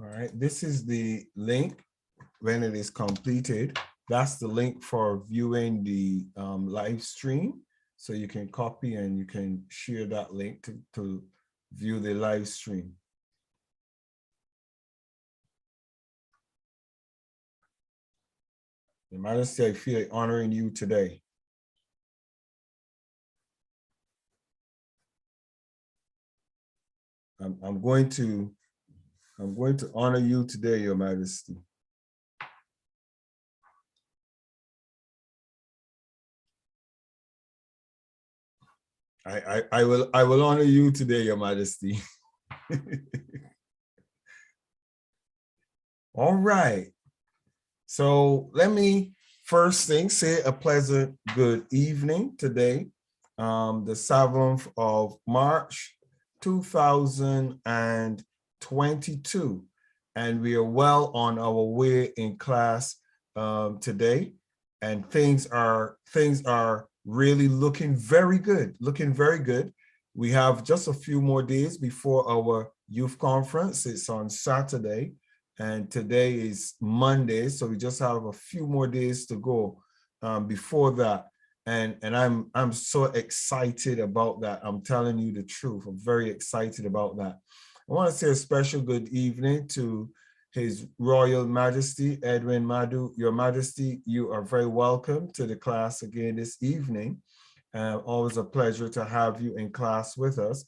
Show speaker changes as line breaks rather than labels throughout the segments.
All right, this is the link when it is completed. That's the link for viewing the live stream. So you can copy and you can share that link to view the live stream. Your Majesty, I feel like honoring you today. I'm going to honor you today, Your Majesty. I will honor you today, Your Majesty. All right. So let me first thing say a pleasant good evening today, the 7th of March, 2022. And we are well on our way in class today. And things are really looking very good, We have just a few more days before our youth conference. It's on Saturday. And today is Monday, so we just have a few more days to go before that. And I'm so excited about that. I'm telling you the truth. I'm very excited about that. I want to say a special good evening to His Royal Majesty, Edwin Madu. Your Majesty, you are very welcome to the class again this evening. Always a pleasure to have you in class with us.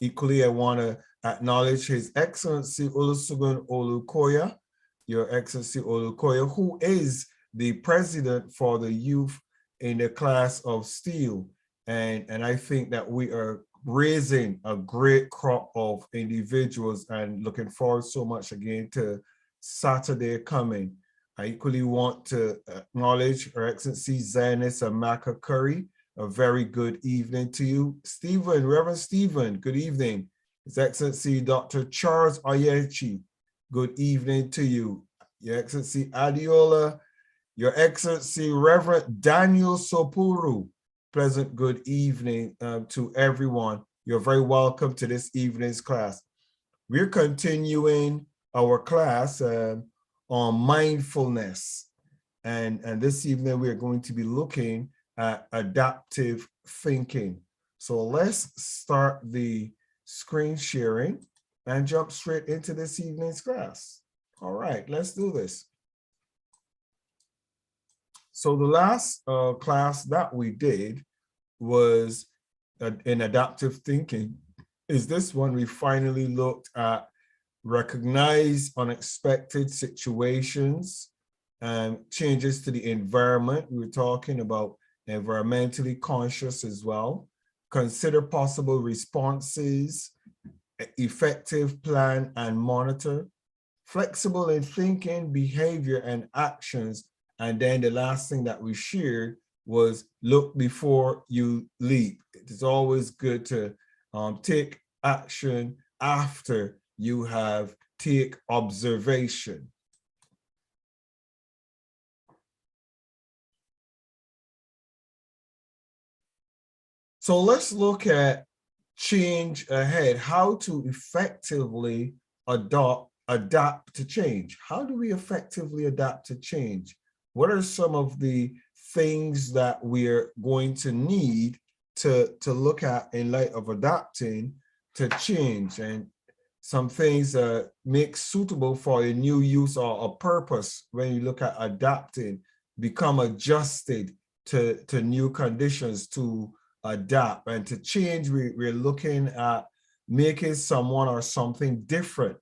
Equally, I want to acknowledge His Excellency Olusegun Olukoya, Your Excellency Olukoya, who is the president for the youth in the class of steel. And I think that we are raising a great crop of individuals and looking forward so much again to Saturday coming. I equally want to acknowledge Her Excellency Zionist Amaka Curry. A very good evening to you. Stephen, Reverend Stephen, good evening. His Excellency Dr. Charles Oyechi, good evening to you. Your Excellency Adiola, Your Excellency Reverend Daniel Sopuru, pleasant good evening to everyone. You're very welcome to this evening's class. We're continuing our class on mindfulness. And this evening we're going to be looking at adaptive thinking. So let's start the screen sharing and jump straight into this evening's class. All right, let's do this. So the last class that we did was in adaptive thinking. Is this one we finally looked at recognize unexpected situations and changes to the environment. We were talking about environmentally conscious as well. Consider possible responses, effective plan and monitor, flexible in thinking, behavior, and actions. And then the last thing that we shared was look before you leap. It is always good to take action after you have take observation. So let's look at change ahead, how to effectively adapt to change. How do we effectively adapt to change? What are some of the things that we're going to need to look at in light of adapting to change, and some things make suitable for a new use or a purpose when you look at adapting, become adjusted to new conditions, to adapt and to change. We're looking at making someone or something different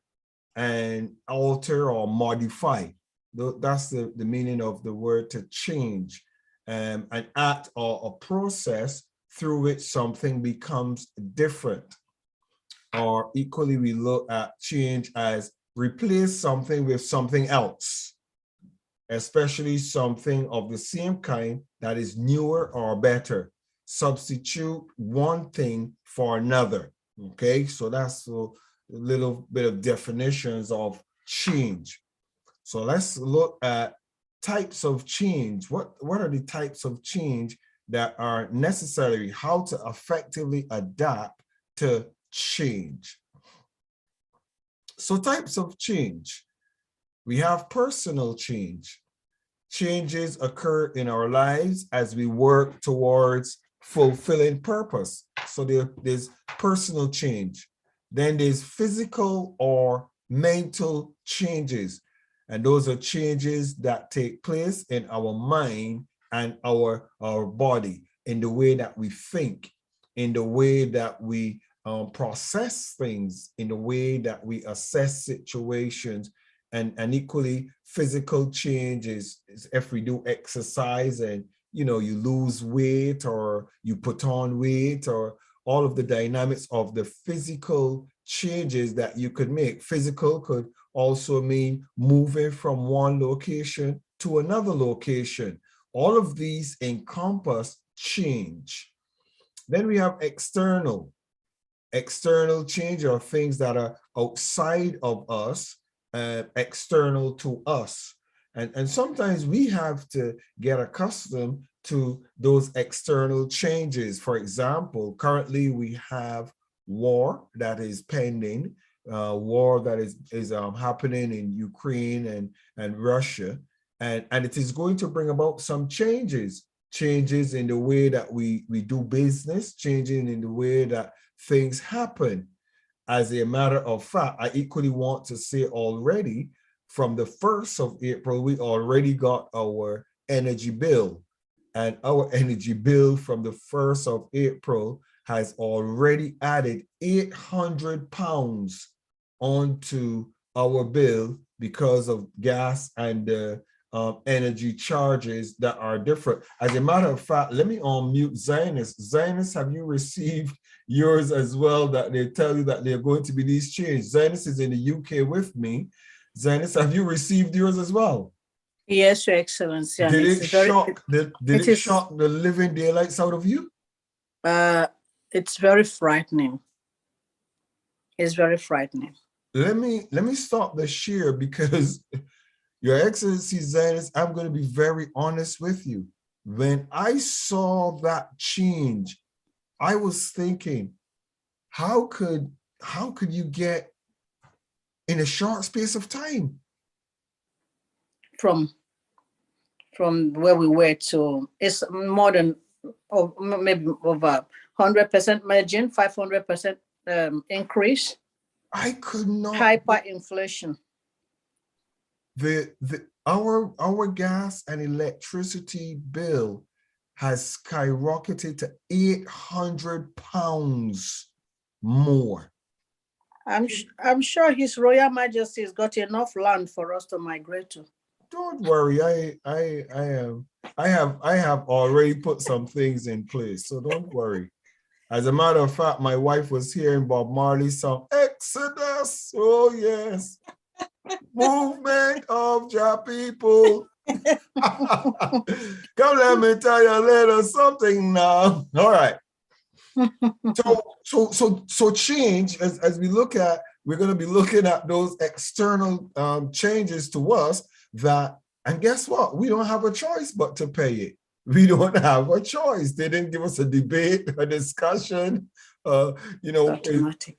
and alter or modify. That's the meaning of the word to change, an act or a process through which something becomes different. Or equally, we look at change as replace something with something else, especially something of the same kind that is newer or better. Substitute one thing for another. Okay, so that's a little bit of definitions of change. So let's look at types of change. What are the types of change that are necessary? How to effectively adapt to change. So types of change. We have personal change. Changes occur in our lives as we work towards fulfilling purpose. So there's personal change. Then there's physical or mental changes. And those are changes that take place in our mind and our body, in the way that we think, in the way that we process things, in the way that we assess situations, and equally physical changes if we do exercise and you lose weight or you put on weight, or all of the dynamics of the physical changes that you could make. Physical could also mean moving from one location to another location. All of these encompass change. Then we have external. External change are things that are outside of us, external to us. And sometimes we have to get accustomed to those external changes. For example, currently we have war that is pending, war that is happening in Ukraine and Russia. And it is going to bring about some changes in the way that we do business, changing in the way that things happen. As a matter of fact, I equally want to say already, from the 1st of April, we already got our energy bill. And our energy bill from the 1st of April has already added £800 onto our bill because of gas and energy charges that are different. As a matter of fact, let me unmute Zionist. Zionist, have you received yours as well, that they tell you that they're going to be these changes? Zionist is in the UK with me. Zionist, have you received yours as well?
Yes, Your Excellency.
Did it shock shock the living daylights out of you?
It's very frightening. It's very frightening.
Let me stop the share, because Your Excellency Zionist, I'm going to be very honest with you. When I saw that change, I was thinking, how could you get in a short space of time
from where we were to, it's more than maybe over 100% margin, 500% increase.
I could not.
Hyperinflation.
Our gas and electricity bill has skyrocketed to £800 more.
I'm sure His Royal Majesty has got enough land for us to migrate to.
Don't worry, I have already put some things in place, so don't worry. As a matter of fact, my wife was hearing Bob Marley's song, Exodus. Oh yes. Movement of your people. Come, let me tell you a little something now. All right. So change, as we look at, we're going to be looking at those external changes to us that, and guess what? We don't have a choice but to pay it. We don't have a choice. They didn't give us a debate, a discussion.
Automatic.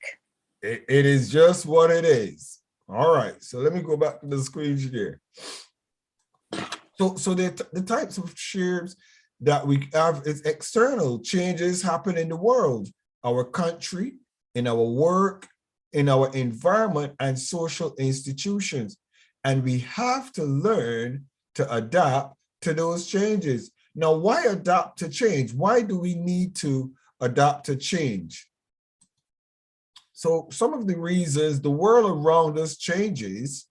It is just what it is. All right, so let me go back to the screen here. So the types of shares that we have is external changes happen in the world, our country, in our work, in our environment and social institutions. And we have to learn to adapt to those changes. Now, why adapt to change? Why do we need to adapt to change? So some of the reasons: the world around us changes.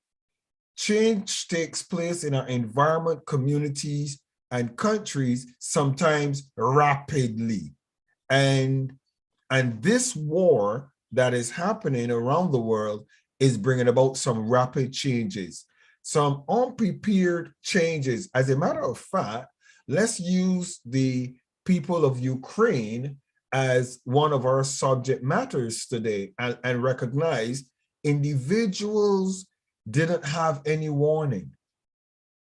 Change takes place in our environment, communities, and countries, sometimes rapidly. And this war that is happening around the world is bringing about some rapid changes, some unprepared changes. As a matter of fact, let's use the people of Ukraine as one of our subject matters today, and recognize individuals didn't have any warning.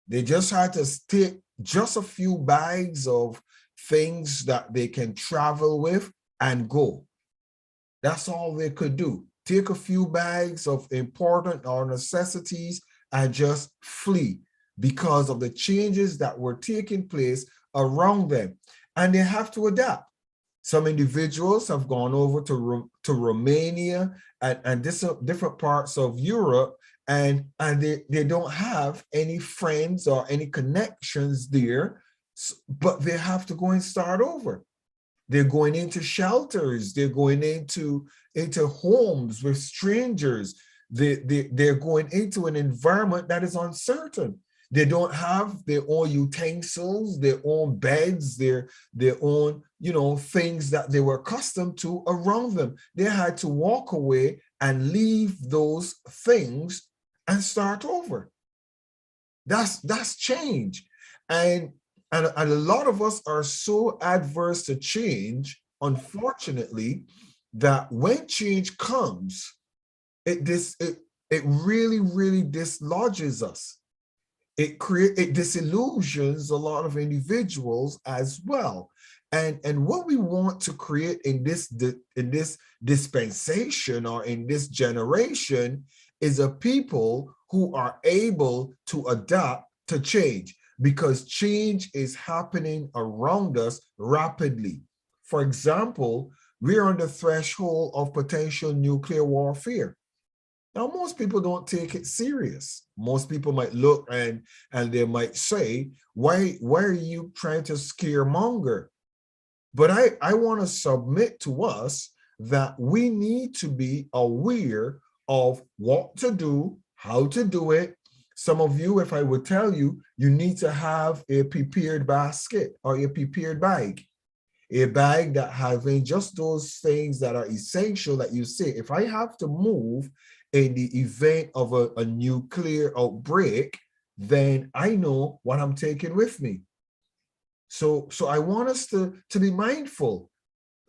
They just had to stick just a few bags of things that they can travel with and go. That's all they could do. take a few bags of important or necessities and just flee because of the changes that were taking place around them. And they have to adapt. Some individuals have gone over to Romania and different parts of Europe, and they don't have any friends or any connections there, but they have to go and start over. They're going into shelters. They're going into homes with strangers. They're going into an environment that is uncertain. They don't have their own utensils, their own beds, their own, things that they were accustomed to around them. They had to walk away and leave those things and start over. That's change. And a lot of us are so adverse to change, unfortunately, that when change comes, it really, really dislodges us. It disillusions a lot of individuals as well. And what we want to create in this dispensation or in this generation is a people who are able to adapt to change, because change is happening around us rapidly. For example, we're on the threshold of potential nuclear warfare. Now, most people don't take it serious. Most people might look and they might say, why are you trying to scaremonger? But I want to submit to us that we need to be aware of what to do, how to do it. Some of you, if I would tell you, you need to have a prepared basket or a prepared bag. A bag that having just those things that are essential that you say, if I have to move in the event of a nuclear outbreak, then I know what I'm taking with me. So I want us to be mindful.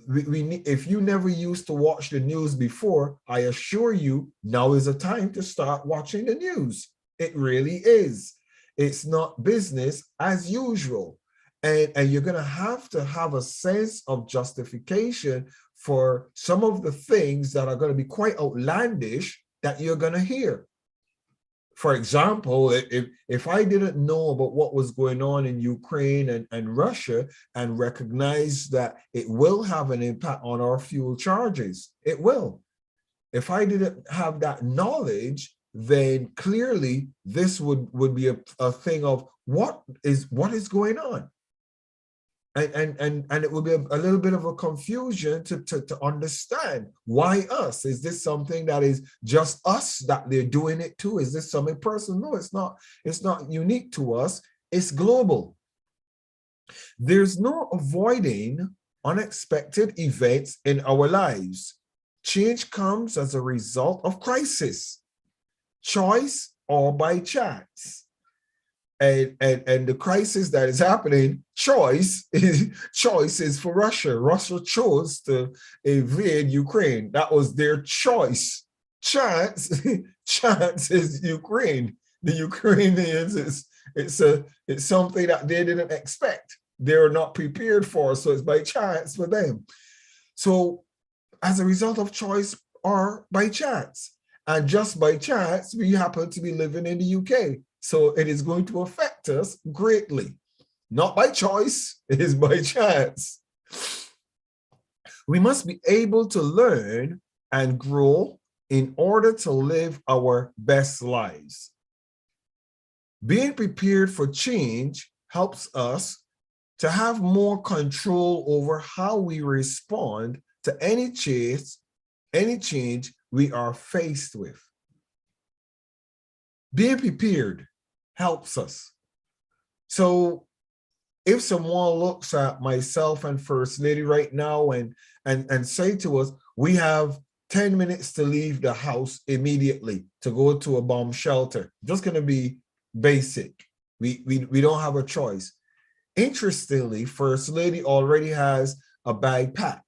If you never used to watch the news before, I assure you, now is a time to start watching the news. It really is. It's not business as usual. And you're going to have a sense of justification for some of the things that are going to be quite outlandish that you're going to hear. For example, if I didn't know about what was going on in Ukraine and Russia and recognize that it will have an impact on our fuel charges, it will. If I didn't have that knowledge, then clearly this would be a thing of what is going on. And it will be a little bit of a confusion to understand why us. Is this something that is just us that they're doing it to? Is this something personal? No, it's not. It's not unique to us. It's global. There's no avoiding unexpected events in our lives. Change comes as a result of crisis, choice, or by chance. And the crisis that is happening, choice is for Russia. Russia chose to invade Ukraine. That was their choice. Chance is Ukraine. The Ukrainians it's something that they didn't expect. They're not prepared for, so it's by chance for them. So as a result of choice or by chance, and just by chance, we happen to be living in the UK. So it is going to affect us greatly. Not by choice, it is by chance. We must be able to learn and grow in order to live our best lives. Being prepared for change helps us to have more control over how we respond to any change we are faced with. Being prepared helps us. So if someone looks at myself and First Lady right now and say to us, we have 10 minutes to leave the house immediately to go to a bomb shelter, just going to be basic. We don't have a choice. Interestingly, First Lady already has a bag packed.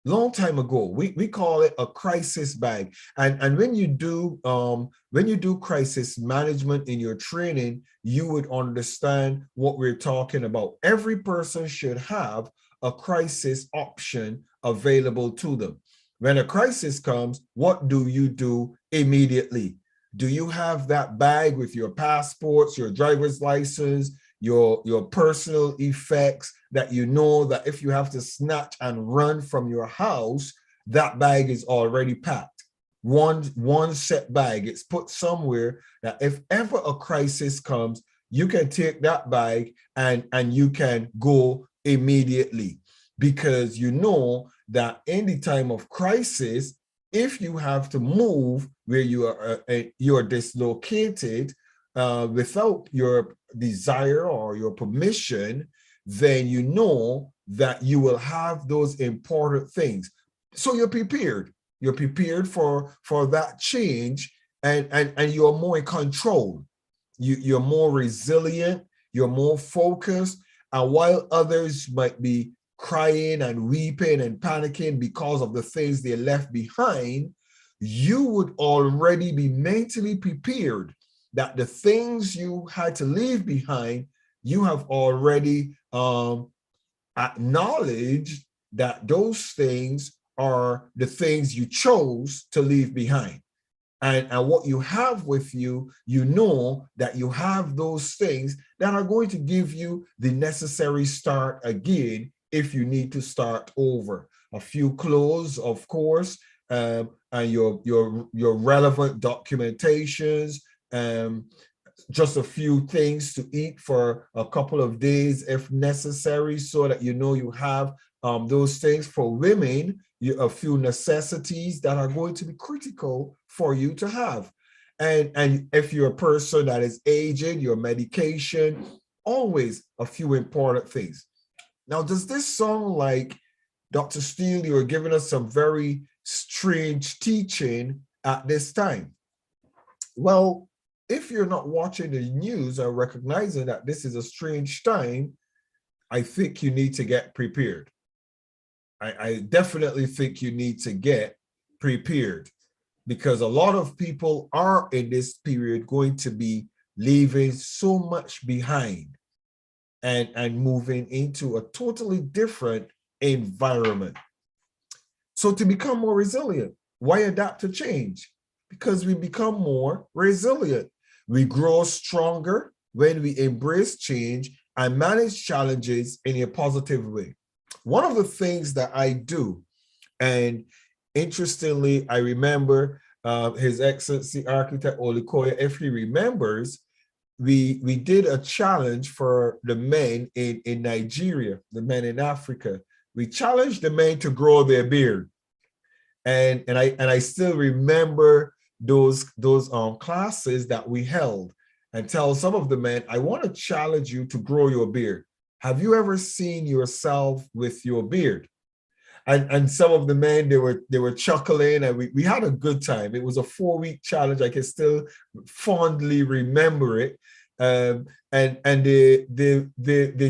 Long time ago, we call it a crisis bag. And when you do crisis management in your training, you would understand what we're talking about. Every person should have a crisis option available to them. When a crisis comes, what do you do immediately? Do you have that bag with your passports, your driver's license, your personal effects that you know that if you have to snatch and run from your house, that bag is already packed? One set bag, it's put somewhere that if ever a crisis comes, you can take that bag and you can go immediately, because you know that in the time of crisis, if you have to move where you are dislocated without your desire or your permission, then you know that you will have those important things. So you're prepared. You're prepared for that change, and you're more in control. You're more resilient. You're more focused. And while others might be crying and weeping and panicking because of the things they left behind, you would already be mentally prepared that the things you had to leave behind, you have already acknowledged that those things are the things you chose to leave behind. And what you have with you, you know that you have those things that are going to give you the necessary start again if you need to start over. A few clothes, of course, and your relevant documentations, just a few things to eat for a couple of days if necessary, so that you know you have those things. For women, a few necessities that are going to be critical for you to have. And if you're a person that is aging, your medication, always a few important things. Now, does this sound like, Dr. Steele, you are giving us some very strange teaching at this time? Well, if you're not watching the news or recognizing that this is a strange time, I think you need to get prepared. I definitely think you need to get prepared, because a lot of people are in this period going to be leaving so much behind and moving into a totally different environment. So to become more resilient, why adapt to change? Because we become more resilient. We grow stronger when we embrace change and manage challenges in a positive way. One of the things that I do, and interestingly, I remember His Excellency Architect Olukoya, if he remembers, we did a challenge for the men in Nigeria, the men in Africa. We challenged the men to grow their beard. And I still remember those classes that we held, and tell some of the men, I want to challenge you to grow your beard. Have you ever seen yourself with your beard? And some of the men, they were chuckling, and we had a good time. It was a 4-week challenge. I can still fondly remember it. And they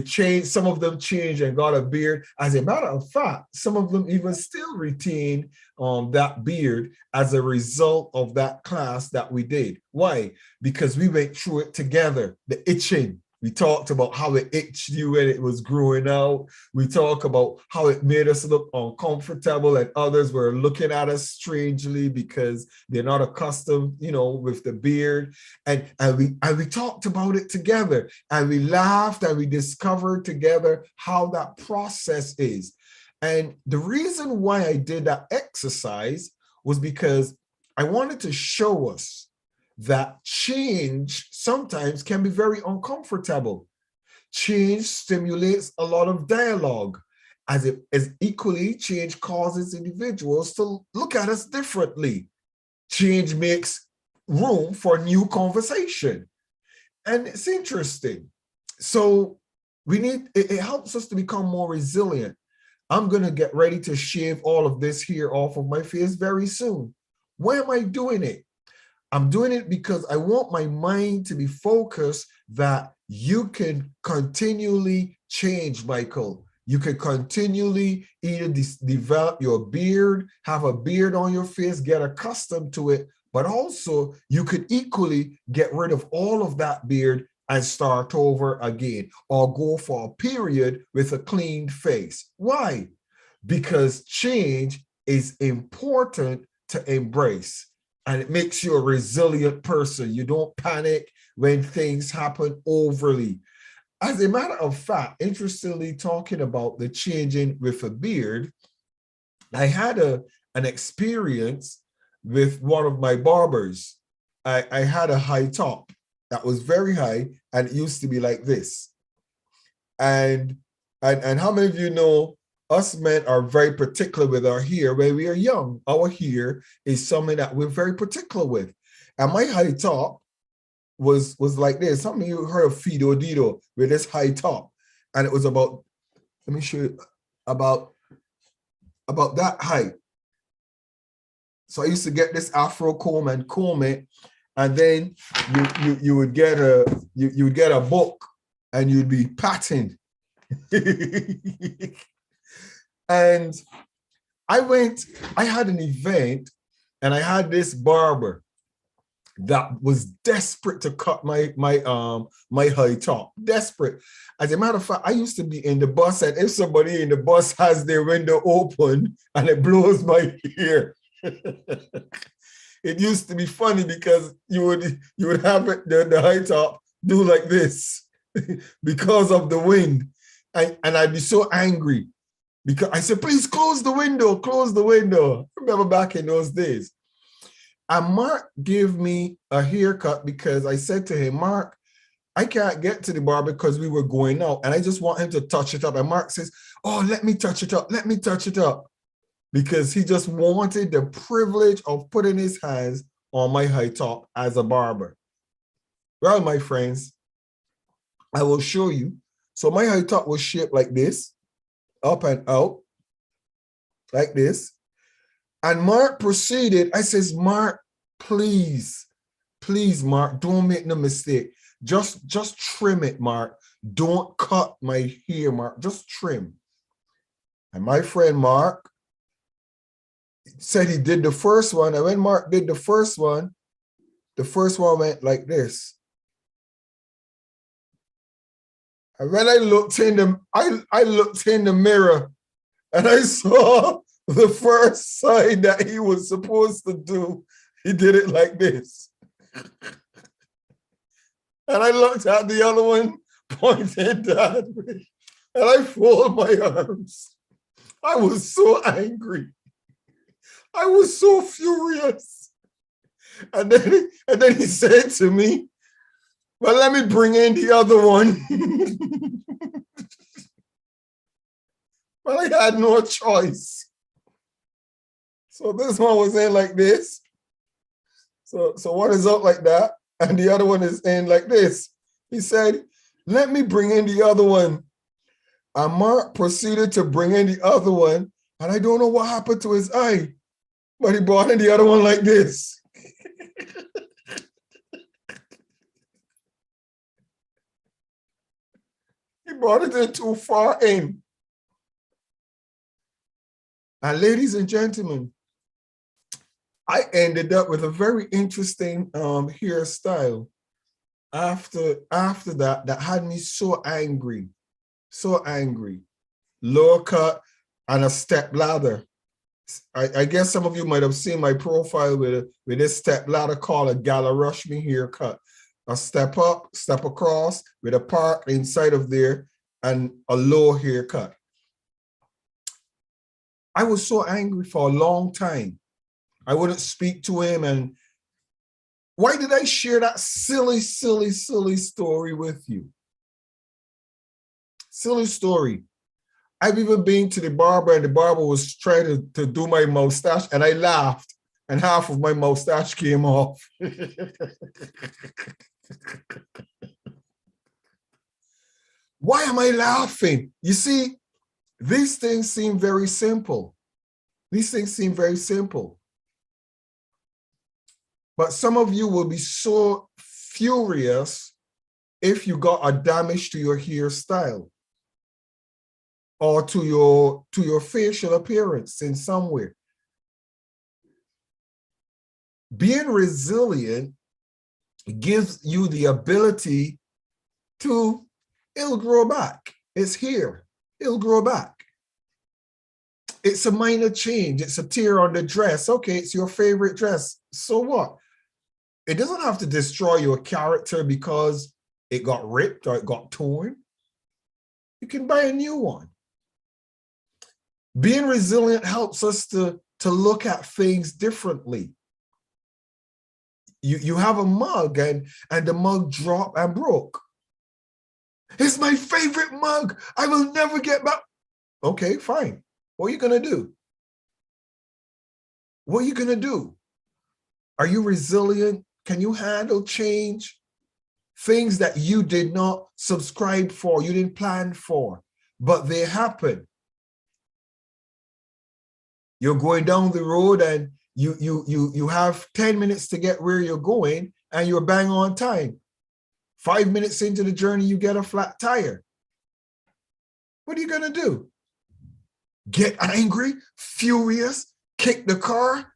changed, some of them changed and got a beard. As a matter of fact, some of them even still retain that beard as a result of that class that we did. Why? Because we went through it together. The itching. We talked about how it itched you when it was growing out. We talked about how it made us look uncomfortable, and others were looking at us strangely because they're not accustomed, with the beard. And we talked about it together, and we laughed, and we discovered together how that process is. And the reason why I did that exercise was because I wanted to show us that change sometimes can be very uncomfortable. Change stimulates a lot of dialogue, as equally change causes individuals to look at us differently. Change makes room for new conversation. And it's interesting. So it helps us to become more resilient. I'm going to get ready to shave all of this here off of my face very soon. Why am I doing it? I'm doing it because I want my mind to be focused that you can continually change, Michael. You can continually either develop your beard, have a beard on your face, get accustomed to it, but also you could equally get rid of all of that beard and start over again, or go for a period with a clean face. Why? Because change is important to embrace, and it makes you a resilient person. You don't panic when things happen overly. As a matter of fact, interestingly, talking about the changing with a beard, I had an experience with one of my barbers. I had a high top that was very high, and it used to be like this. And how many of you know us men are very particular with our hair when we are young? Our hair is something that we're very particular with. And my high top was like this. Some of you heard of Fido Dido with this high top. And it was about, let me show you, about that height. So I used to get this Afro comb and comb it, and then you would get a book and you'd be patting. And I had an event, and I had this barber that was desperate to cut my high top. Desperate. As a matter of fact, I used to be in the bus, and if somebody in the bus has their window open and it blows my hair, it used to be funny because you would have it, the high top do like this because of the wind. And I'd be so angry because I said, please close the window, close the window. I remember back in those days. And Mark gave me a haircut because I said to him, Mark, I can't get to the barber because we were going out, and I just want him to touch it up. And Mark says, oh, let me touch it up. Let me touch it up. Because he just wanted the privilege of putting his hands on my high top as a barber. Well, my friends, I will show you. So my high top was shaped like this, up and out, like this. And Mark proceeded. I says, Mark, please, Mark, don't make no mistake. Just trim it, Mark. Don't cut my hair, Mark. Just trim. And my friend Mark said he did the first one. And when Mark did the first one went like this. And when I looked in the mirror, and I saw the first side that he was supposed to do, he did it like this. And I looked at the other one, pointed that way, and I folded my arms. I was so angry. I was so furious. And then he said to me, well, let me bring in the other one. Well, I had no choice. So this one was in like this. So one is up like that, and the other one is in like this. He said, let me bring in the other one. And Mark proceeded to bring in the other one, and I don't know what happened to his eye, but he brought in the other one like this. He brought it in too far in. And ladies and gentlemen, I ended up with a very interesting hairstyle after that had me so angry. Lower cut and a step ladder. I guess some of you might have seen my profile with this step ladder called a Gala Rush Me haircut. A step up, step across with a part inside of there and a low haircut. I was so angry for a long time. I wouldn't speak to him. And why did I share that silly story with you? Silly story. I've even been to the barber, and the barber was trying to do my mustache, and I laughed, and half of my mustache came off. Why am I laughing? You see, these things seem very simple. These things seem very simple. But some of you will be so furious if you got a damage to your hairstyle or to your facial appearance in some way. Being resilient gives you the ability it'll grow back. It's here. It'll grow back. It's a minor change. It's a tear on the dress. Okay, it's your favorite dress. So what? It doesn't have to destroy your character because it got ripped or it got torn. You can buy a new one. Being resilient helps us to look at things differently. You have a mug and the mug dropped and broke. It's my favorite mug. I will never get back. Okay, fine. What are you going to do? What are you going to do? Are you resilient? Can you handle change? Things that you did not subscribe for, you didn't plan for, but they happen. You're going down the road and you have 10 minutes to get where you're going and you're bang on time. 5 minutes into the journey, you get a flat tire. What are you going to do? Get angry, furious, kick the car,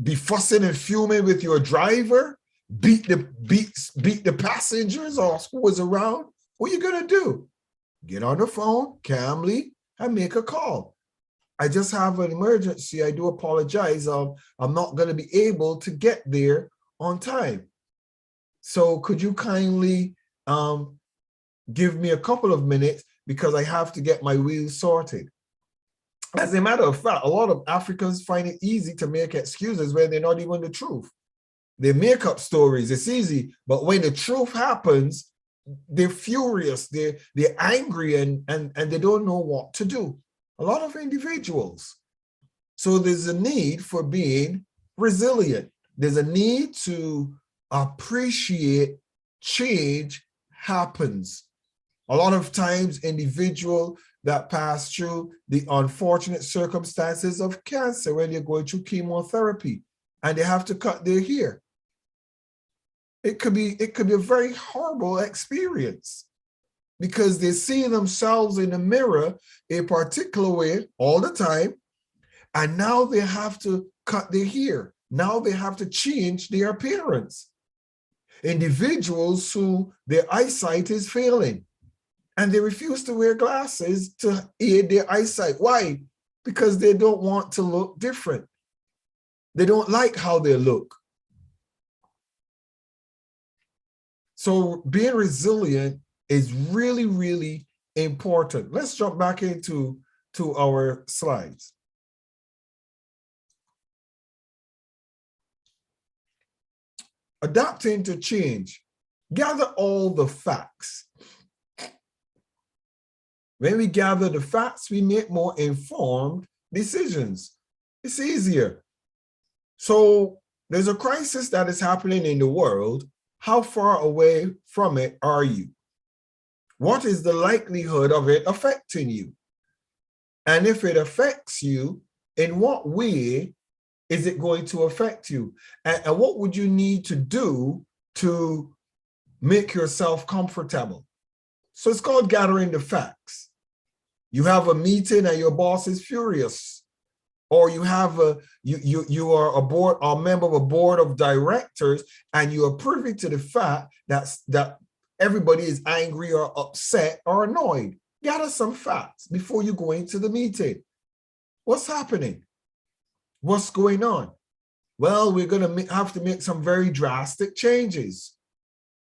be fussing and fuming with your driver, beat the passengers or who was around? What are you going to do? Get on the phone calmly and make a call. I just have an emergency. I do apologize. I'm not going to be able to get there on time. So could you kindly give me a couple of minutes because I have to get my wheels sorted. As a matter of fact, a lot of Africans find it easy to make excuses when they're not even the truth. They make up stories, it's easy, but when the truth happens, they're furious, they're angry, and they don't know what to do. A lot of individuals. So there's a need for being resilient. There's a need to appreciate change happens. A lot of times, individuals that pass through the unfortunate circumstances of cancer when they're going through chemotherapy and they have to cut their hair. It could be a very horrible experience because they see themselves in the mirror a particular way all the time, and now they have to cut their hair. Now they have to change their appearance. Individuals who their eyesight is failing, and they refuse to wear glasses to aid their eyesight. Why? Because they don't want to look different. They don't like how they look. So being resilient is really, really important. Let's jump back into our slides. Adapting to change. Gather all the facts. When we gather the facts, we make more informed decisions. It's easier. So there's a crisis that is happening in the world. How far away from it are you? What is the likelihood of it affecting you? And if it affects you, in what way is it going to affect you? And what would you need to do to make yourself comfortable? So it's called gathering the facts. You have a meeting and your boss is furious, or you have you are a member of a board of directors and you are privy to the fact that everybody is angry or upset or annoyed. Gather some facts before you go into the meeting. What's happening? What's going on? Well, we're going to have to make some very drastic changes.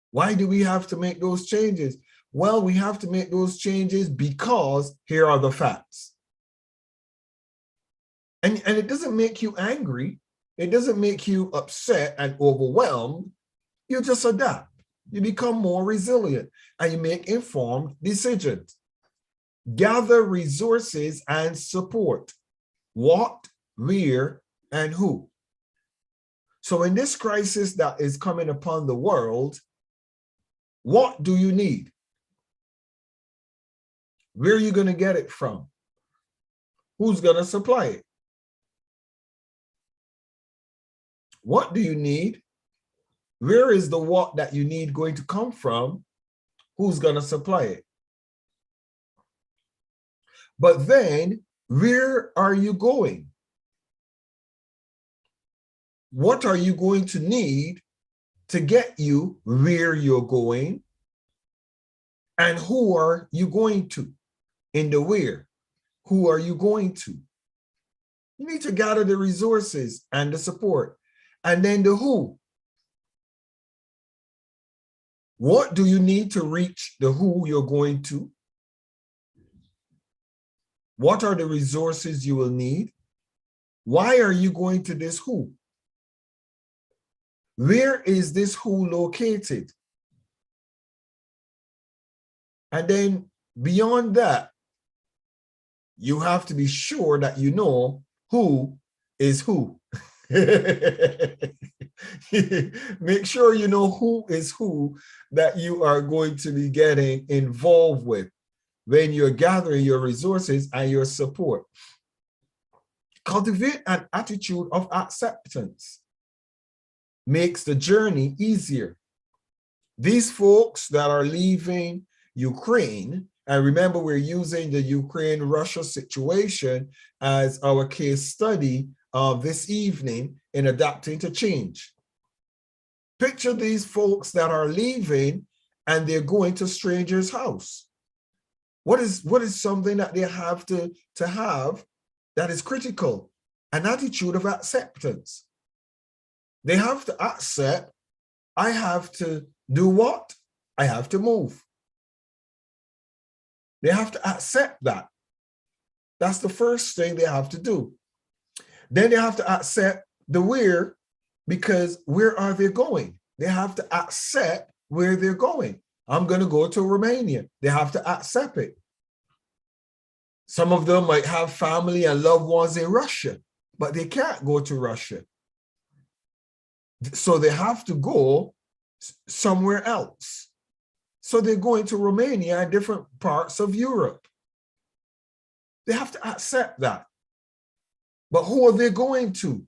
Why do we have to make those changes? Well, we have to make those changes because here are the facts. And it doesn't make you angry. It doesn't make you upset and overwhelmed. You just adapt. You become more resilient and you make informed decisions. Gather resources and support. What, where, and who. So in this crisis that is coming upon the world, what do you need? Where are you going to get it from? Who's going to supply it? What do you need? Where is the what that you need going to come from? Who's going to supply it? But then, where are you going? What are you going to need to get you where you're going? And who are you going to in the where? who are you going to? You need to gather the resources and the support. And then the who. What do you need to reach the who you're going to? What are the resources you will need? Why are you going to this who? Where is this who located? And then beyond that, you have to be sure that you know who is who. Make sure you know who is who that you are going to be getting involved with when you're gathering your resources and your support. Cultivate an attitude of acceptance. Makes the journey easier. These folks that are leaving Ukraine, and remember we're using the Ukraine-Russia situation as our case study this evening in adapting to change. Picture these folks that are leaving and they're going to strangers' house. What is something that they have to have that is critical? An attitude of acceptance. They have to accept, I have to do what? I have to move. They have to accept that. That's the first thing they have to do. Then they have to accept the where, because where are they going? They have to accept where they're going. I'm going to go to Romania. They have to accept it. Some of them might have family and loved ones in Russia, but they can't go to Russia. So they have to go somewhere else. So they're going to Romania and different parts of Europe. They have to accept that. But who are they going to?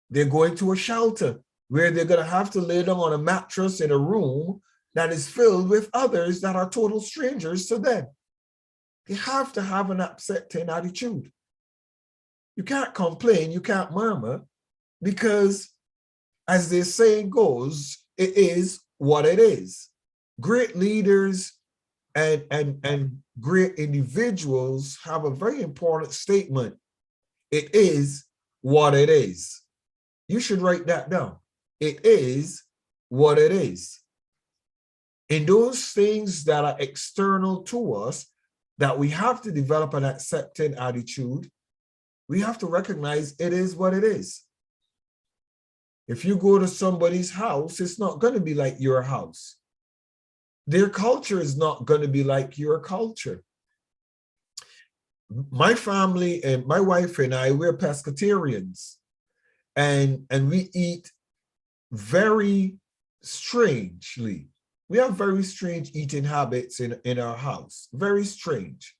They're going to a shelter where they're going to have to lay down on a mattress in a room that is filled with others that are total strangers to them. You have to have an accepting attitude. You can't complain, you can't murmur, because as the saying goes, it is what it is. Great leaders and great individuals have a very important statement. It is what it is. You should write that down. It is what it is. In those things that are external to us, that we have to develop an accepting attitude, we have to recognize it is what it is. If you go to somebody's house, it's not going to be like your house. Their culture is not going to be like your culture. My family and my wife and I, we're pescatarians, and we eat very strangely. We have very strange eating habits in our house, very strange.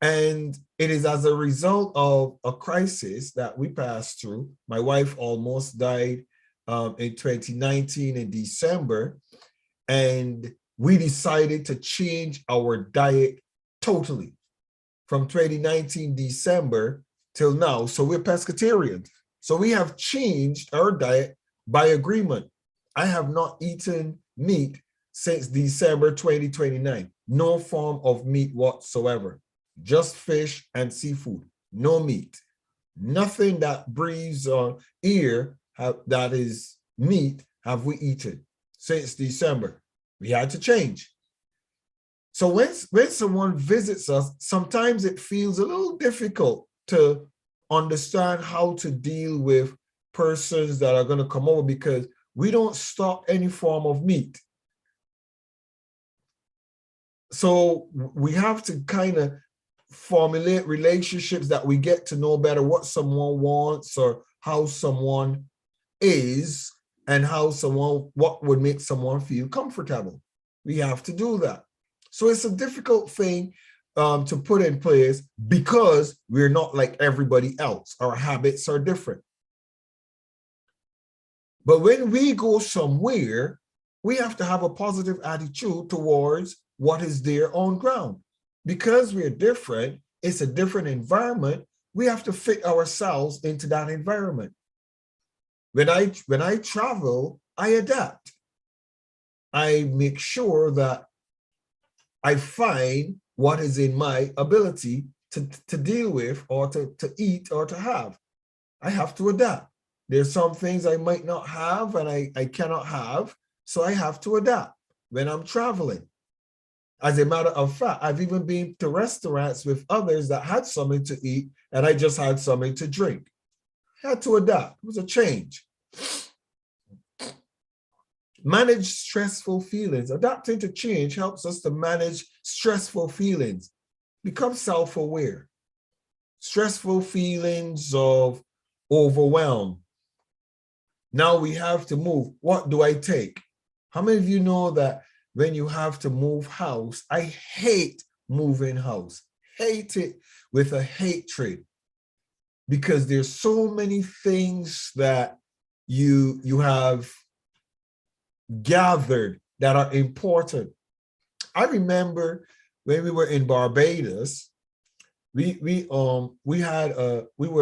And it is as a result of a crisis that we passed through. My wife almost died in 2019 in December, and we decided to change our diet totally from 2019 December till now. So we're pescatarians. So we have changed our diet by agreement. I have not eaten meat since December 2029. No form of meat whatsoever. Just fish and seafood. No meat. Nothing that breathes on air that is meat have we eaten since December. We had to change. So when someone visits us, sometimes it feels a little difficult to understand how to deal with persons that are going to come over, because we don't stock any form of meat. So we have to kind of formulate relationships that we get to know better what someone wants or how someone is and what would make someone feel comfortable. We have to do that. So it's a difficult thing to put in place because we're not like everybody else. Our habits are different. But when we go somewhere, we have to have a positive attitude towards what is there on ground. Because we're different, it's a different environment, we have to fit ourselves into that environment. When I travel, I adapt. I make sure that I find what is in my ability to deal with or to eat or to have. I have to adapt. There's some things I might not have and I cannot have, so I have to adapt when I'm traveling. As a matter of fact, I've even been to restaurants with others that had something to eat and I just had something to drink. I had to adapt. It was a change. Manage stressful feelings. Adapting to change helps us to manage stressful feelings. Become self-aware. Stressful feelings of overwhelm. Now we have to move. What do I take? How many of you know that when you have to move house, I hate moving house. Hate it with a hatred, because there's so many things that you have gathered that are important. I remember when we were in Barbados, we were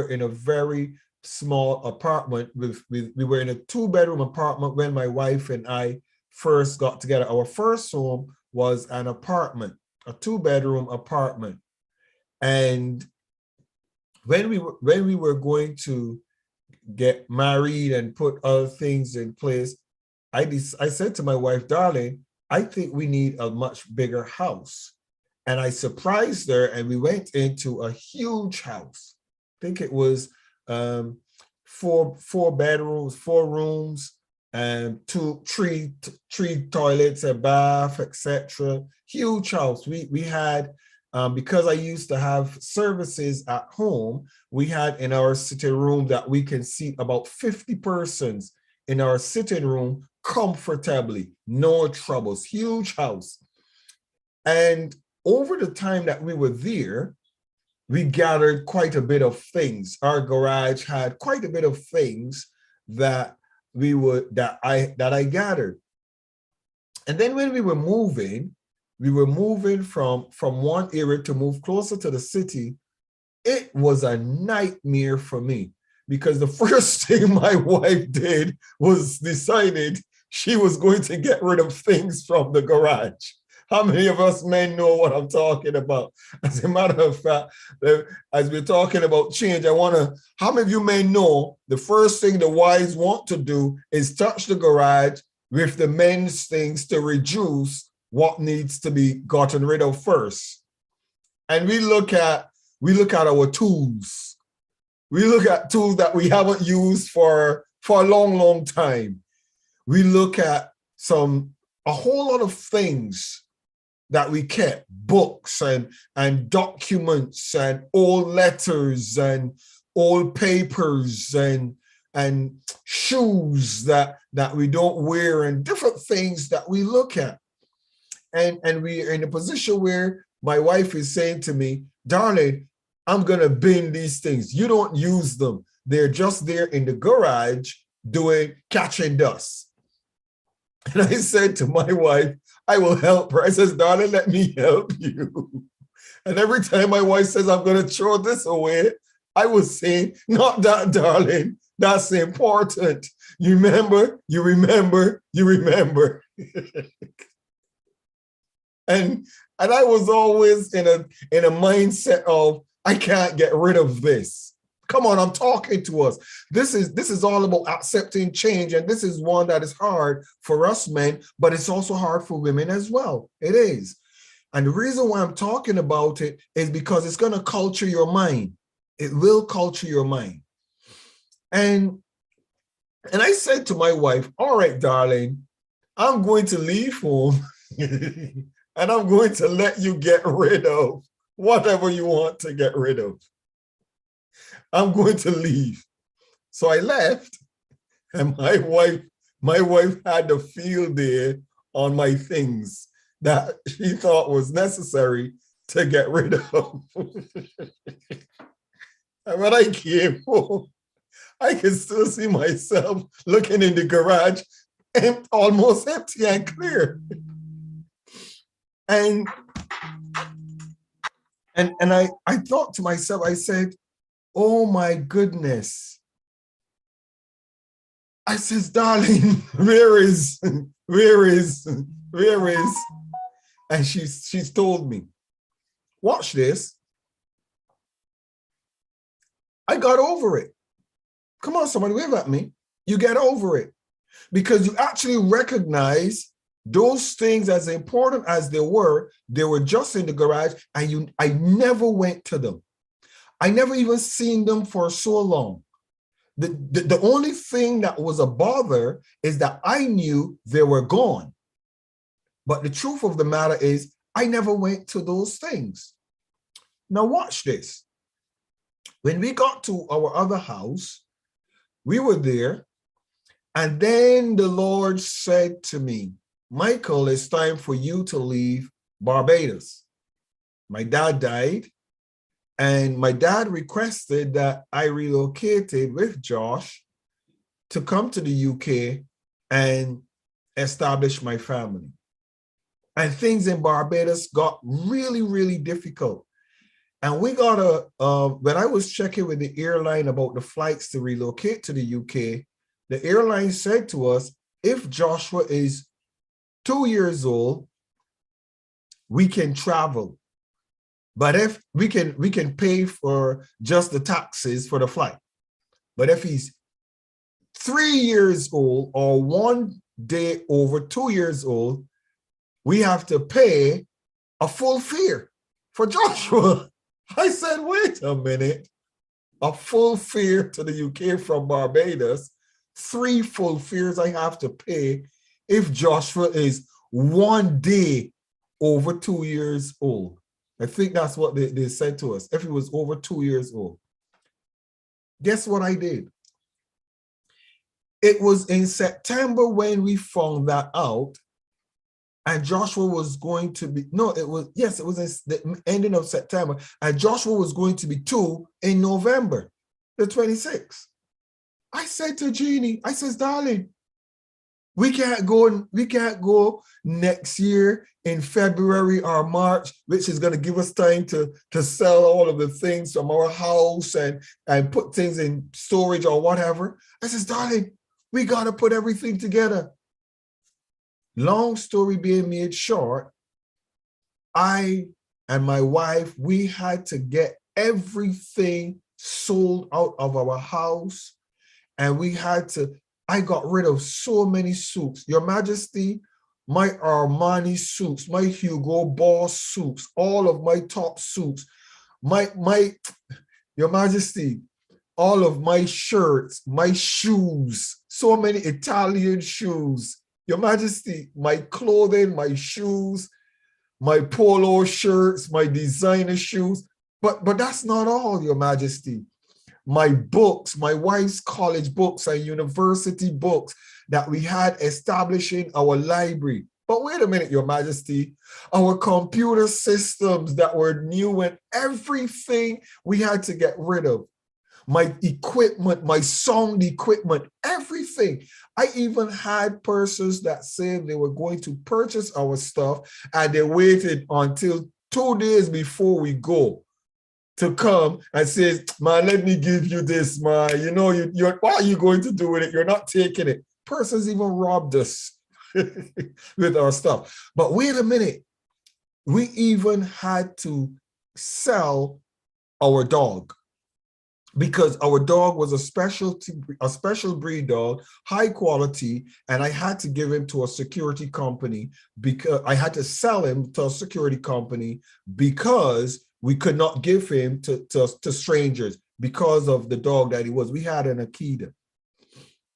in a very small apartment we were in a 2-bedroom apartment when my wife and I first got together. Our first home was an apartment, a 2-bedroom apartment. And when we were going to get married and put other things in place, I said to my wife, darling, I think we need a much bigger house. And I surprised her and we went into a huge house. I think it was 4 bedrooms, 4 rooms, and three toilets, a bath, etc. Huge house. We had, because I used to have services at home, we had in our sitting room that we can seat about 50 persons in our sitting room comfortably, no troubles, huge house. And over the time that we were there, we gathered quite a bit of things. Our garage had quite a bit of things that I gathered. And then when we were moving from one area to move closer to the city. It was a nightmare for me, because the first thing my wife did was decided she was going to get rid of things from the garage. How many of us men know what I'm talking about? As a matter of fact, as we're talking about change, how many of you men know the first thing the wives want to do is touch the garage with the men's things to reduce what needs to be gotten rid of first? And we look at our tools. We look at tools that we haven't used for a long, long time. We look at a whole lot of things that we kept, books and documents and old letters and old papers and shoes that we don't wear and different things that we look at. And we're in a position where my wife is saying to me, darling, I'm gonna bin these things. You don't use them. They're just there in the garage catching dust. And I said to my wife, I will help her. I says, darling, let me help you. And every time my wife says, I'm going to throw this away, I was saying, not that, darling. That's important. You remember, you remember, you remember. And I was always in a mindset of, I can't get rid of this. Come on, I'm talking to us. This is all about accepting change, and this is one that is hard for us men, but it's also hard for women as well. It is. And the reason why I'm talking about it is because it's going to culture your mind. It will culture your mind. And I said to my wife, all right, darling, I'm going to leave home and I'm going to let you get rid of whatever you want to get rid of. I'm going to leave. So I left, and my wife had the field day on my things that she thought was necessary to get rid of. And when I came home, I could still see myself looking in the garage, almost empty and clear. And I thought to myself, I said, oh my goodness. I says, darling, where is? And she's told me, watch this. I got over it. Come on, somebody wave at me. You get over it because you actually recognize those things, as important as they were just in the garage, and I never went to them. I never even seen them for so long. The only thing that was a bother is that I knew they were gone. But the truth of the matter is, I never went to those things. Now watch this. When we got to our other house, we were there, and then the Lord said to me, Michael, it's time for you to leave Barbados. My dad died, and my dad requested that I relocated with Josh to come to the UK and establish my family. And things in Barbados got really, really difficult. And we got when I was checking with the airline about the flights to relocate to the UK, the airline said to us, if Joshua is 2 years old, we can travel. But if we can pay for just the taxes for the flight. But if he's 3 years old or 1 day over 2 years old, we have to pay a full fare for Joshua. I said, wait a minute, a full fare to the UK from Barbados, 3 full fares I have to pay if Joshua is 1 day over 2 years old. I think that's what they said to us, if he was over 2 years old. Guess what I did? It was in September when we found that out, and Joshua was going to be, it was in the ending of September, and Joshua was going to be 2 in November, the 26th. I said to Jeannie, I says, darling, we can't go next year in February or March, which is going to give us time to sell all of the things from our house and put things in storage or whatever. I says, darling, we got to put everything together. Long story being made short, I and my wife, we had to get everything sold out of our house, and I got rid of so many suits. Your Majesty, my Armani suits, my Hugo Boss suits, all of my top suits, Your Majesty, all of my shirts, my shoes, so many Italian shoes. Your Majesty, my clothing, my shoes, my polo shirts, my designer shoes. But that's not all, Your Majesty. My books, my wife's college books and university books that we had establishing our library. But wait a minute, Your Majesty, our computer systems that were new and everything we had to get rid of. My equipment, my sound equipment, everything. I even had persons that said they were going to purchase our stuff, and they waited until 2 days before we go to come and says, man, let me give you this, man. You know, what are you going to do with it? You're not taking it. Persons even robbed us with our stuff. But wait a minute. We even had to sell our dog, because our dog was a special breed dog, high quality, and I had to give him to a security company, because I had to sell him to a security company because we could not give him to strangers because of the dog that he was. We had an Akita,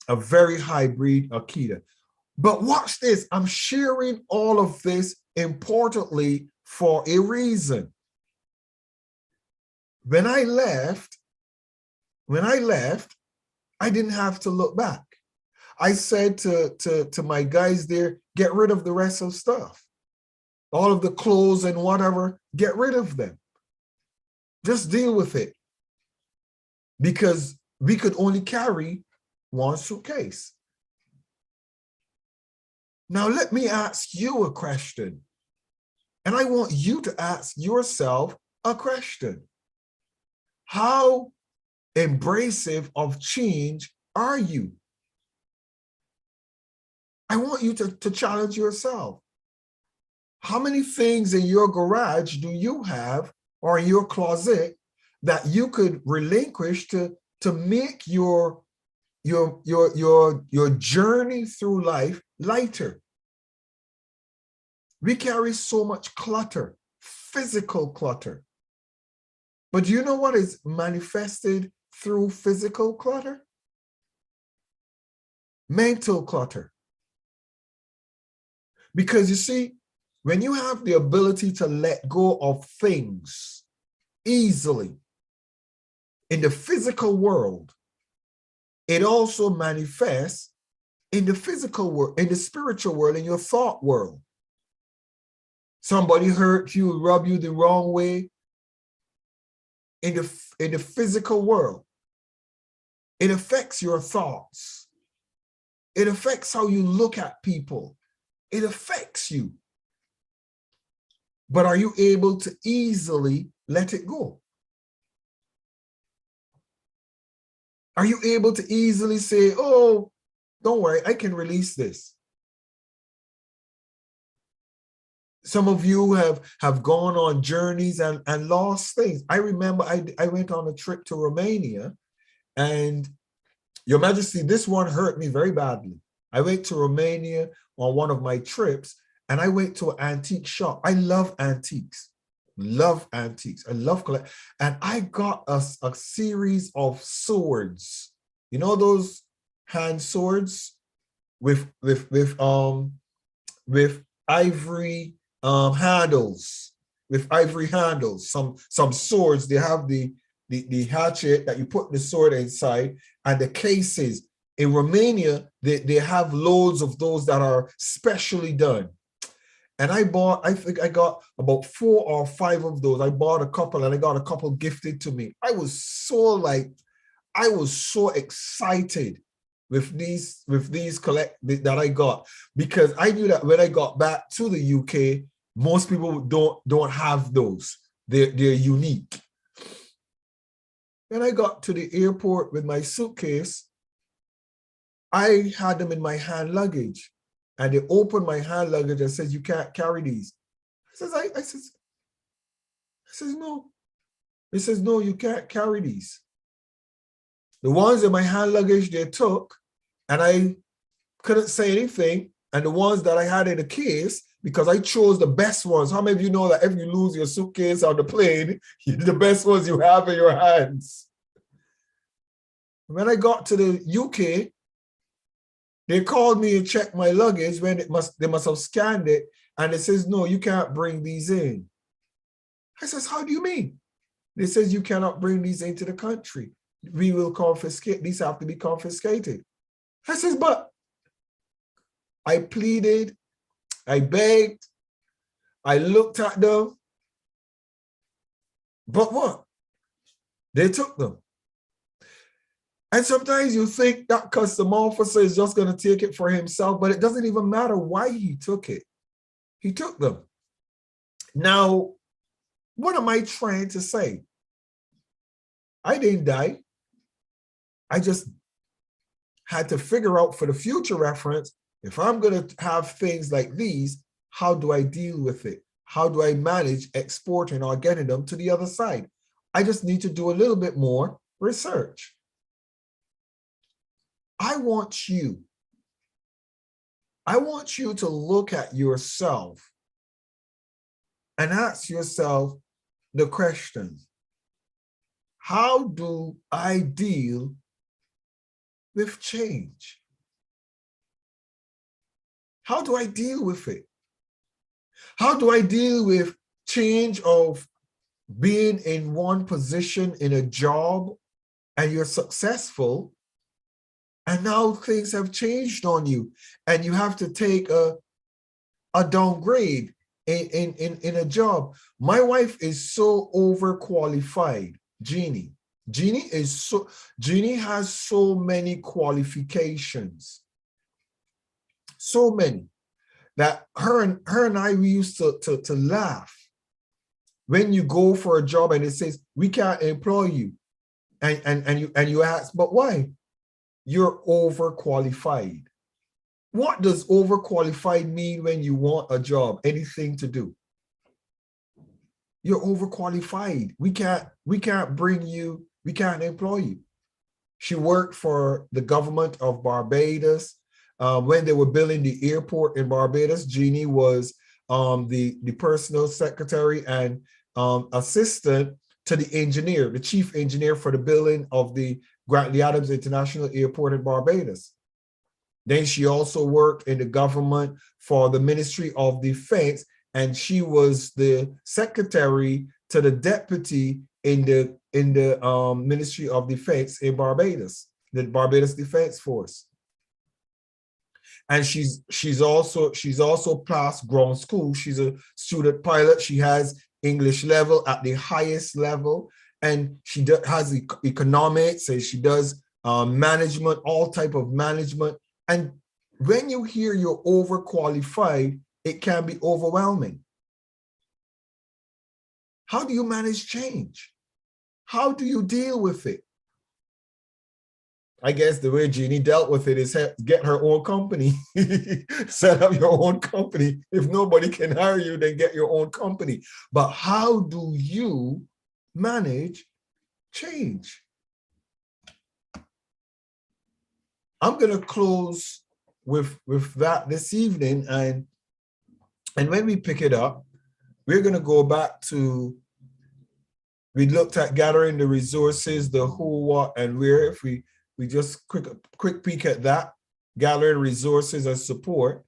a very high breed Akita. But watch this. I'm sharing all of this importantly for a reason. When I left, I didn't have to look back. I said to my guys there, get rid of the rest of stuff. All of the clothes and whatever, get rid of them. Just deal with it. Because we could only carry one suitcase. Now let me ask you a question. And I want you to ask yourself a question. How embracive of change are you? I want you to challenge yourself. How many things in your garage do you have, or in your closet, that you could relinquish to make your journey through life lighter. We carry so much clutter, physical clutter. But do you know what is manifested through physical clutter? Mental clutter. Because you see, when you have the ability to let go of things easily in the physical world, it also manifests in the physical world, in the spiritual world, in your thought world. Somebody hurt you, rub you the wrong way in the physical world. It affects your thoughts. It affects how you look at people. It affects you. But are you able to easily let it go? Are you able to easily say, oh, don't worry, I can release this? Some of you have gone on journeys and lost things. I remember I went on a trip to Romania, and Your Majesty, this one hurt me very badly. I went to Romania on one of my trips, and I went to an antique shop. I love antiques. I love collect. And I got a series of swords. You know those hand swords with ivory handles. With ivory handles. Some swords, they have the hatchet that you put the sword inside, and the cases. In Romania, they have loads of those that are specially done. And I think I got about 4 or 5 of those. I bought a couple, and I got a couple gifted to me. I was so excited with these that I got, because I knew that when I got back to the UK, most people don't have those. They're unique. When I got to the airport with my suitcase, I had them in my hand luggage, and they opened my hand luggage and said, "You can't carry these." I says, "No." It says, "No, you can't carry these." The ones in my hand luggage they took, and I couldn't say anything. And the ones that I had in the case, because I chose the best ones. How many of you know that if you lose your suitcase on the plane, the best ones you have in your hands? When I got to the UK, they called me and checked my luggage when they must have scanned it, and it says, "No, you can't bring these in." I says, "How do you mean?" They says, "You cannot bring these into the country. We will confiscate. These have to be confiscated." I says, "But," I pleaded, I begged, I looked at them, but what? They took them. And sometimes you think that custom officer is just going to take it for himself, but it doesn't even matter why he took it. He took them. Now, what am I trying to say? I didn't die. I just had to figure out for the future reference, if I'm going to have things like these, how do I deal with it? How do I manage exporting or getting them to the other side? I just need to do a little bit more research. I want you to look at yourself and ask yourself the question, how do I deal with change? How do I deal with it? How do I deal with change of being in one position in a job and you're successful, and now things have changed on you and you have to take a downgrade in a job? My wife is so overqualified, Jeannie. Jeannie has so many qualifications, so many, that her and I, we used to laugh when you go for a job and it says, "We can't employ you," and you ask, "But why?" You're overqualified. What does overqualified mean when you want a job, anything to do? you're overqualified. We can't bring you, we can't employ you. She worked for the government of Barbados. When they were building the airport in Barbados, Jeannie was the personal secretary and assistant to the engineer, the chief engineer for the building of the Grantley Adams International Airport in Barbados. Then she also worked in the government for the Ministry of Defense, and she was the secretary to the deputy in the Ministry of Defense in Barbados, the Barbados Defense Force. And she's also passed ground school. She's a student pilot. She has English level at the highest level, and she has economics, and she does management, all type of management. And when you hear you're overqualified, it can be overwhelming. How do you manage change? How do you deal with it? I guess the way Jeannie dealt with it is get her own company. Set up your own company. If nobody can hire you, then get your own company. But how do you manage change? I'm going to close with that this evening. And when we pick it up, we're going to go back to, we looked at gathering the resources, the who, what, and where. If we just quick peek at that, gathering resources and support,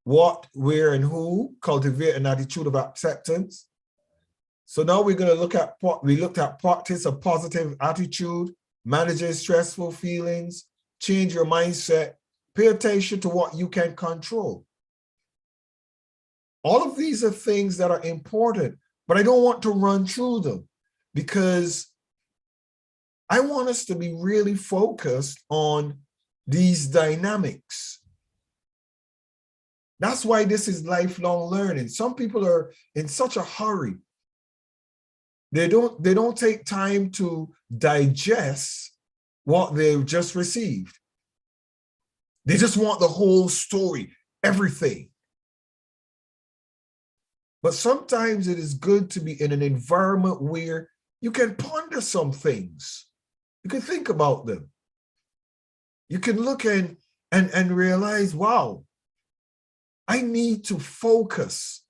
what, where, and who, cultivate an attitude of acceptance. So now we're going to look at, we looked at practice a positive attitude, managing stressful feelings, change your mindset, pay attention to what you can control. All of these are things that are important, but I don't want to run through them because I want us to be really focused on these dynamics. That's why this is lifelong learning. Some people are in such a hurry. They don't take time to digest what they've just received. They just want the whole story, everything. But sometimes it is good to be in an environment where you can ponder some things. You can think about them. You can look and realize, wow, I need to focus.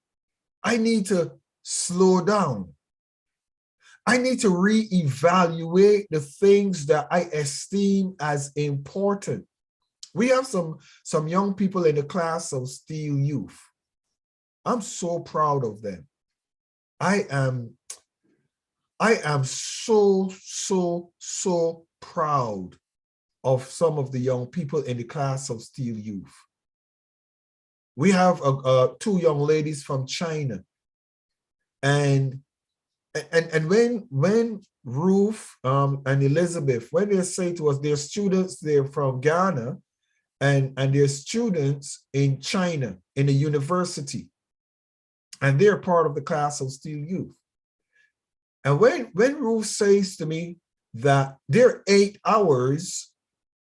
I need to slow down. I need to reevaluate the things that I esteem as important. We have some young people in the class of Steel Youth. I'm so proud of them. I am so proud of some of the young people in the class of Steel Youth. We have two young ladies from China. And when Ruth and Elizabeth, when they say to us, they're students, they're from Ghana, and they're students in China, in a university, and they're part of the class of Steel Youth. And when Ruth says to me that they're 8 hours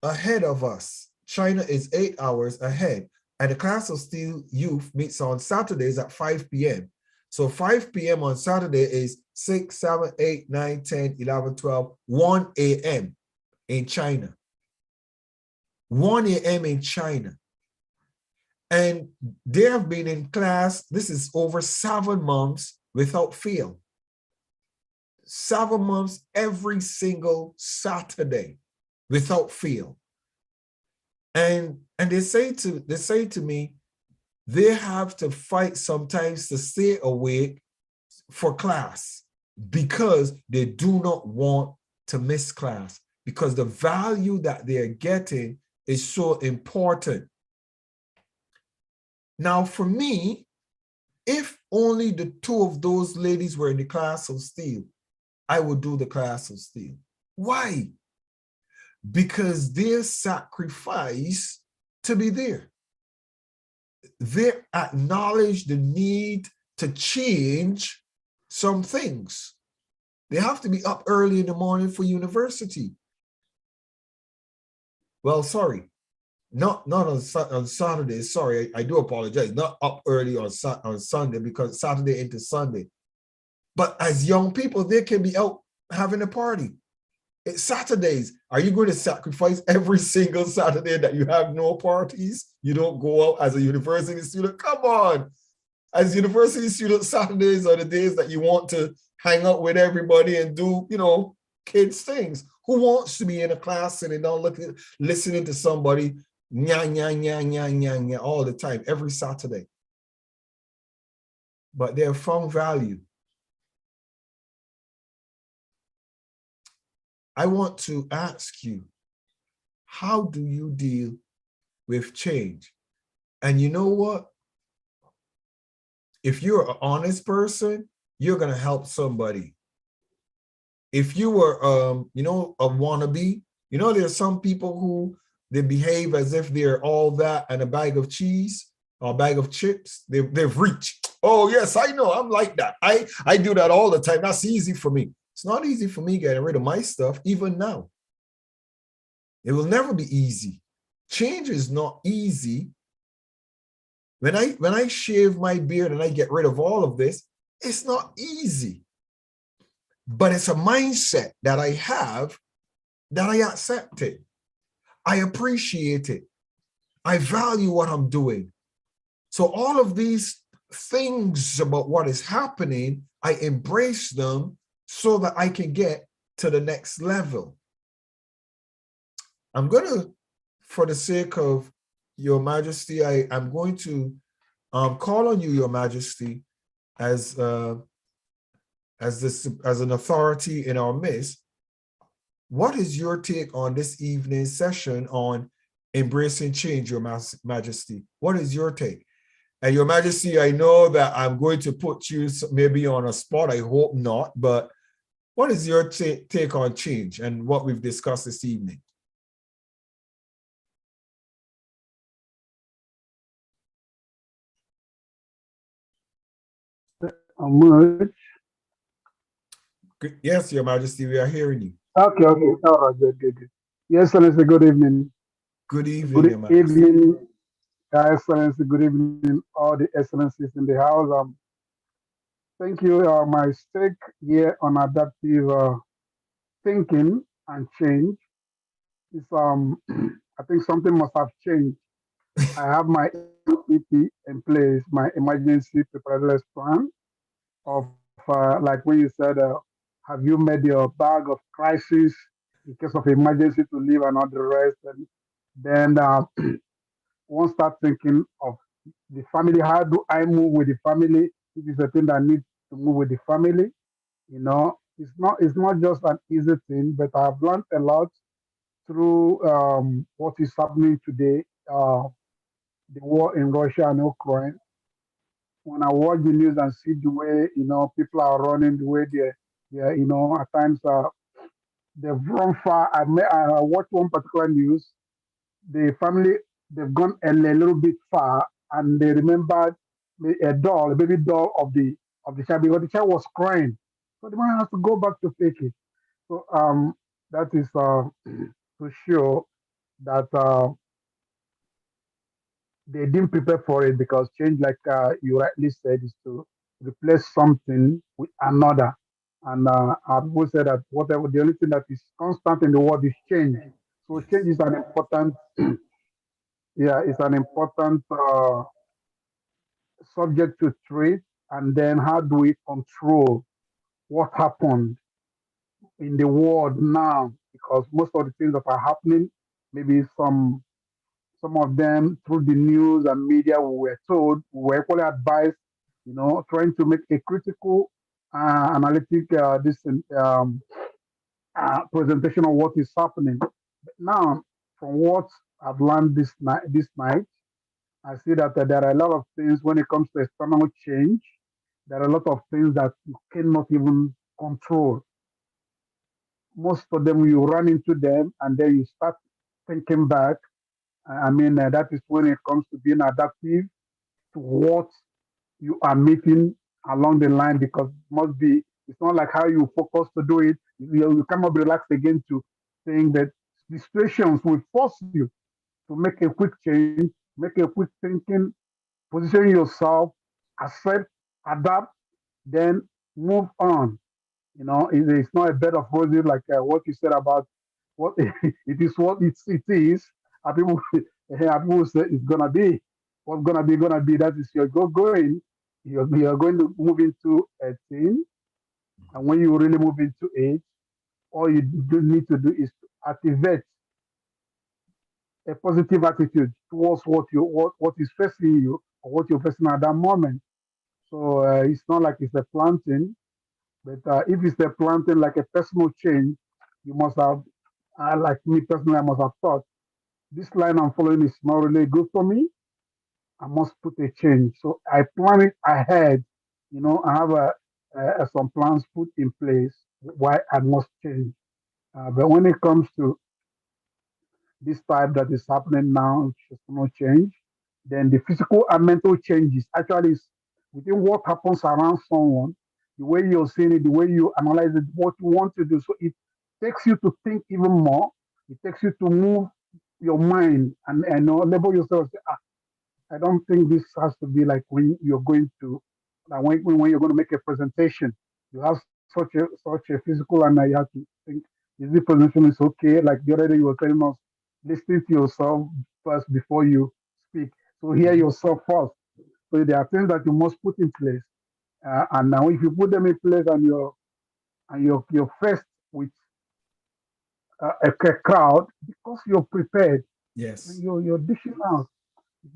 ahead of us, China is 8 hours ahead, and the class of Steel Youth meets on Saturdays at 5 p.m. So 5 p.m. on Saturday is 6, 7, 8, 9, 10, 11, 12, 1 a.m. in China. 1 a.m. in China. And they have been in class, this is over 7 months without fail. 7 months every single Saturday without fail. And they say to me, they have to fight sometimes to stay awake for class because they do not want to miss class, because the value that they're getting is so important. Now, for me, if only the 2 of those ladies were in the class of Steel, I would do the class of Steel. Why? Because they sacrifice to be there. They acknowledge the need to change some things. They have to be up early in the morning for university. Well, sorry, not on Saturday. Sorry, I do apologize. Not up early on Sunday, because Saturday into Sunday. But as young people, they can be out having a party. It's Saturdays. Are you going to sacrifice every single Saturday that you have no parties? You don't go out as a university student? Come on. As university students, Saturdays are the days that you want to hang out with everybody and do, kids things. Who wants to be in a class sitting down listening to somebody nya, nya, nya, nya, nya, nya, all the time, every Saturday? But they have found value. I want to ask you, how do you deal with change? And you know what? If you're an honest person, you're going to help somebody. If you were, a wannabe, there's some people who they behave as if they're all that and a bag of cheese or a bag of chips. They've reached. Oh, yes, I know. I'm like that. I do that all the time. That's easy for me. It's not easy for me getting rid of my stuff, even now. It will never be easy. Change is not easy. When I shave my beard and I get rid of all of this, it's not easy. But it's a mindset that I have that I accept it. I appreciate it. I value what I'm doing. So all of these things about what is happening, I embrace them so that I can get to the next level. I'm going to, for the sake of Your Majesty, I'm going to call on you, Your Majesty, as an authority in our midst. What is your take on this evening's session on embracing change, Your Majesty? What is your take? And Your Majesty, I know that I'm going to put you maybe on a spot. I hope not. But what is your take on change and what we've discussed this evening? Yes, Your Majesty, we are hearing you.
Okay. All right, good. Your Excellency, good evening.
Good evening, Your Majesty.
Evening, Your Excellency, good evening, all the excellencies in the house. Thank you. My stake here on adaptive thinking and change is I think something must have changed. I have my EPP in place, my emergency preparedness plan of like when you said, have you made your bag of crisis in case of emergency to leave and not the rest? And then one start thinking of the family. How do I move with the family? It is a thing that needs to move with the family. It's not just an easy thing, but I've learned a lot through what is happening today, the war in Russia and Ukraine. When I watch the news and see the way people are running, the way they at times they've run far. I watched one particular news. The family they've gone a little bit far, and they remembered a baby doll of the child because the child was crying. So the man has to go back to pick it. So that is to show that they didn't prepare for it because change, like you rightly said, is to replace something with another. And I've always said that whatever the only thing that is constant in the world is change. So change is an important, yeah, it's an important subject to treat. And then how do we control what happened in the world now? Because most of the things that are happening, maybe some of them through the news and media we were told, we were equally advised, trying to make a critical analytic presentation of what is happening. But now, from what I've learned this night, I see that there are a lot of things when it comes to external change. There are a lot of things that you cannot even control. Most of them you run into them and then you start thinking back. I mean, that is when it comes to being adaptive to what you are meeting along the line because it must be, it's not like how you focus to do it. You cannot be relaxed again to saying that the situations will force you to make a quick change, make a quick thinking, position yourself, accept, adapt, then move on. You know, it's not a bed of roses like what you said about what it is, what it is. And people, and people say it's gonna be. What's gonna be. That is you're going. You're going to move into a thing, and when you really move into it, all you need to do is to activate a positive attitude towards what is facing you or what you're facing at that moment. So it's not like it's a planting, but if it's a planting like a personal change, you must have, like me personally, I must have thought this line I'm following is not really good for me. I must put a change. So I plan it ahead. You know, I have some plans put in place why I must change. But when it comes to this type that is happening now, which is no change, then the physical and mental changes actually is within what happens around someone, the way you're seeing it, the way you analyze it, what you want to do. So it takes you to think even more. It takes you to move your mind and label yourself. Say, I don't think this has to be like when you're going to, like when you're going to make a presentation. You have such a physical, and you have to think, is the presentation is okay? Like the other day you were telling us, listen to yourself first before you speak. So hear
Mhm.
yourself first. So there are things that you must put in place, and now if you put them in place and you're faced with a crowd because you're prepared,
Yes.
you're dishing out.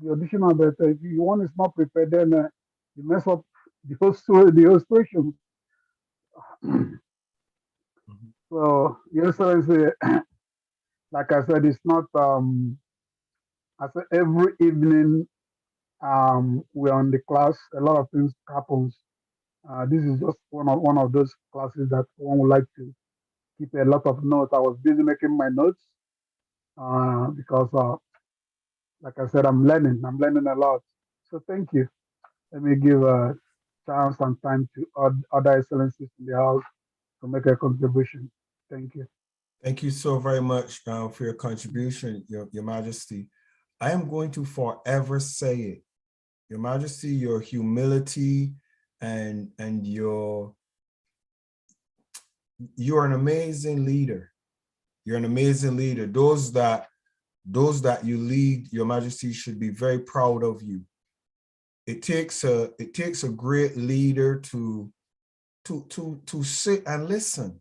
You're dishing out, but if you one is not prepared, then you mess up the whole situation.
Mhm.
So, Your Excellency, like I said, it's not. I said every evening we're on the class. A lot of things happens. This is just one of those classes that one would like to keep a lot of notes. I was busy making my notes because, like I said, I'm learning. I'm learning a lot. So thank you. Let me give a chance and time to other excellencies in the house to make a contribution. Thank you.
Thank you so very much for your contribution, Your Majesty. I am going to forever say it. Your Majesty, your humility and you're an amazing leader. You're an amazing leader. Those that you lead, Your Majesty, should be very proud of you. It takes a great leader to sit and listen.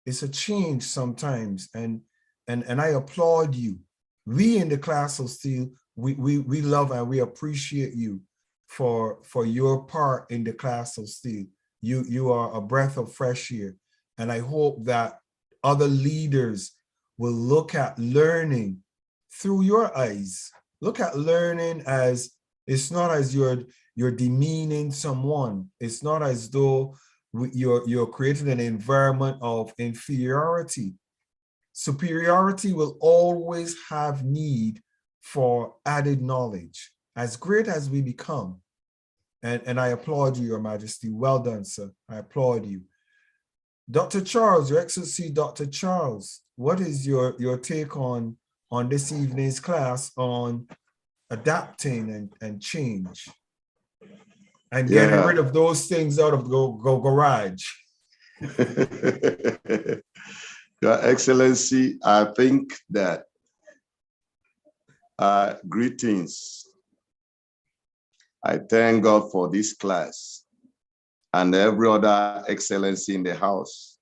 It's a change sometimes, and I applaud you. We in the class of steel, we love and we appreciate you for your part in the class of steel. You are a breath of fresh air, and I hope that other leaders will look at learning through your eyes. Look at learning as it's not as you're demeaning someone. It's not as though you're creating an environment of inferiority. Superiority will always have need for added knowledge, as great as we become. And I applaud you, Your Majesty. Well done, sir. I applaud you. Dr. Charles, Your Excellency, Dr. Charles, what is your take on this evening's class on adapting and change and getting rid
Yeah.
of those things out of the garage?
Your Excellency, I think that greetings. I thank God for this class and every other excellency in the house,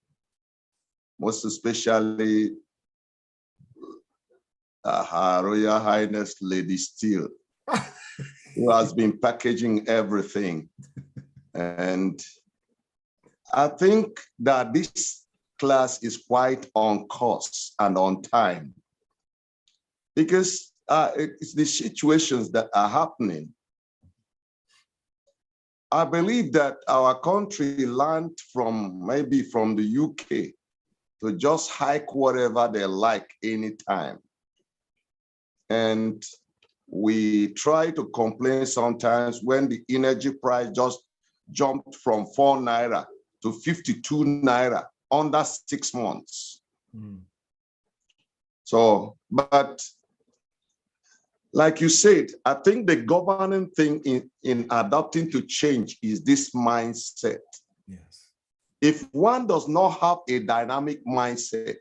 most especially Her Royal Highness Lady Steele, who has been packaging everything. And I think that this class is quite on course and on time because it's the situations that are happening. I believe that our country learned maybe from the UK to just hike whatever they like anytime. And we try to complain sometimes when the energy price just jumped from 4 naira to 52 naira under 6 months.
Mm.
So, but like you said, I think the governing thing in adapting to change is this mindset. if one does not have a dynamic mindset,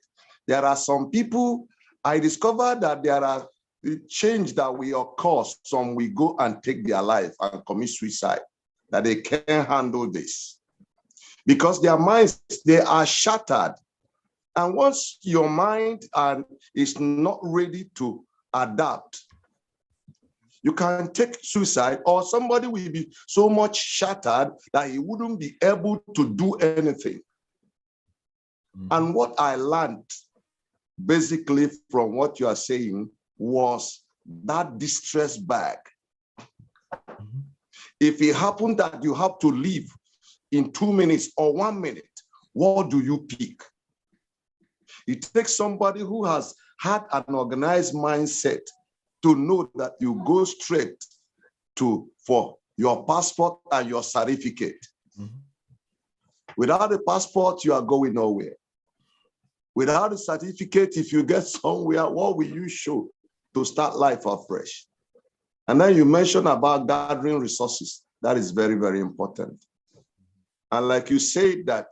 there are some people, I discovered that there are change that will occur. Some will go and take their life and commit suicide, that they can't handle this. Because their minds, they are shattered. And once your mind is not ready to adapt, you can take suicide, or somebody will be so much shattered that he wouldn't be able to do anything. And what I learned basically from what you are saying was that distress bag. If it happened that you have to leave in 2 minutes or 1 minute, what do you pick? It takes somebody who has had an organized mindset to know that you go straight for your passport and your certificate. Without a passport, you are going nowhere. Without a certificate, if you get somewhere, what will you show to start life afresh? And then you mentioned about gathering resources. That is very, very important. And like you said, that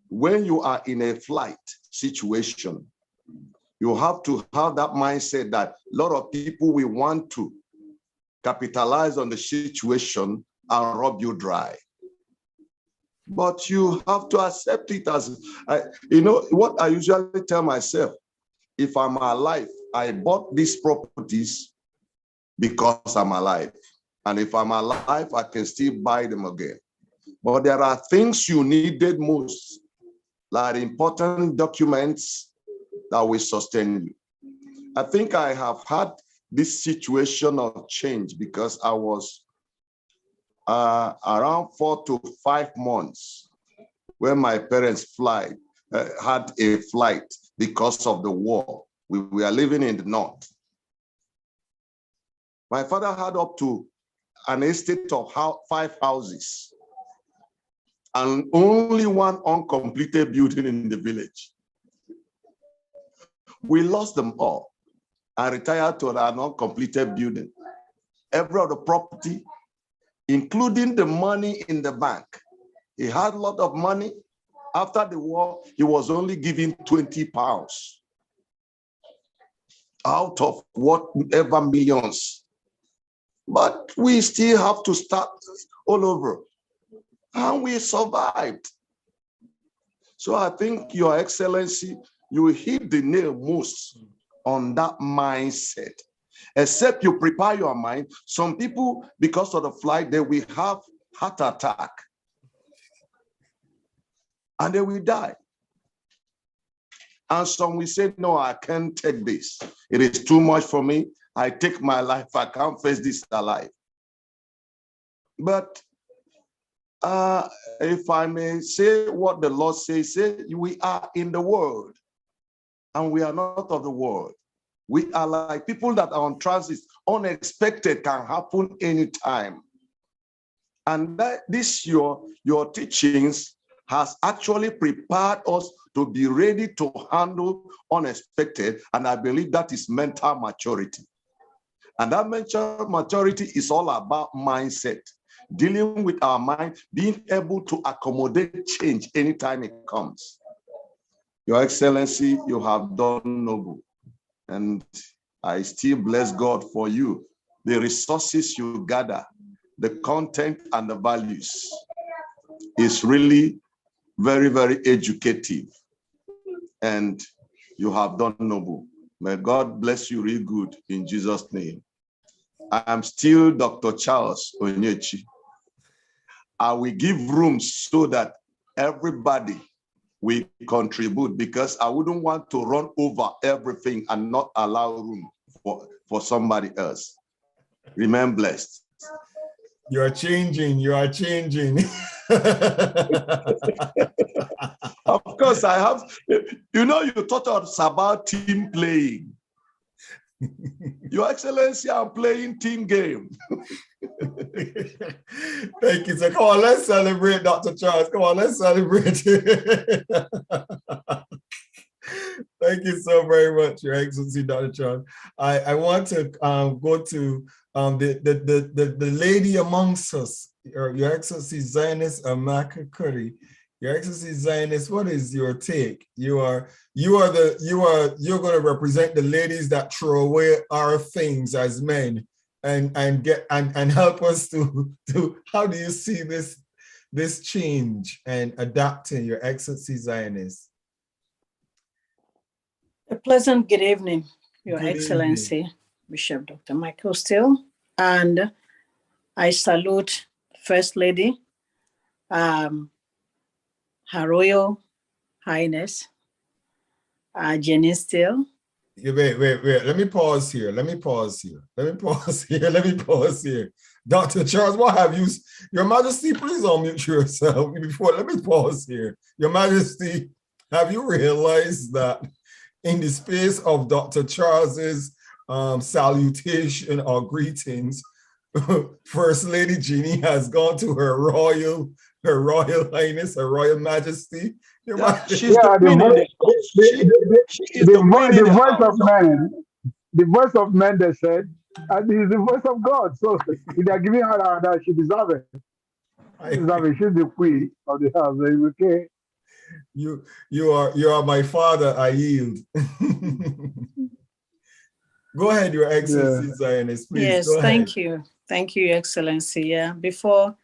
when you are in a flight situation, you have to have that mindset that a lot of people will want to capitalize on the situation and rob you dry. But you have to accept it as, what I usually tell myself, if I'm alive, I bought these properties because I'm alive. And if I'm alive, I can still buy them again. But there are things you needed most, like important documents that will sustain you. I think I have had this situation of change because I was around 4 to 5 months when my parents had a flight because of the war. We were living in the north. My father had up to an estate of 5 houses and only one uncompleted building in the village. We lost them all and retired to an uncompleted building. Every other property, including the money in the bank. He had a lot of money. After the war, he was only given 20 pounds out of whatever millions. But we still have to start all over. And we survived. So I think, Your Excellency, you hit the nail most on that mindset. Except you prepare your mind. Some people, because of the flight, they will have heart attack. And they will die. And some will say, no, I can't take this. It is too much for me. I take my life. I can't face this alive. But if I may say what the Lord says, we are in the world and we are not of the world. We are like people that are on transit. Unexpected can happen anytime. And your teachings has actually prepared us to be ready to handle unexpected. And I believe that is mental maturity. And that mental maturity is all about mindset, dealing with our mind, being able to accommodate change anytime it comes. Your Excellency, you have done noble. And I still bless God for you. The resources you gather, the content and the values is really very, very educative. And you have done noble. May God bless you real good in Jesus' name. I am still Dr. Charles Onyechi. I will give rooms so that everybody will contribute, because I wouldn't want to run over everything and not allow room for somebody else. Remain blessed.
You are changing. You are changing.
Of course, I have. You taught us about team playing. Your Excellency, I'm playing team game.
Thank you, sir. Come on, let's celebrate, Dr. Charles. Come on, let's celebrate. Thank you so very much, Your Excellency, Dr. Charles. I want to go to the lady amongst us, Your Excellency Zionist Amaka Curry. Your Excellency Zionist, what is your take? You're going to represent the ladies that throw away our things as men and help us to how do you see this change and adapting, Your Excellency Zionist?
A pleasant good evening, Your
Good
Excellency,
evening.
Bishop Dr. Michael Steele, and I salute First Lady, Her Royal Highness, Jenny Steele.
Wait. Let me pause here. Dr. Charles, what have you, Your Majesty, please unmute yourself before, let me pause here. Your Majesty, have you realized that in the space of Dr. Charles's salutation or greetings, First Lady Jeannie has gone to her Royal Highness, her Royal Majesty.
Yeah, the voice of men. The voice of men, they said, and it is the voice of God. So if they are giving her that, she deserves it. She's the queen of the house. Okay.
You are my father. I yield. Go ahead, Your Excellency Zionist, please.
Yes,
go ahead.
Thank you, Your Excellency. Yeah, before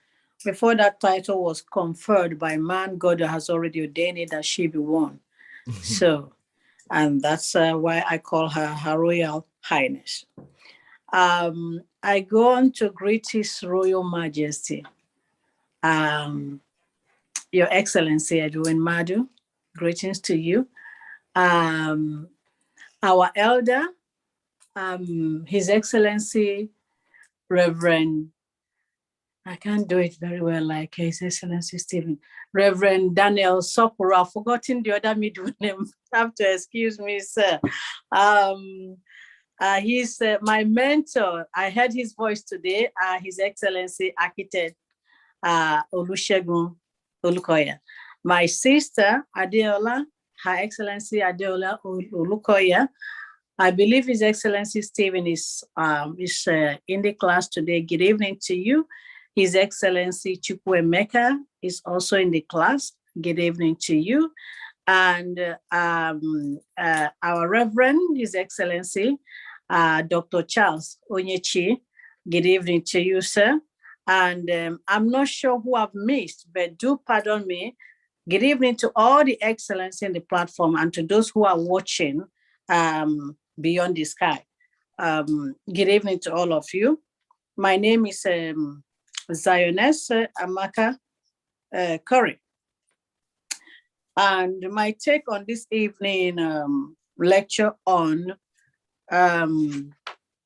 that title was conferred by man, God has already ordained it that she be one. So, and that's why I call her Royal Highness. I go on to greet His Royal Majesty, Your Excellency Edwin Madu. Greetings to you. Our elder, His Excellency Reverend, I can't do it very well like His Excellency Stephen, Reverend Daniel Soporo. I've forgotten the other middle name. Have to excuse me, sir. He's my mentor. I heard his voice today. His Excellency Architect Olusegun Olukoya. My sister Adeola, Her Excellency Adeola Olukoya. I believe His Excellency Stephen is in the class today. Good evening to you. His Excellency Chukwuemeka is also in the class. Good evening to you. And our Reverend, His Excellency, Dr. Charles Onyechi. Good evening to you, sir. And I'm not sure who I've missed, but do pardon me. Good evening to all the excellence in the platform and to those who are watching beyond the sky. Good evening to all of you. My name is Zioness Amaka Curry. And my take on this evening lecture on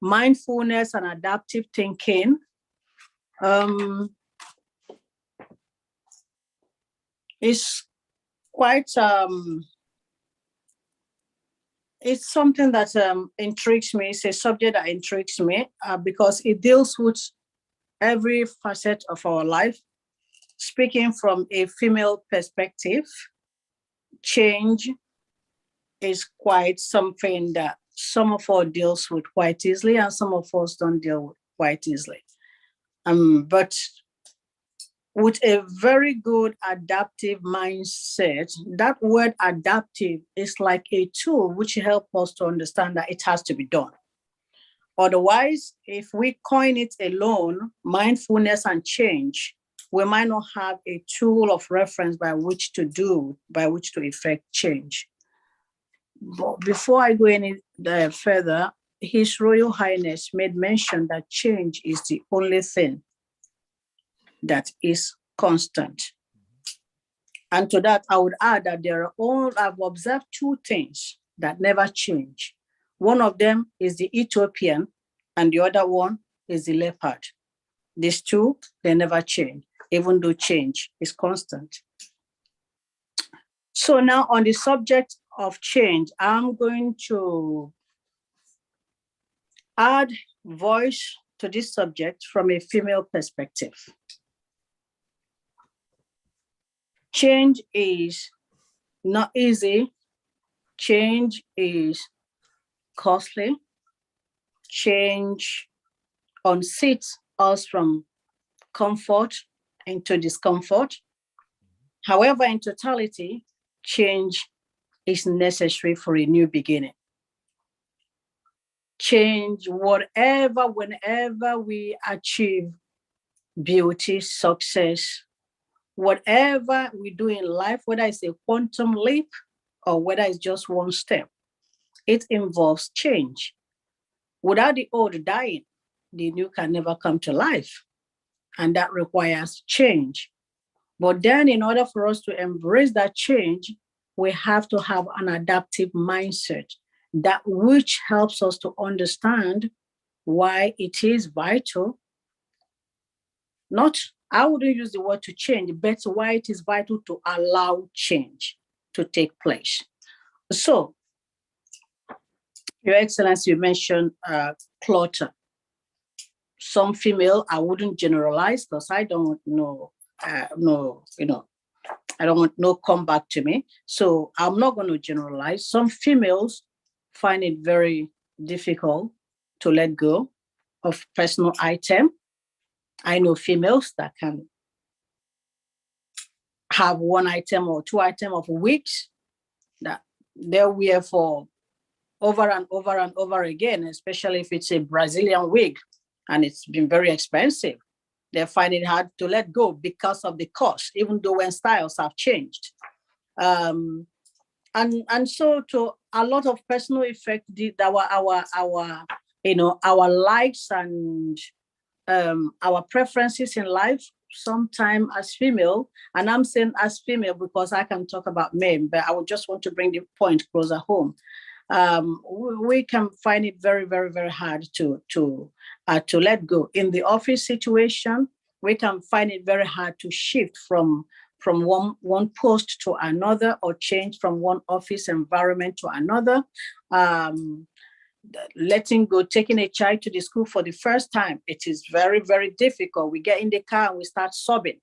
mindfulness and adaptive thinking is quite, it's something that intrigues me. It's a subject that intrigues me because it deals with every facet of our life. Speaking from a female perspective, change is quite something that some of us deals with quite easily and some of us don't deal with quite easily. But with a very good adaptive mindset, that word adaptive is like a tool which helps us to understand that it has to be done. Otherwise, if we coin it alone, mindfulness and change, we might not have a tool of reference by which to effect change. But before I go any further, His Royal Highness made mention that change is the only thing that is constant. And to that, I would add that I've observed two things that never change. One of them is the Ethiopian, and the other one is the leopard. These two, they never change, even though change is constant. So now on the subject of change, I'm going to add voice to this subject from a female perspective. Change is not easy. Change is costly. Change unseats us from comfort into discomfort. However, in totality, change is necessary for a new beginning. Change, whenever we achieve beauty, success, whatever we do in life, whether it's a quantum leap or whether it's just one step, it involves change. Without the old dying, the new can never come to life. And that requires change. But then in order for us to embrace that change, we have to have an adaptive mindset, that which helps us to understand why it is vital. Not, I wouldn't use the word to change, but why it is vital to allow change to take place. So, Your Excellency, you mentioned clutter. Some female, I wouldn't generalize because I don't know, I don't want no come back to me. So I'm not going to generalize. Some females find it very difficult to let go of personal item. I know females that can have one item or two items of wigs that they wear for over and over and over again, especially if it's a Brazilian wig and it's been very expensive. They find it hard to let go because of the cost, even though when styles have changed. And so to a lot of personal effect, our likes and our preferences in life, sometimes as female, and I'm saying as female because I can talk about men, but I would just want to bring the point closer home. We can find it very, very, very hard to let go. In the office situation, we can find it very hard to shift from one post to another or change from one office environment to another. Letting go, taking a child to the school for the first time, it is very, very difficult. We get in the car and we start sobbing.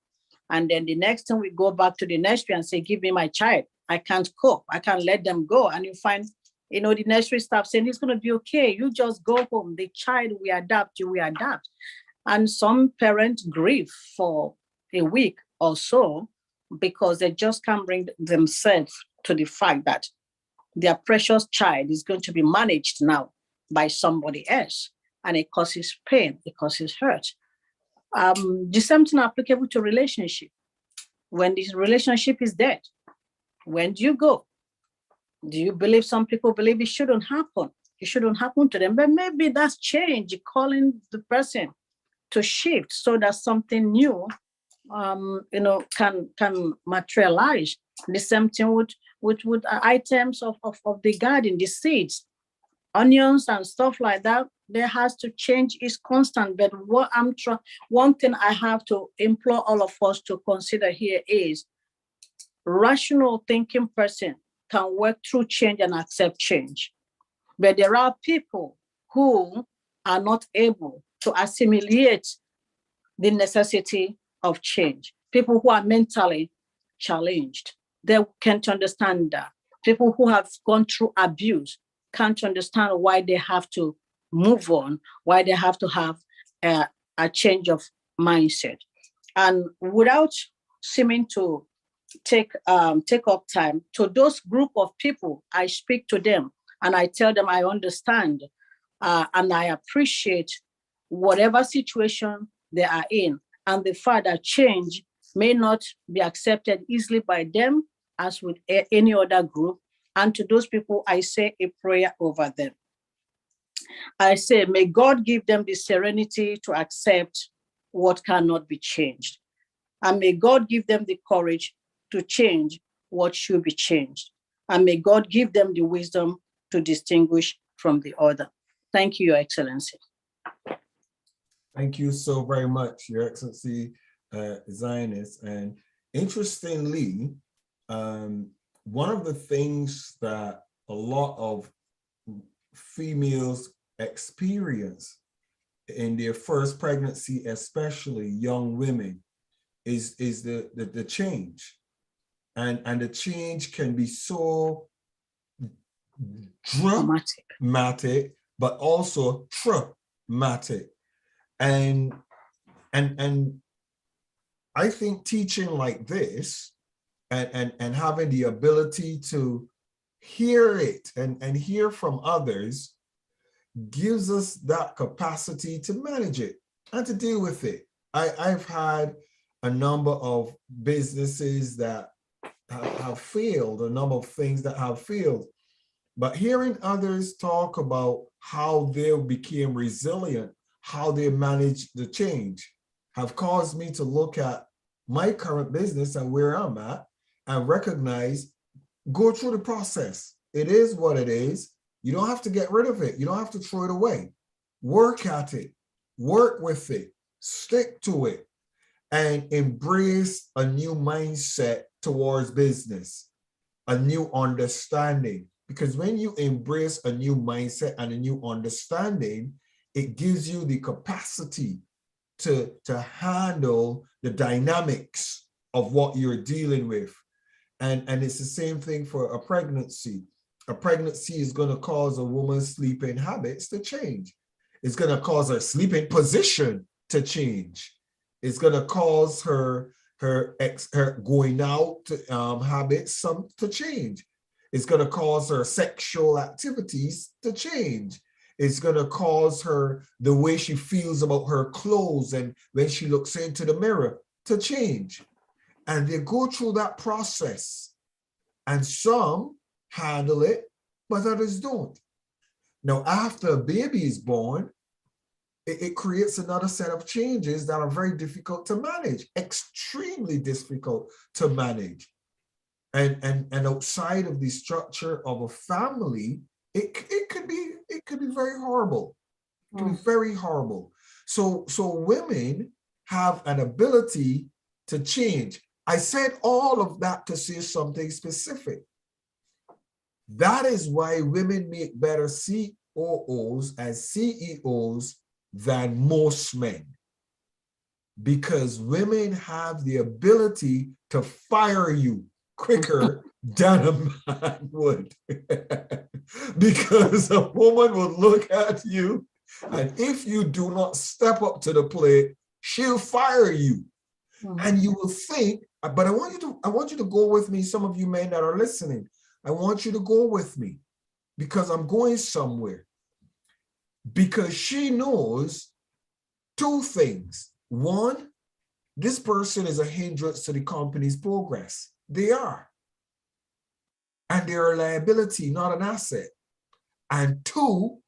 And then the next time we go back to the nursery and say, give me my child. I can't cope. I can't let them go. And you find, the nursery staff saying, it's going to be okay. You just go home. The child, we adapt, you will adapt. And some parents grieve for a week or so because they just can't bring themselves to the fact that their precious child is going to be managed now by somebody else. And it causes pain, it causes hurt. The same thing applicable to relationship. When this relationship is dead, when do you go? Do you believe some people believe it shouldn't happen? It shouldn't happen to them, but maybe that's change, calling the person to shift so that something new, can materialize. The same thing with items of the garden, the seeds, onions and stuff like that. There has to change is constant. But one thing I have to implore all of us to consider here is rational thinking person can work through change and accept change. But there are people who are not able to assimilate the necessity of change. People who are mentally challenged, they can't understand that. People who have gone through abuse can't understand why they have to move on, why they have to have a change of mindset. And without seeming to take up time, to those group of people, I speak to them and I tell them I understand and I appreciate whatever situation they are in, and the fact that change may not be accepted easily by them as with any other group. And to those people, I say a prayer over them. I say, may God give them the serenity to accept what cannot be changed. And may God give them the courage to change what should be changed. And may God give them the wisdom to distinguish from the other. Thank you, Your Excellency.
Thank you so very much, Your Excellency, Zionist. And interestingly, one of the things that a lot of females experience in their first pregnancy, especially young women, is the change. And the change can be so dramatic, but also traumatic. And I think teaching like this and having the ability to hear it and hear from others gives us that capacity to manage it and to deal with it. I've had a number of businesses that have failed, a number of things that have failed, but hearing others talk about how they became resilient, how they managed the change, have caused me to look at my current business and where I'm at and recognize, go through the process. It is what it is. You don't have to get rid of it. You don't have to throw it away. Work at it, work with it, stick to it, and embrace a new mindset towards business, a new understanding. Because when you embrace a new mindset and a new understanding, it gives you the capacity to handle the dynamics of what you're dealing with. And it's the same thing for a pregnancy. A pregnancy is going to cause a woman's sleeping habits to change. It's going to cause her sleeping position to change. It's going to cause her going out habits to change. It's going to cause her sexual activities to change. It's going to cause her the way she feels about her clothes and when she looks into the mirror to change. And they go through that process. And some handle it, but others don't. Now, after a baby is born, it creates another set of changes that are very difficult to manage, extremely difficult to manage. And outside of the structure of a family, it could be very horrible. It can be very horrible. So women have an ability to change. I said all of that to say something specific. That is why women make better COOs and CEOs than most men. Because women have the ability to fire you quicker than a man would. Because a woman will look at you, and if you do not step up to the plate, she'll fire you. And you will think, but I want you to go with me, some of you men that are listening. I want you to go with me because I'm going somewhere. Because she knows two things. One, this person is a hindrance to the company's progress. They are. And they're a liability, not an asset. And two,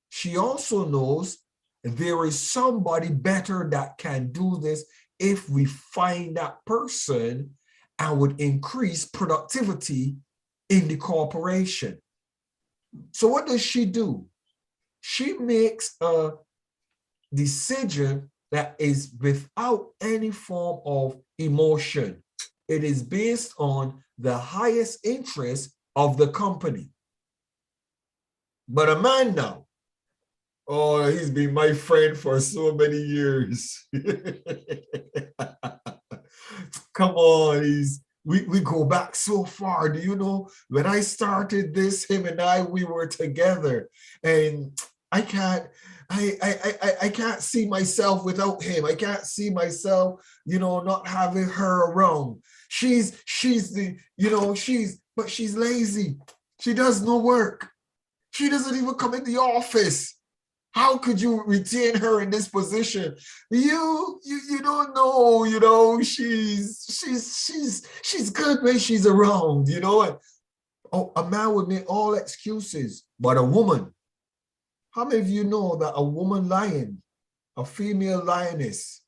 she also knows there is somebody better that can do this if we find that person and would increase productivity in the corporation. So what does she do? She makes a decision that is without any form of emotion. It is based on the highest interest of the company. But a man now, oh, he's been my friend for so many years. Come on, we go back so far. Do you know, when I started this, him and I, we were together. And I can't see myself without him. I can't see myself, not having her around. She's lazy. She does no work. She doesn't even come in the office. How could you retain her in this position? You don't know, she's good when she's around, And, a man would make all excuses, but a woman, how many of you know that a woman lion, a female lioness,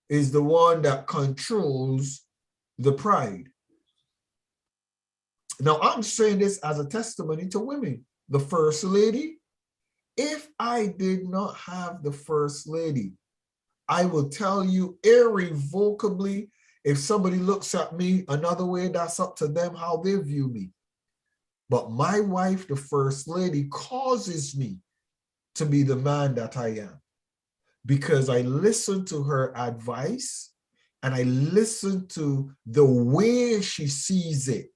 is the one that controls the pride? Now, I'm saying this as a testimony to women. The first lady, if I did not have the first lady, I will tell you irrevocably, if somebody looks at me another way, that's up to them how they view me. But my wife, the first lady, causes me to be the man that I am, because I listen to her advice and I listen to the way she sees it.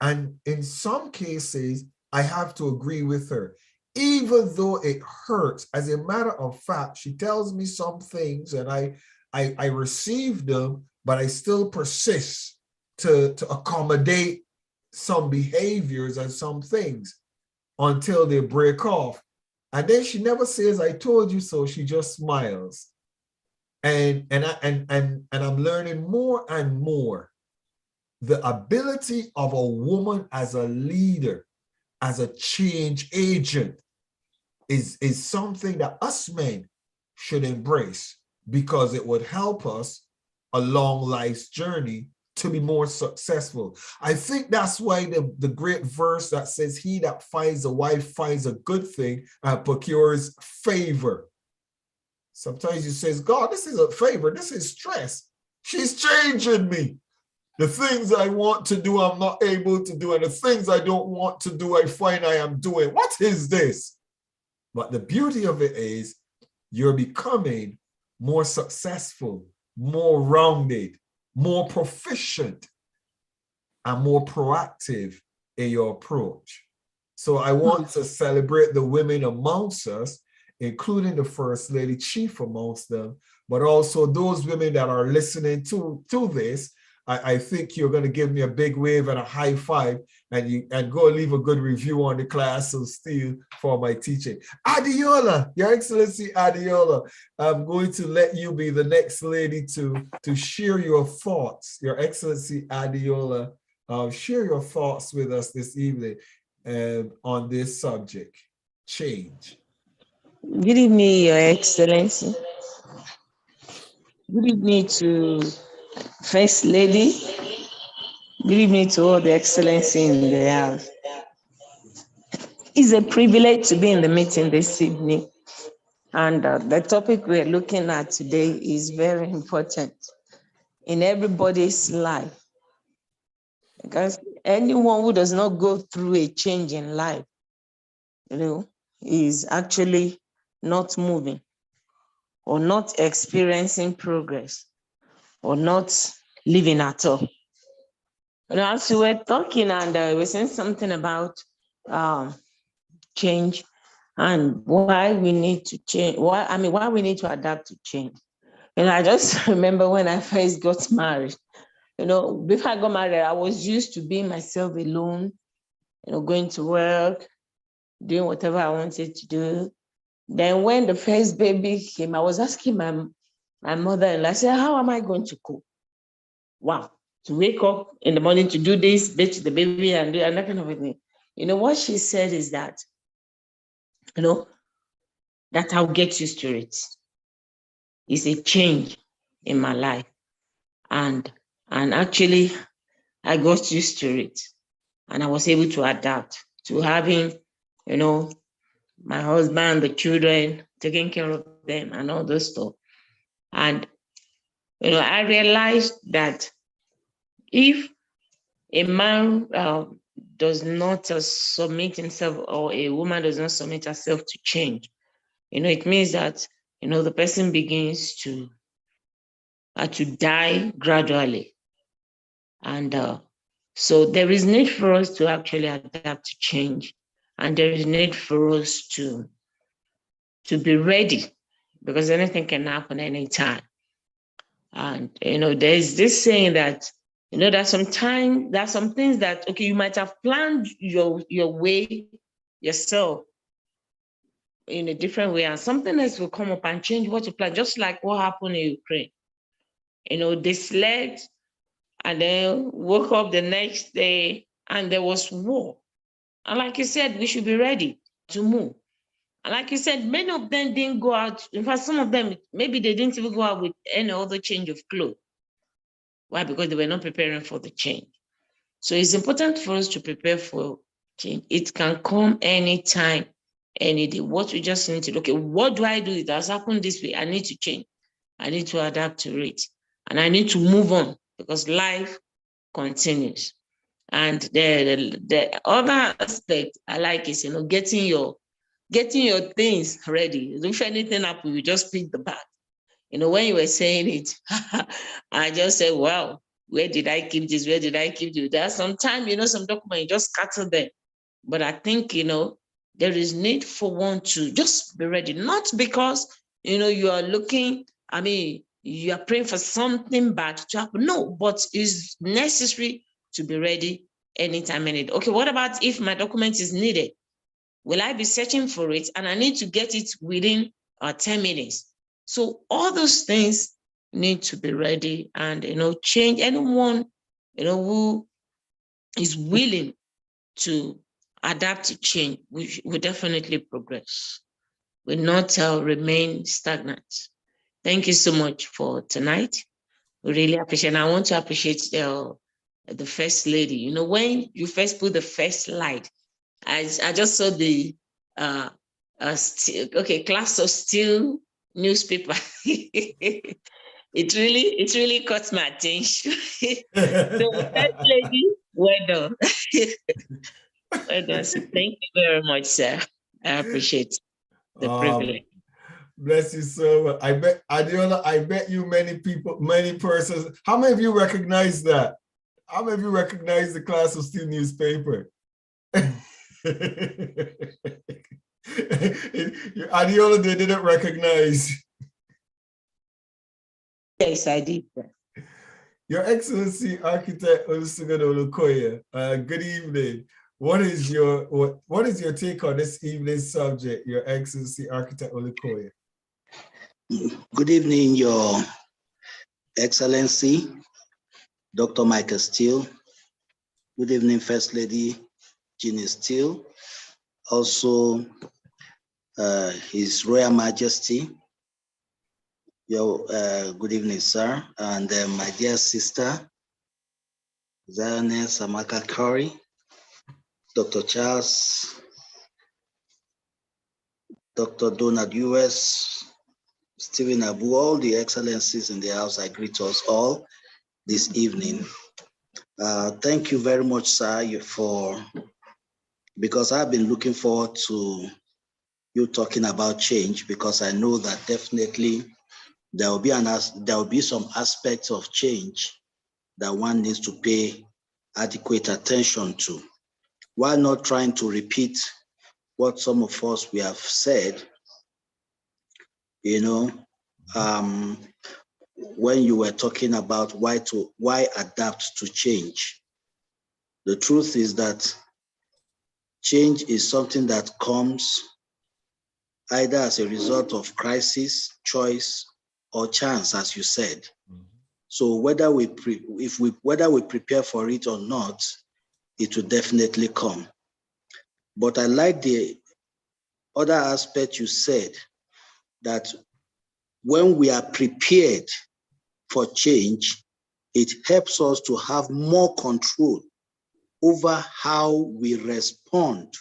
And in some cases, I have to agree with her, even though it hurts. As a matter of fact, she tells me some things and I receive them, but I still persist to accommodate some behaviors and some things until they break off. And then she never says, I told you so. She just smiles. And I'm learning more and more the ability of a woman as a leader, as a change agent, is something that us men should embrace, because it would help us along life's journey to be more successful. I think that's why the great verse that says, he that finds a wife finds a good thing and procures favor. Sometimes you say, God, this is a favor, this is stress. She's changing me. The things I want to do, I'm not able to do. And the things I don't want to do, I find I am doing. What is this? But the beauty of it is you're becoming more successful, more rounded, more proficient, and more proactive in your approach. So I want to celebrate the women amongst us, including the First Lady, chief amongst them, but also those women that are listening to this. I think you're going to give me a big wave and a high five, and go leave a good review on the class of Steel for my teaching. Adiola, Your Excellency Adiola, I'm going to let you be the next lady to share your thoughts. Your Excellency Adiola, share your thoughts with us this evening on this subject, change.
Good evening, Your Excellency. Good evening to First Lady. Good evening to all the Excellency in the house. It's a privilege to be in the meeting this evening. And the topic we're looking at today is very important in everybody's life. Because anyone who does not go through a change in life, is actually not moving, or not experiencing progress, or not living at all. As we were talking, and we were saying something about change and why we need to change, why we need to adapt to change. And I just remember when I first got married, before I got married, I was used to being myself alone, going to work, doing whatever I wanted to do. Then when the first baby came, I was asking my mother-in-law, I said, how am I going to cook? Wow, to wake up in the morning to do this, bathe the baby and do that kind of thing. What she said is that, that I'll get used to it. It's a change in my life. And actually, I got used to it. And I was able to adapt to having, my husband, the children, taking care of them and all those stuff. And, I realized that if a man does not submit himself, or a woman does not submit herself to change, it means that, the person begins to die gradually. And so there is need for us to actually adapt to change. And there is need for us to be ready, because anything can happen anytime. And, there's this saying that, that sometimes there are some things that, okay, you might have planned your way yourself in a different way, and something else will come up and change what you plan, just like what happened in Ukraine. They slept and then woke up the next day and there was war. And like you said, we should be ready to move. And like you said, many of them didn't go out. In fact, some of them, maybe they didn't even go out with any other change of clothes. Why? Because they were not preparing for the change. So it's important for us to prepare for change. It can come anytime, any day. What we just need to look at, what do I do? It has happened this way. I need to change. I need to adapt to it. And I need to move on, because life continues. And the other aspect I like is, getting your things ready. If anything happens, you just pick the bag. When you were saying it, I just said, wow, where did I keep this? Where did I keep this? There's sometimes, some documents, you just scatter them. But I think, there is need for one to just be ready. Not because, you are looking, you are praying for something bad to happen. No, but it's necessary to be ready anytime I need. Okay, what about if my document is needed? Will I be searching for it and I need to get it within 10 minutes? So all those things need to be ready, and change. Anyone who is willing to adapt to change, we will definitely progress. Will not remain stagnant. Thank you so much for tonight. We really appreciate it. I want to appreciate the First Lady. When you first put the first slide, I just saw the class of steel newspaper. It really caught my attention. So First Lady, well done. Well done. So thank you very much, sir. I appreciate the privilege.
Bless you so much. I bet, Adiola, I bet you many persons. How many of you recognize that? How many of you recognize the Class of Steel newspaper? Adiola, they didn't recognize.
Yes, I did.
Your Excellency, Architect Olusegun Olukoya, good evening. What is your take on this evening's subject, Your Excellency, Architect Olukoya?
Good evening, Your Excellency, Dr. Michael Steele. Good evening, First Lady Jeannie Steele. Also, His Royal Majesty. Good evening, sir. And my dear sister, Zioness Amaka Curry, Dr. Charles, Dr. Donald U.S., Stephen Abu, all the excellencies in the house, I greet us all this evening. Thank you very much, sir, because I've been looking forward to you talking about change, because I know that definitely there will be some aspects of change that one needs to pay adequate attention to, while not trying to repeat what some of us we have said. When you were talking about why adapt to change, the truth is that change is something that comes either as a result of crisis, choice, or chance, as you said. Mm-hmm. So whether we prepare for it or not, it will definitely come. But I like the other aspect you said, that when we are prepared for change, it helps us to have more control over how we respond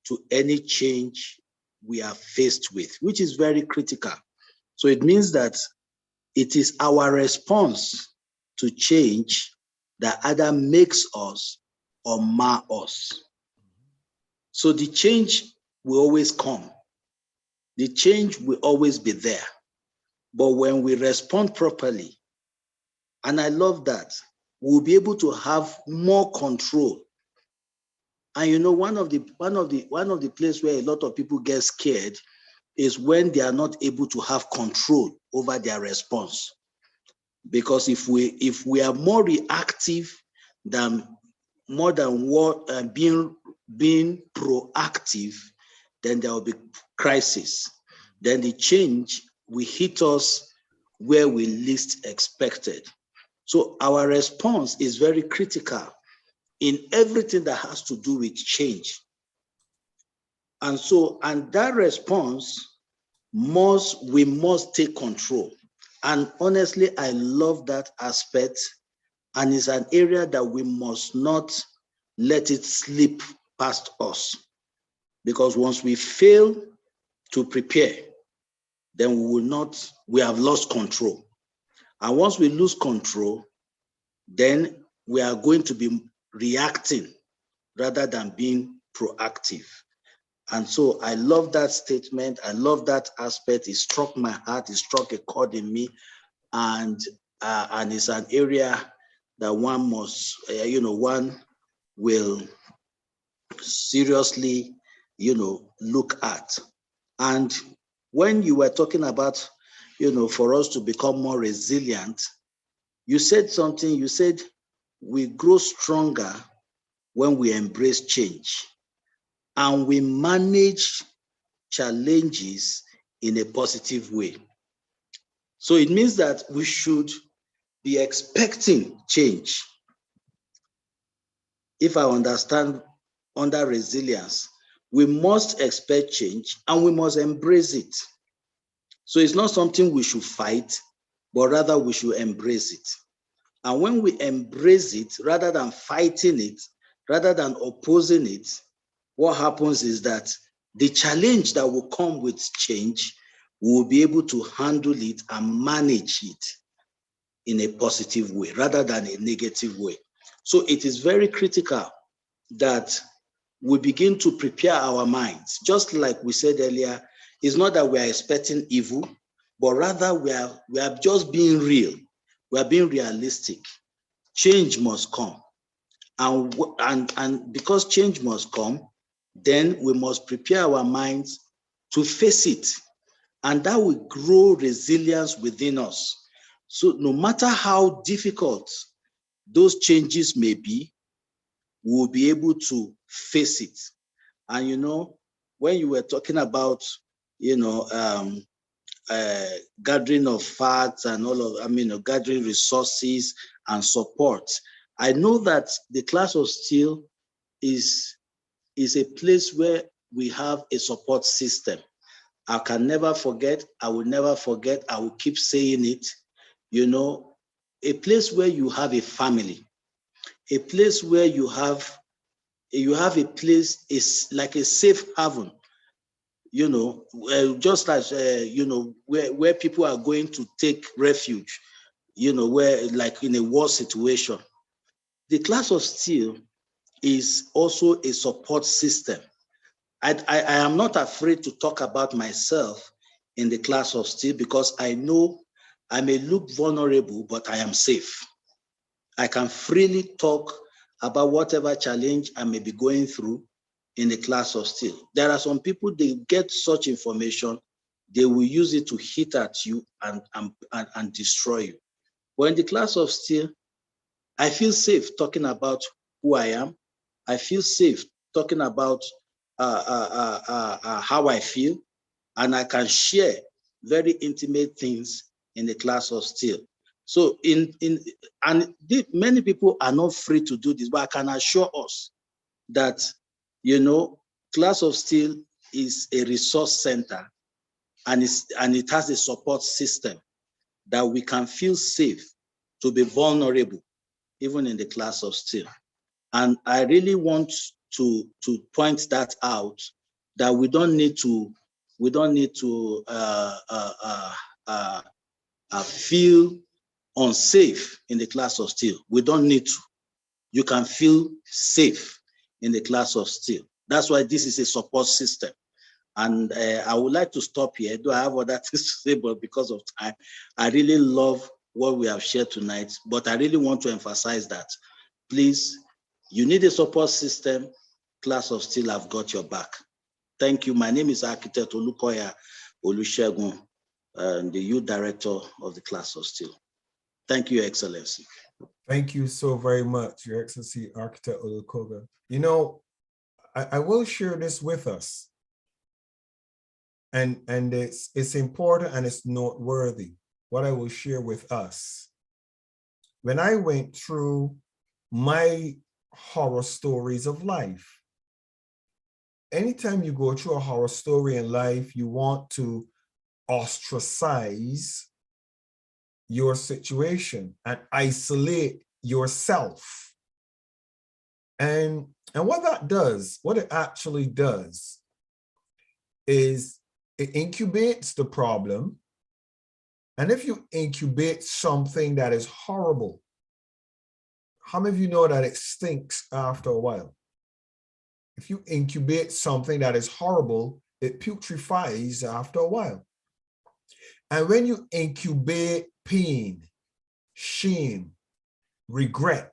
to any change we are faced with, which is very critical. So it means that it is our response to change that either makes us or mar us. So the change will always come. The change will always be there. But when we respond properly, and I love that, we'll be able to have more control. And one of the places where a lot of people get scared is when they are not able to have control over their response. Because if we are more reactive than being proactive, then there will be crisis. Then the change will hit us where we least expected. So our response is very critical in everything that has to do with change. And that response we must take control. And honestly, I love that aspect. And it's an area that we must not let it slip past us. Because once we fail to prepare, then we have lost control. And once we lose control, then we are going to be reacting rather than being proactive. And so I love that statement. I love that aspect. It struck my heart. It struck a chord in me. And it's an area that one must, one will seriously, look at. And when you were talking about, for us to become more resilient, you said something, you said we grow stronger when we embrace change and we manage challenges in a positive way. So it means that we should be expecting change. If I understand under resilience, we must expect change and we must embrace it. So it's not something we should fight, but rather we should embrace it. And when we embrace it, rather than fighting it, rather than opposing it, what happens is that the challenge that will come with change, we will be able to handle it and manage it in a positive way rather than a negative way. So it is very critical that we begin to prepare our minds. Just like we said earlier, it's not that we are expecting evil, but rather we are just being real. We are being realistic. Change must come. And because change must come, then we must prepare our minds to face it. And that will grow resilience within us. So no matter how difficult those changes may be, we will be able to face it. And when you were talking about, gathering of facts and gathering resources and support, I know that the class of steel is a place where we have a support system. I can never forget, I will never forget, I will keep saying it, a place where you have a family, a place where you have a place is like a safe haven, just as, where people are going to take refuge, where like in a war situation. The class of steel is also a support system. I am not afraid to talk about myself in the class of steel because I know I may look vulnerable, but I am safe. I can freely talk about whatever challenge I may be going through in the class of steel. There are some people, they get such information, they will use it to hit at you and destroy you. But in the class of steel, I feel safe talking about who I am. I feel safe talking about how I feel, and I can share very intimate things in the class of steel. So many people are not free to do this, but I can assure us that, class of steel is a resource center, and it has a support system that we can feel safe to be vulnerable, even in the class of steel. And I really want to point that out, that we don't need to feel unsafe in the class of steel. We don't need to. You can feel safe in the class of steel. That's why this is a support system. And I would like to stop here. Do I have other things to say? But because of time, I really love what we have shared tonight. But I really want to emphasize that, please, you need a support system. Class of Steel have got your back. Thank you. My name is Architect Olukoya Olusegun, the youth director of the Class of Steel. Thank you, Excellency.
Thank you so very much, Your Excellency, Architect Olukoya. I will share this with us. And it's important and it's noteworthy what I will share with us. When I went through my horror stories of life, anytime you go through a horror story in life, you want to ostracize your situation and isolate yourself. And what that does, what it actually does, is it incubates the problem. And if you incubate something that is horrible, how many of you know that it stinks after a while? If you incubate something that is horrible, it putrefies after a while. And when you incubate pain, shame, regret,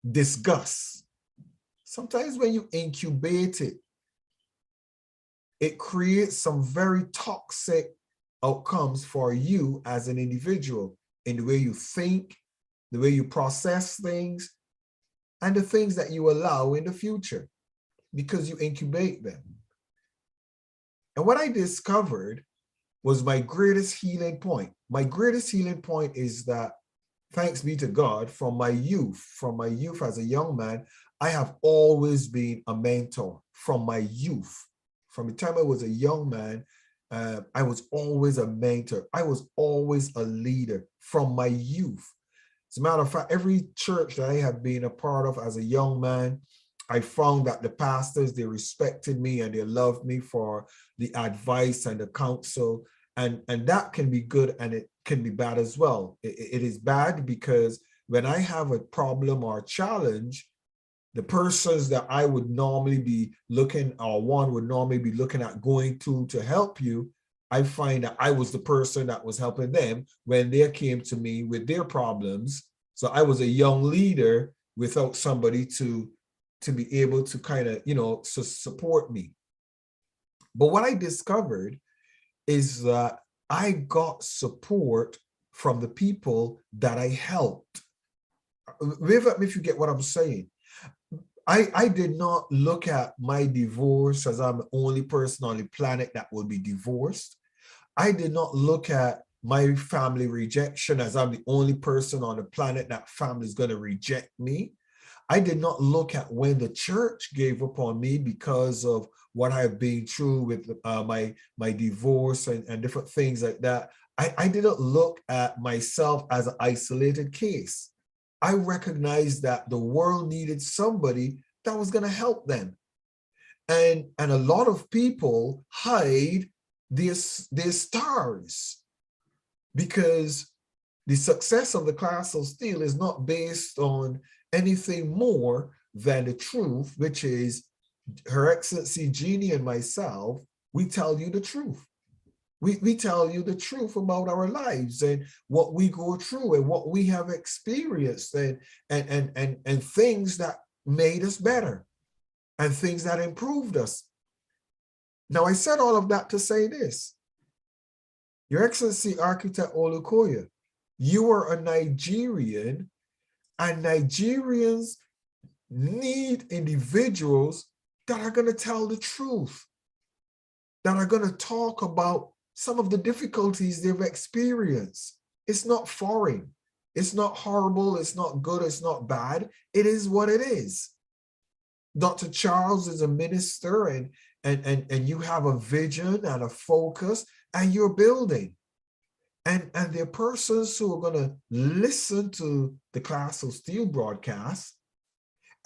disgust, sometimes when you incubate it, it creates some very toxic outcomes for you as an individual in the way you think, the way you process things, and the things that you allow in the future because you incubate them. And what I discovered was my greatest healing point. My greatest healing point is that, thanks be to God, from my youth as a young man, I have always been a mentor from my youth. From the time I was a young man, I was always a mentor. I was always a leader from my youth. As a matter of fact, every church that I have been a part of as a young man, I found that the pastors, they respected me and they loved me for the advice and the counsel. And that can be good and it can be bad as well. It is bad because when I have a problem or a challenge, the persons that I would normally be looking, or one would normally be looking at going to help you, I find that I was the person that was helping them when they came to me with their problems. So I was a young leader without somebody to be able to kind of, support me. But what I discovered is that I got support from the people that I helped. If you get what I'm saying. I did not look at my divorce as I'm the only person on the planet that will be divorced. I did not look at my family rejection as I'm the only person on the planet that family is going to reject me. I did not look at when the church gave up on me because of what I've been through with my divorce and different things like that. I didn't look at myself as an isolated case. I recognized that the world needed somebody that was going to help them. And a lot of people hide their stars because the success of the class of steel is not based on anything more than the truth, which is Her Excellency Jeannie and myself, we tell you the truth. We tell you the truth about our lives and what we go through and what we have experienced and things that made us better and things that improved us. Now, I said all of that to say this. Your Excellency Architect Olukoya, you are a Nigerian, and Nigerians need individuals that are going to tell the truth, that are going to talk about some of the difficulties they've experienced. It's not foreign. It's not horrible. It's not good. It's not bad. It is what it is. Dr. Charles is a minister and you have a vision and a focus and you're building. And there are persons who are going to listen to the Class of Steel broadcast.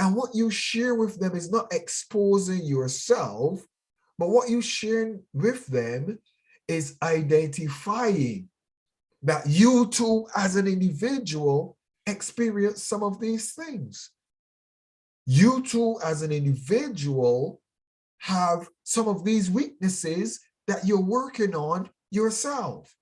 And what you share with them is not exposing yourself, but what you share with them is identifying that you too, as an individual, experience some of these things. You too, as an individual, have some of these weaknesses that you're working on yourself.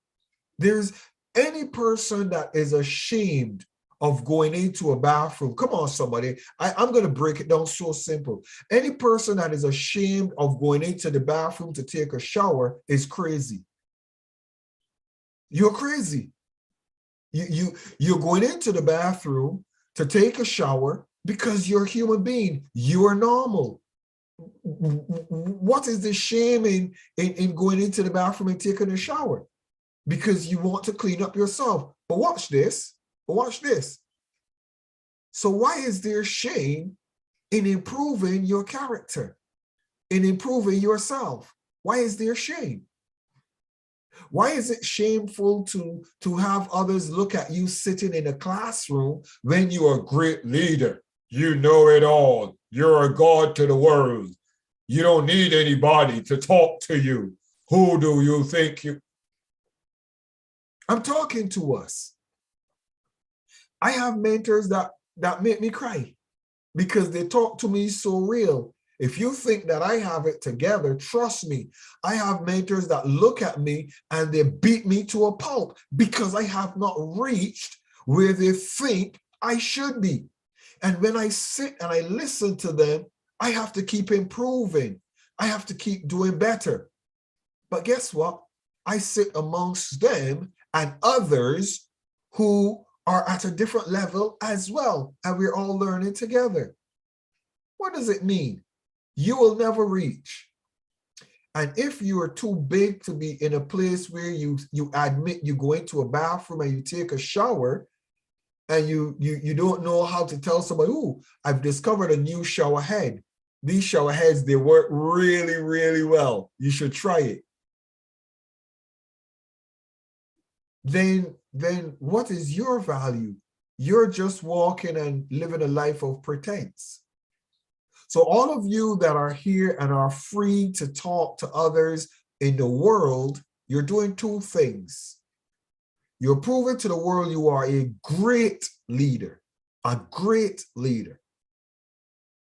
There's any person that is ashamed of going into a bathroom. Come on, somebody. I'm going to break it down so simple. Any person that is ashamed of going into the bathroom to take a shower is crazy. You're crazy. You're going into the bathroom to take a shower because you're a human being. You are normal. What is the shame in going into the bathroom and taking a shower? Because you want to clean up yourself. But watch this. Watch this. So why is there shame in improving your character, in improving yourself? Why is there shame? Why is it shameful to have others look at you sitting in a classroom when you're a great leader? You know it all. You're a god to the world. You don't need anybody to talk to you. Who do you think you? I'm talking to us. I have mentors that make me cry because they talk to me so real. If you think that I have it together, trust me, I have mentors that look at me and they beat me to a pulp because I have not reached where they think I should be. And when I sit and I listen to them, I have to keep improving. I have to keep doing better. But guess what? I sit amongst them and others who are at a different level as well, and we're all learning together. What does it mean? You will never reach. And if you are too big to be in a place where you admit you go into a bathroom and you take a shower, and you don't know how to tell somebody, oh, I've discovered a new shower head. These shower heads, they work really, really well. You should try it. Then what is your value? You're just walking and living a life of pretense. So all of you that are here and are free to talk to others in the world, you're doing two things. You're proving to the world you are a great leader, a great leader.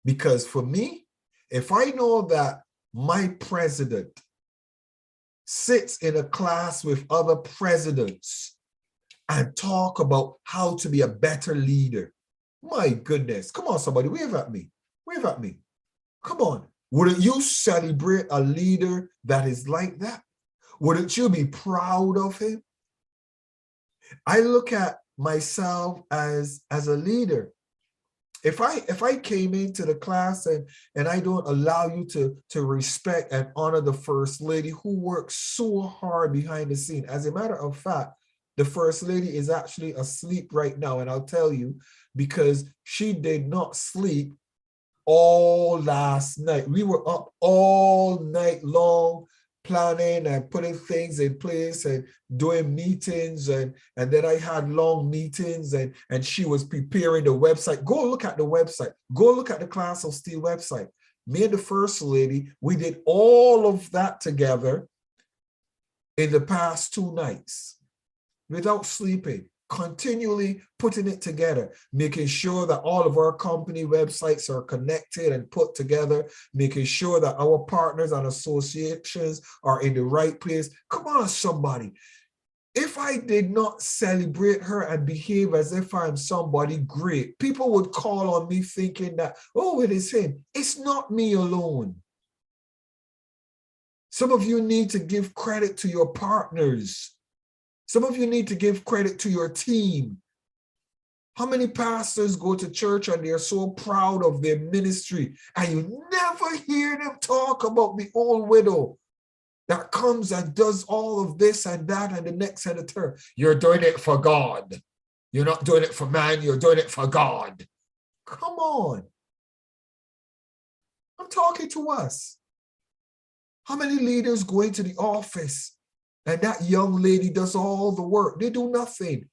Because for me, if I know that my president sits in a class with other presidents and talk about how to be a better leader, my goodness, come on, somebody, wave at me. Wave at me. Come on. Wouldn't you celebrate a leader that is like that? Wouldn't you be proud of him? I look at myself as a leader. If I came into the class and I don't allow you to respect and honor the First Lady who works so hard behind the scene. As a matter of fact, the First Lady is actually asleep right now, and I'll tell you, because she did not sleep all last night. We were up all night long planning and putting things in place and doing meetings, and then I had long meetings, and she was preparing the website. Go look at the website. Go look at the Class of Steel website. Me and the First Lady, we did all of that together in the past 2 nights without sleeping, continually putting it together, making sure that all of our company websites are connected and put together, making sure that our partners and associations are in the right place. Come on, somebody. If I did not celebrate her and behave as if I'm somebody great, people would call on me thinking that, oh, it is him. It's not me alone. Some of you need to give credit to your partners. Some of you need to give credit to your team. How many pastors go to church and they're so proud of their ministry, and you never hear them talk about the old widow that comes and does all of this and that and the next and the third? You're doing it for God. You're not doing it for man, you're doing it for God. Come on. I'm talking to us. How many leaders go into the office and that young lady does all the work? They do nothing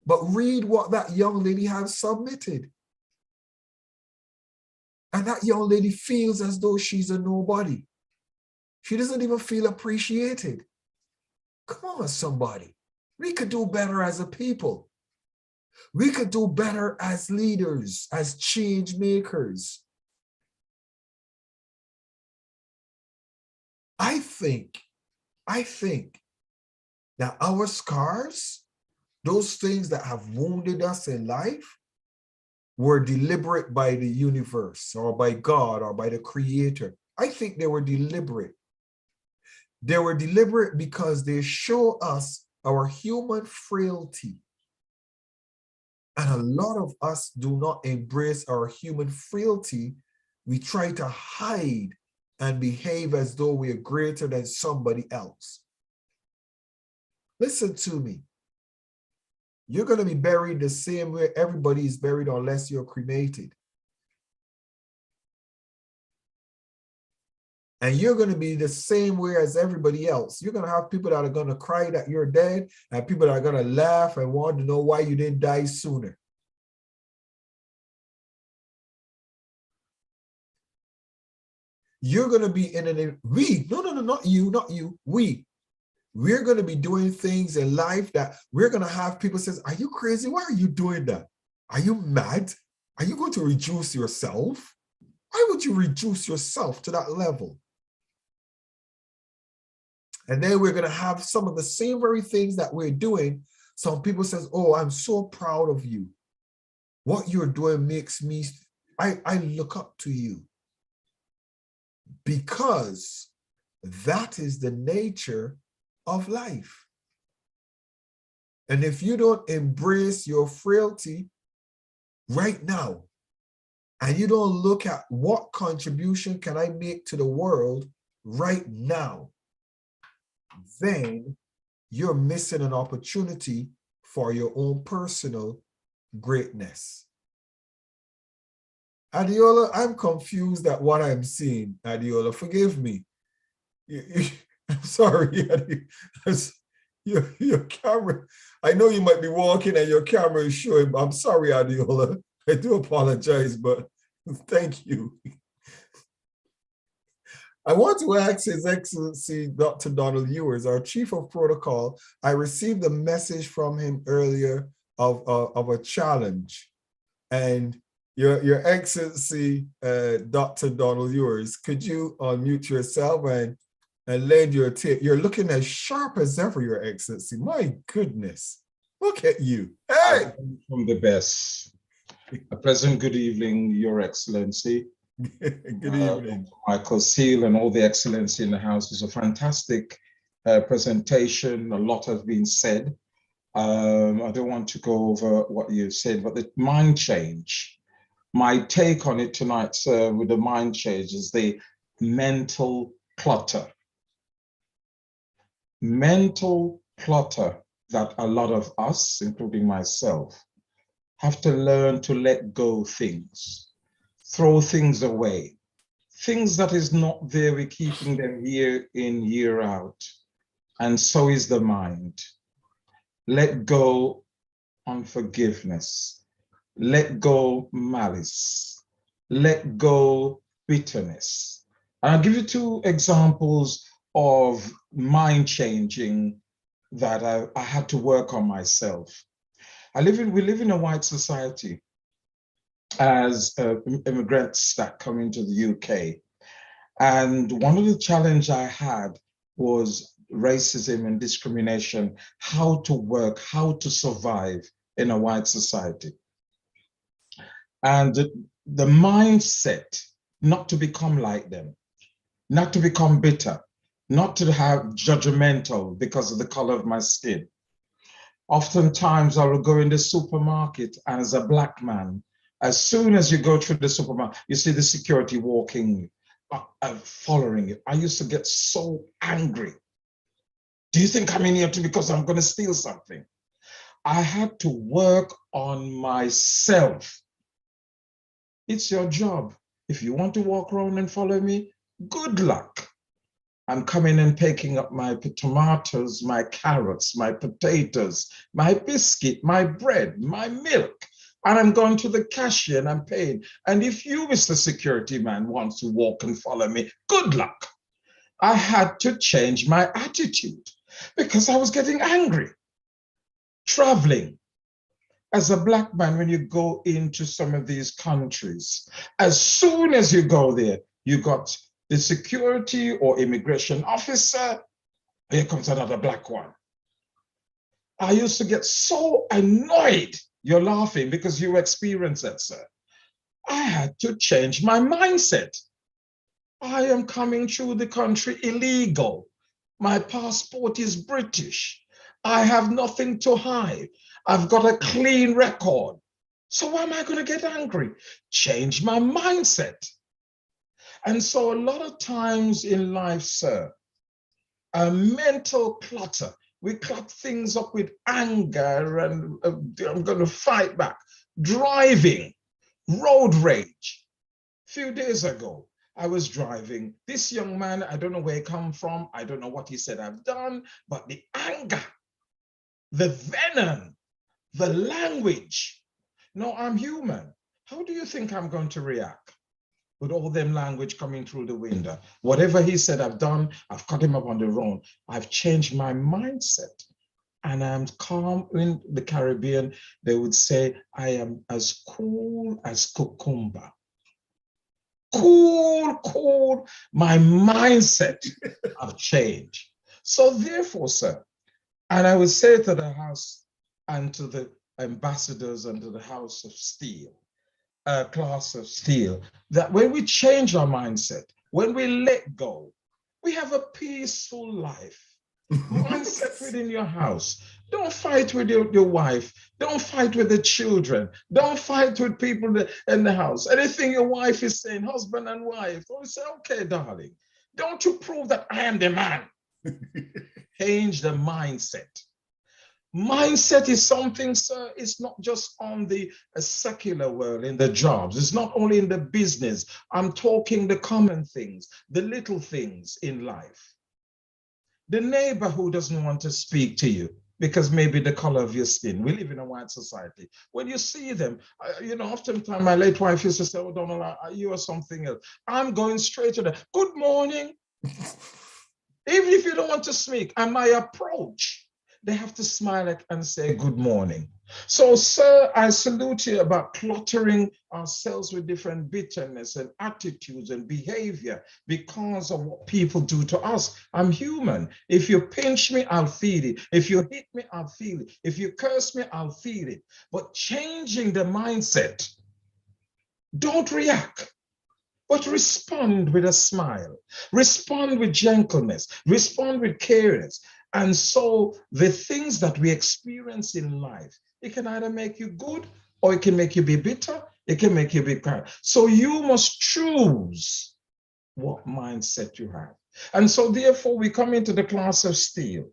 but read what that young lady has submitted. And that young lady feels as though she's a nobody. She doesn't even feel appreciated. Come on, somebody. We could do better as a people. We could do better as leaders, as change makers. I think that our scars, those things that have wounded us in life, were deliberate by the universe or by God or by the Creator. I think they were deliberate. They were deliberate because they show us our human frailty. And a lot of us do not embrace our human frailty. We try to hide and behave as though we are greater than somebody else. Listen to me. You're going to be buried the same way everybody is buried unless you're cremated. And you're going to be the same way as everybody else. You're going to have people that are going to cry that you're dead, and people that are going to laugh and want to know why you didn't die sooner. You're going to be in an, not you, we're going to be doing things in life that we're going to have people say, are you crazy? Why are you doing that? Are you mad? Are you going to reduce yourself? Why would you reduce yourself to that level? And then we're going to have some of the same very things that we're doing. Some people says, oh, I'm so proud of you. What you're doing makes me, I look up to you. Because that is the nature of life. And if you don't embrace your frailty right now, and you don't look at what contribution can I make to the world right now, then you're missing an opportunity for your own personal greatness. Adiola, I'm confused at what I'm seeing. Adiola, forgive me. I'm sorry, your camera, I know you might be walking and your camera is showing, but I'm sorry, Adiola. I do apologize, but thank you. I want to ask His Excellency Dr. Donald Ewers, our Chief of Protocol. I received a message from him earlier of a challenge. And Your Excellency, Dr. Donald Ewers, could you unmute yourself and lend your tip? You're looking as sharp as ever, Your Excellency. My goodness, look at you. Hey!
From the best. A pleasant good evening, Your Excellency.
Good evening.
Michael Seal and all the excellency in the house. It's a fantastic presentation. A lot has been said. I don't want to go over what you said, but the mind change. My take on it tonight, sir, with the mind change is the mental clutter. Mental clutter that a lot of us, including myself, have to learn to let go things, throw things away. Things that is not there, we're keeping them year in, year out. And so is the mind. Let go unforgiveness. Let go malice. Let go bitterness. And I'll give you two examples of mind changing that I had to work on myself. We live in a white society as immigrants that come into the UK. And one of the challenges I had was racism and discrimination, how to work, how to survive in a white society. And the mindset not to become like them, not to become bitter, not to have judgmental because of the color of my skin. Oftentimes I will go in the supermarket and as a black man, as soon as you go through the supermarket, you see the security walking, following you. I used to get so angry. Do you think I'm in here because I'm going to steal something? I had to work on myself. It's your job. If you want to walk around and follow me, good luck. I'm coming and picking up my tomatoes, my carrots, my potatoes, my biscuit, my bread, my milk. And I'm going to the cashier and I'm paying. And if you, Mr. Security Man, wants to walk and follow me, good luck. I had to change my attitude because I was getting angry. Traveling. As a black man, when you go into some of these countries, as soon as you go there, you got the security or immigration officer, here comes another black one. I used to get so annoyed. You're laughing because you experienced that, sir. I had to change my mindset. I am coming through the country illegal. My passport is British. I have nothing to hide. I've got a clean record. So why am I going to get angry? Change my mindset. And so a lot of times in life, sir, a mental clutter, we clutter things up with anger and I'm going to fight back. Driving, road rage. A few days ago, I was driving. This young man, I don't know where he come from. I don't know what he said I've done, but the anger, the venom, the language. No, I'm human. How do you think I'm going to react? With all them language coming through the window. Whatever he said I've done, I've cut him up on the road. I've changed my mindset. And I'm calm. In the Caribbean, they would say, I am as cool as cucumber. Cool. My mindset have changed. So therefore, sir, and I would say to the House and to the ambassadors and to the House of Steel, class of steel, that when we change our mindset, when we let go, we have a peaceful life. Mindset within your house. Don't fight with your wife. Don't fight with the children. Don't fight with people in the house. Anything your wife is saying, husband and wife, don't say, okay, darling. Don't you prove that I am the man. Change the mindset. Mindset is something, sir, it's not just on the secular world, in the jobs. It's not only in the business. I'm talking the common things, the little things in life. The neighbor who doesn't want to speak to you because maybe the color of your skin. We live in a white society. When you see them, oftentimes my late wife used to say, oh, Donald, you are something else. I'm going straight to the, good morning. Even if you don't want to speak, and my approach, they have to smile and say good morning. So, sir, I salute you about cluttering ourselves with different bitterness and attitudes and behavior because of what people do to us. I'm human. If you pinch me, I'll feel it. If you hit me, I'll feel it. If you curse me, I'll feel it. But changing the mindset, don't react, but respond with a smile, respond with gentleness, respond with careness. And so the things that we experience in life, it can either make you good or it can make you be bitter, it can make you be proud. So you must choose what mindset you have. And so therefore we come into the class of steel.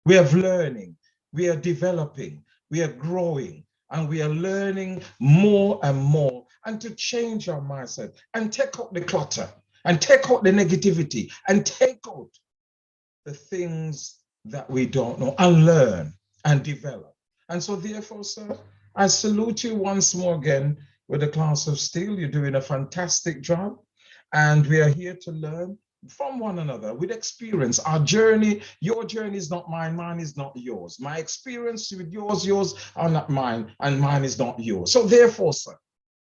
We are learning, we are developing, we are growing, and we are learning more and more, and to change our mindset and take out the clutter and take out the negativity and take out the things that we don't know and learn and develop. And so therefore, sir, I salute you once more again with the class of steel. You're doing a fantastic job, and we are here to learn from one another with experience. Our journey, your journey is not mine, mine is not yours. My experience with yours are not mine, and mine is not yours. So therefore, sir,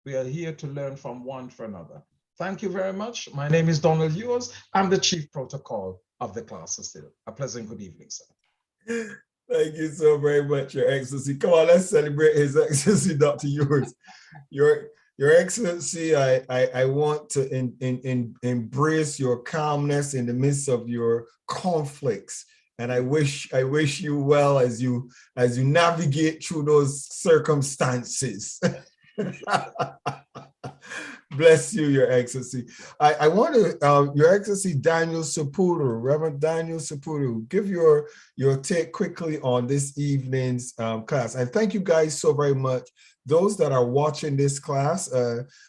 we are here to learn from one for another. Thank you very much. My name is Donald Ewers. I'm the Chief Protocol of the class of steel. A pleasant good evening, sir.
Thank you so very much, Your Excellency. Come on, let's celebrate His Excellency, Dr. Ewers. Your Excellency, I want to embrace your calmness in the midst of your conflicts, and I wish you well as you navigate through those circumstances. Bless you, Your Excellency. I want to, Your Excellency Daniel Saputo, Reverend Daniel Saputo, give your take quickly on this evening's class. And thank you guys so very much. Those that are watching this class,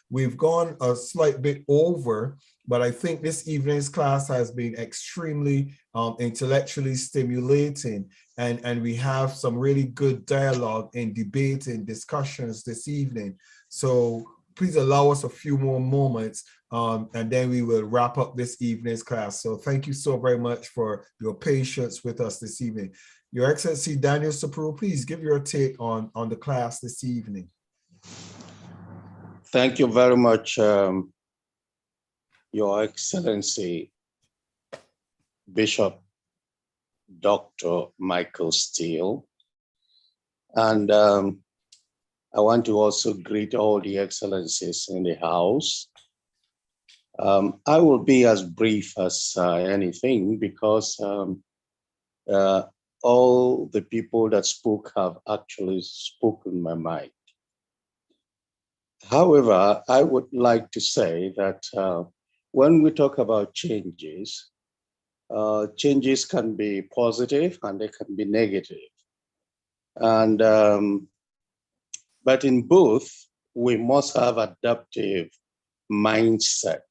we've gone a slight bit over, but I think this evening's class has been extremely intellectually stimulating. And we have some really good dialogue and debate and discussions this evening. So please allow us a few more moments, and then we will wrap up this evening's class. So thank you so very much for your patience with us this evening. Your Excellency Daniel Saputo, please give your take on the class this evening.
Thank you very much, Your Excellency Bishop Dr. Michael Steele. And I want to also greet all the excellencies in the house. I will be as brief as anything because all the people that spoke have actually spoken my mind. However, I would like to say that when we talk about changes, changes can be positive and they can be negative. And but in both, we must have adaptive mindset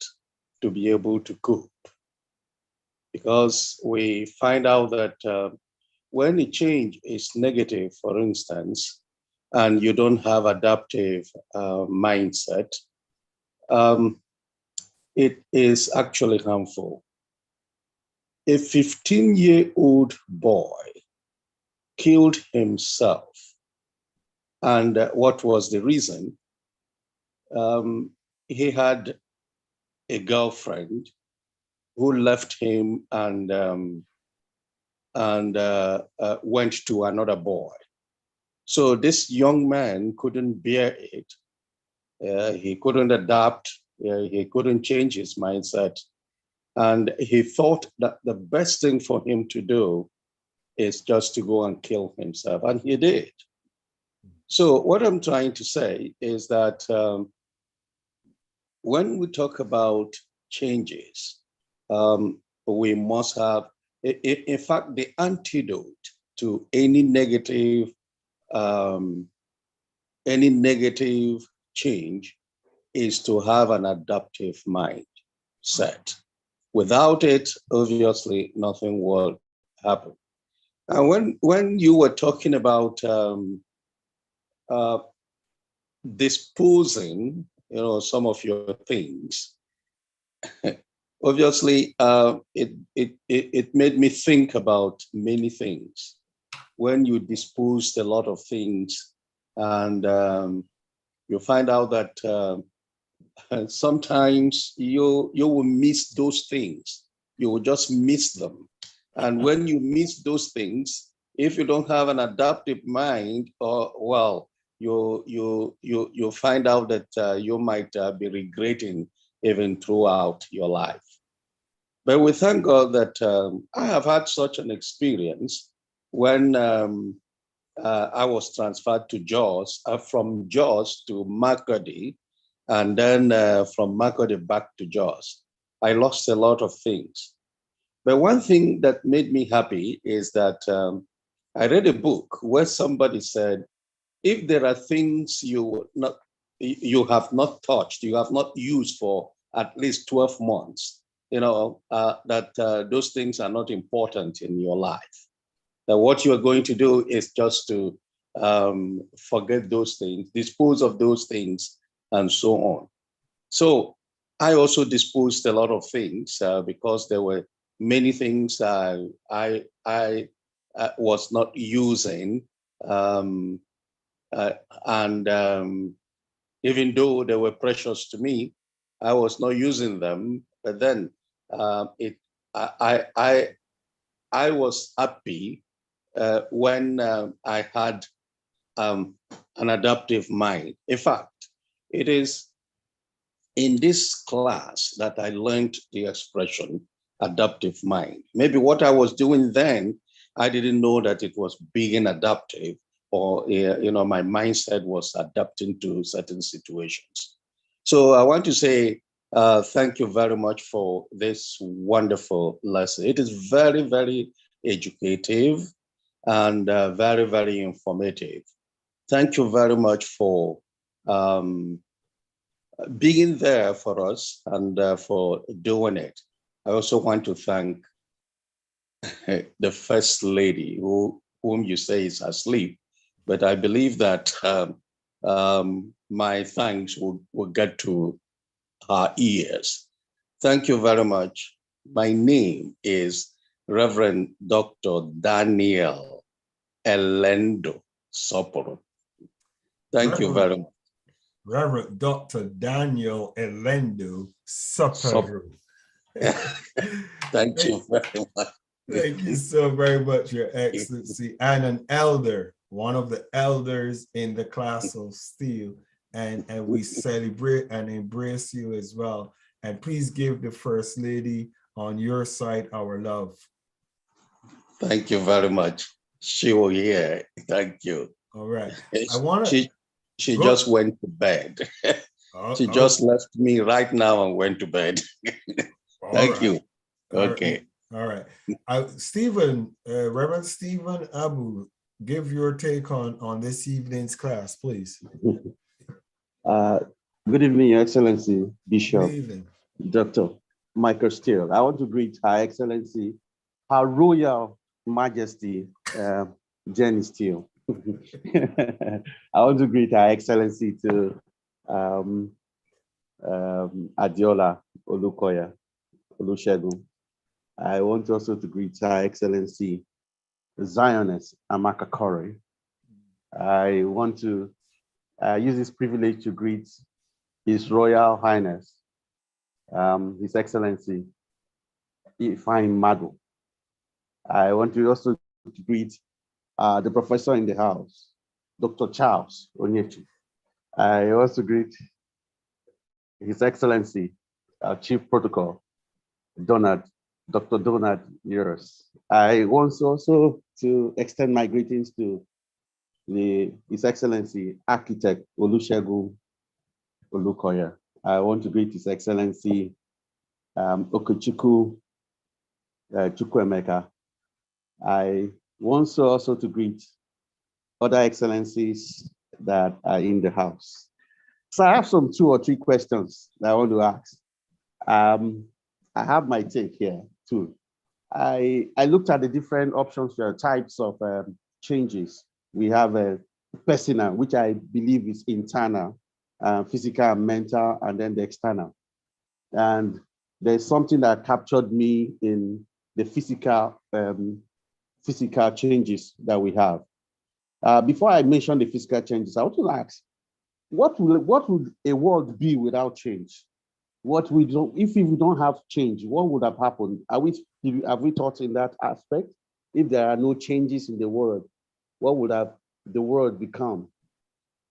to be able to cope. Because we find out that when a change is negative, for instance, and you don't have adaptive mindset, it is actually harmful. A 15-year-old boy killed himself. And what was the reason? He had a girlfriend who left him and went to another boy. So this young man couldn't bear it. He couldn't adapt. He couldn't change his mindset. And he thought that the best thing for him to do is just to go and kill himself, and he did. So what I'm trying to say is that when we talk about changes, we must have, in fact, the antidote to any negative change is to have an adaptive mindset. Without it, obviously, nothing will happen. And when you were talking about disposing, some of your things, obviously, it made me think about many things. When you disposed a lot of things, and you find out that sometimes you will miss those things. You will just miss them. And when you miss those things, if you don't have an adaptive mind, you find out that you might be regretting even throughout your life. But we thank God that I have had such an experience when I was transferred to Jos, from Jos to Makodi, and then from Makodi back to Jos. I lost a lot of things. But one thing that made me happy is that I read a book where somebody said, if there are things you have not touched, you have not used for at least 12 months, that those things are not important in your life. That what you are going to do is just to forget those things, dispose of those things, and so on. So I also disposed a lot of things because there were many things I was not using, and even though they were precious to me, I was not using them. But then I was happy when I had an adaptive mind. In fact, it is in this class that I learned the expression adaptive mind. Maybe what I was doing then, I didn't know that it was being adaptive, or my mindset was adapting to certain situations. So I want to say thank you very much for this wonderful lesson. It is very, very educative and very, very informative. Thank you very much for being there for us and for doing it. I also want to thank the First Lady, whom you say is asleep, but I believe that my thanks will get to her ears. Thank you very much. My name is Reverend Dr. Daniel Elendo Soporo. Thank you very much.
Reverend Dr. Daniel Elendo Soporo.
Thank you very much.
Thank you so very much, Your Excellency, and an elder, one of the elders in the class of steel, and we celebrate and embrace you as well. And please give the First Lady on your side our love.
Thank you very much. She will hear. Thank you.
All right. I want to.
She just went to bed. She just left me right now and went to bed. Thank you. Okay.
All right. Stephen, Reverend Stephen Abu, give your take on this evening's class, please.
Good evening, Your Excellency, Bishop,
Good evening.
Dr. Michael Steele. I want to greet Her Excellency, Her Royal Majesty, Jenny Steele. I want to greet Her Excellency to Adiola Olukoya Olusegun. I want also to greet Her Excellency Zionist Amaka Corey. I want to use this privilege to greet His Royal Highness, His Excellency Ifeanyi Madu. I want to also greet the professor in the house, Dr. Charles Onyechi. I also greet His Excellency, our Chief Protocol, Donald, Dr. Donald Years. I want also to extend my greetings to His Excellency Architect Olusegun Olukoya. I want to greet His Excellency Okechukwu Chukwuemeka. I want also to greet other excellencies that are in the house. So I have some 2 or 3 questions that I want to ask. I have my take here too. I looked at the different options for types of changes. We have a personal, which I believe is internal, physical and mental, and then the external. And there's something that captured me in the physical changes that we have. Before I mention the physical changes, I want to ask, what would a world be without change? What we don't, if we don't have change, what would have happened? Have we thought in that aspect? If there are no changes in the world, what would have the world become?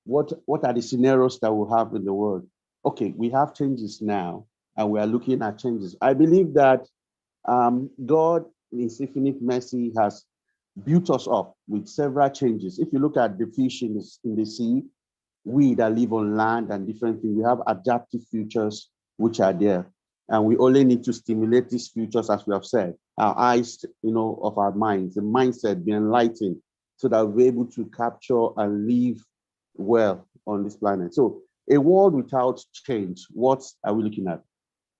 What are the scenarios that we'll have in the world? Okay, we have changes now, and we are looking at changes. I believe that God, in His infinite mercy, has built us up with several changes. If you look at the fish in the sea, we that live on land and different things, we have adaptive futures which are there. And we only need to stimulate these futures, as we have said, our eyes, of our minds, the mindset be enlightened so that we're able to capture and live well on this planet. So a world without change, what are we looking at?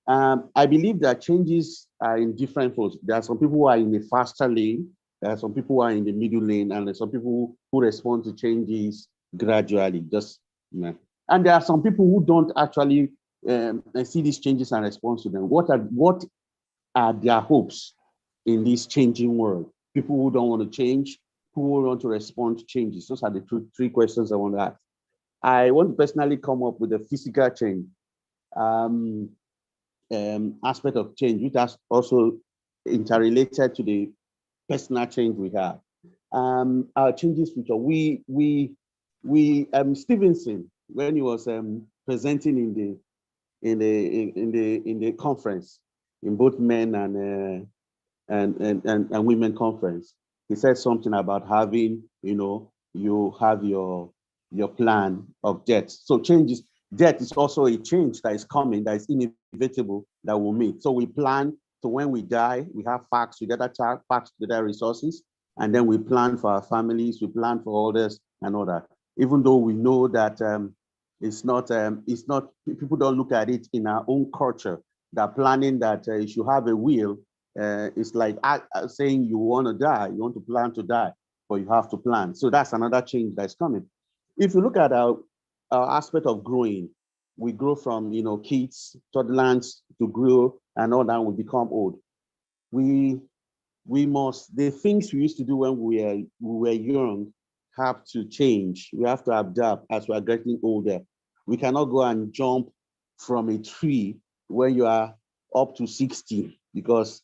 I believe that changes are in different folds. There are some people who are in the faster lane, there are some people who are in the middle lane, and there's some people who respond to changes gradually, and there are some people who don't actually see these changes and respond to them. What are their hopes in this changing world? People who don't want to change, who want to respond to changes. Those are the 3 questions I want to ask. I want to personally come up with a physical change aspect of change, which is also interrelated to the personal change we have. Our changes future. Stevenson, when he was presenting in the conference, in both men and women conference, he said something about having, you have your plan of death. So death is also a change that is coming, that is inevitable, that we'll meet. So we plan. So when we die, we have facts, we gather facts, we gather resources, and then we plan for our families, we plan for others and all that. Even though we know that it's not, people don't look at it in our own culture, that planning that you should have a will, it's like saying you want to die, you want to plan to die, but you have to plan. So that's another change that's coming. If you look at our aspect of growing, we grow from, kids, toddlers to grow, and all that, we become old. We must, the things we used to do when we were young have to change. We have to adapt as we are getting older. We cannot go and jump from a tree when you are up to 60, because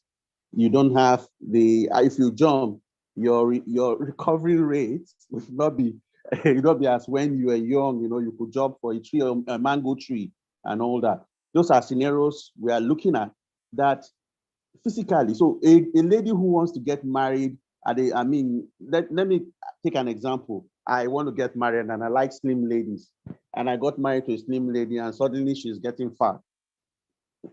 you don't have if you jump, your recovery rate will not be as when you were young, you could jump for a tree, a mango tree and all that. Those are scenarios we are looking at that physically. So a lady who wants to get married, let me take an example. I want to get married and I like slim ladies. And I got married to a slim lady and suddenly she's getting fat.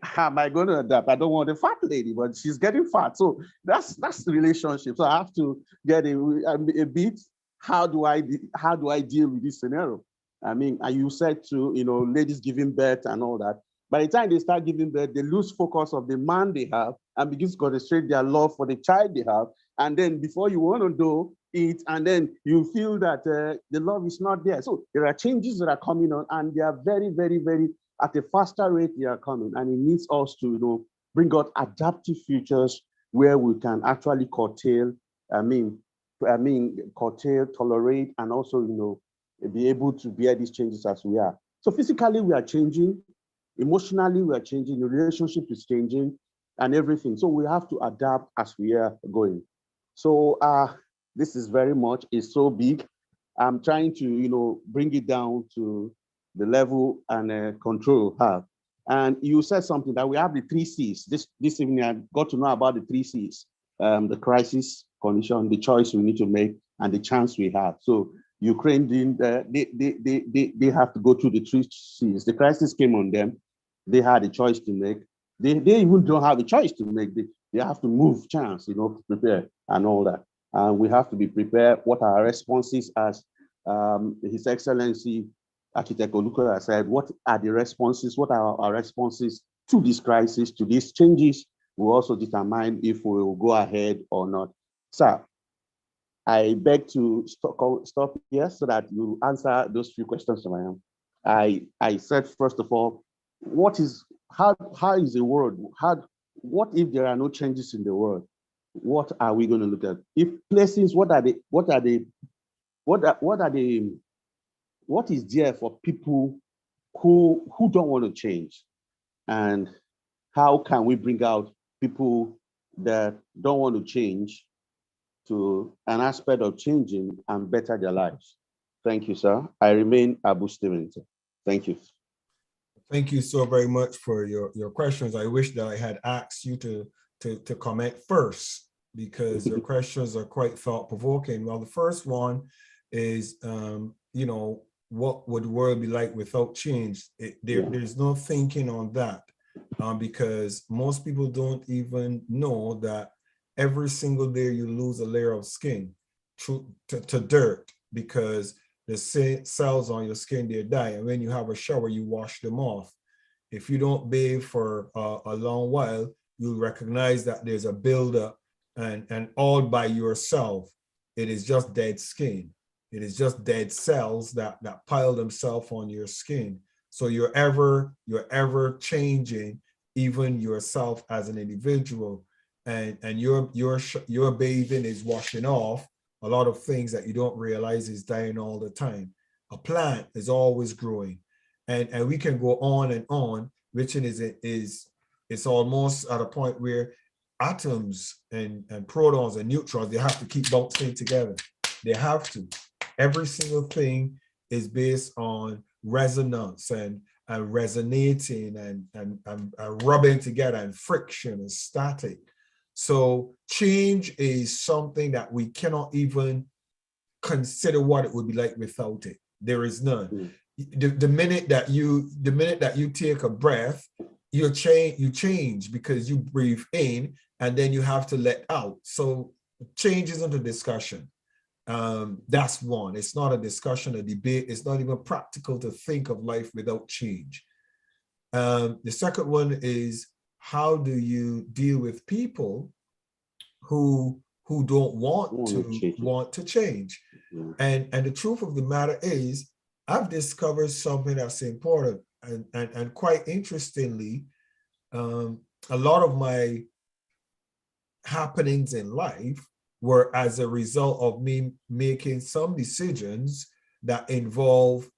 How am I going to adapt? I don't want a fat lady, but she's getting fat. So that's the relationship. So I have to get a bit. How do I deal with this scenario? And you said to, ladies giving birth and all that. By the time they start giving birth, they lose focus of the man they have and begin to concentrate their love for the child they have. And then before you want to do it, and then you feel that the love is not there. So there are changes that are coming on, and they are very, very, very, at a faster rate they are coming. And it needs us to, bring out adaptive futures where we can actually curtail, tolerate, and also, be able to bear these changes as we are. So physically, we are changing. Emotionally, we are changing. The relationship is changing and everything. So we have to adapt as we are going. So this is very much, it's so big. I'm trying to, bring it down to the level and control we have. And you said something that we have the 3 C's. This evening, I got to know about the 3 C's, the crisis, condition, the choice we need to make, and the chance we have. So Ukraine didn't, they have to go through the 3 C's. The crisis came on them. They had a choice to make. They even don't have a choice to make. They have to move chance, to prepare and all that. And we have to be prepared. What are our responses, as His Excellency Architect Olukoya said, what are the responses? What are our responses to this crisis, to these changes? Will also determine if we will go ahead or not. Sir, I beg to stop here so that you answer those few questions from him. I said, first of all, how is the world? What if there are no changes in the world? What are we going to look at? If places, what is there for people who don't want to change? And how can we bring out people that don't want to change to an aspect of changing and better their lives? Thank you, sir. I remain Abu Stevenson. Thank you.
Thank you so very much for your questions. I wish that I had asked you to comment first, because your questions are quite thought-provoking. Well, the first one is, what would the world be like without change? There's no thinking on that, because most people don't even know that every single day you lose a layer of skin to dirt, because the cells on your skin, they die. And when you have a shower, you wash them off. If you don't bathe for a long while, you'll recognize that there's a buildup, and all by yourself, it is just dead skin. It is just dead cells that pile themselves on your skin. So you're ever changing, even yourself as an individual, and your bathing is washing off a lot of things that you don't realize is dying all the time. A plant is always growing, and we can go on and on, which it's almost at a point where atoms and protons and neutrons, they have to keep bouncing together. They have to. Every single thing is based on resonance and resonating and rubbing together, and friction and static. So change is something that we cannot even consider what it would be like without it. There is none. The minute that you take a breath, you change because you breathe in and then you have to let out. So change isn't a discussion. That's one. It's not a discussion, a debate. It's not even practical to think of life without change. The second one is, how do you deal with people who don't want to change? And the truth of the matter is, I've discovered something that's important, and quite interestingly, a lot of my happenings in life were as a result of me making some decisions that involve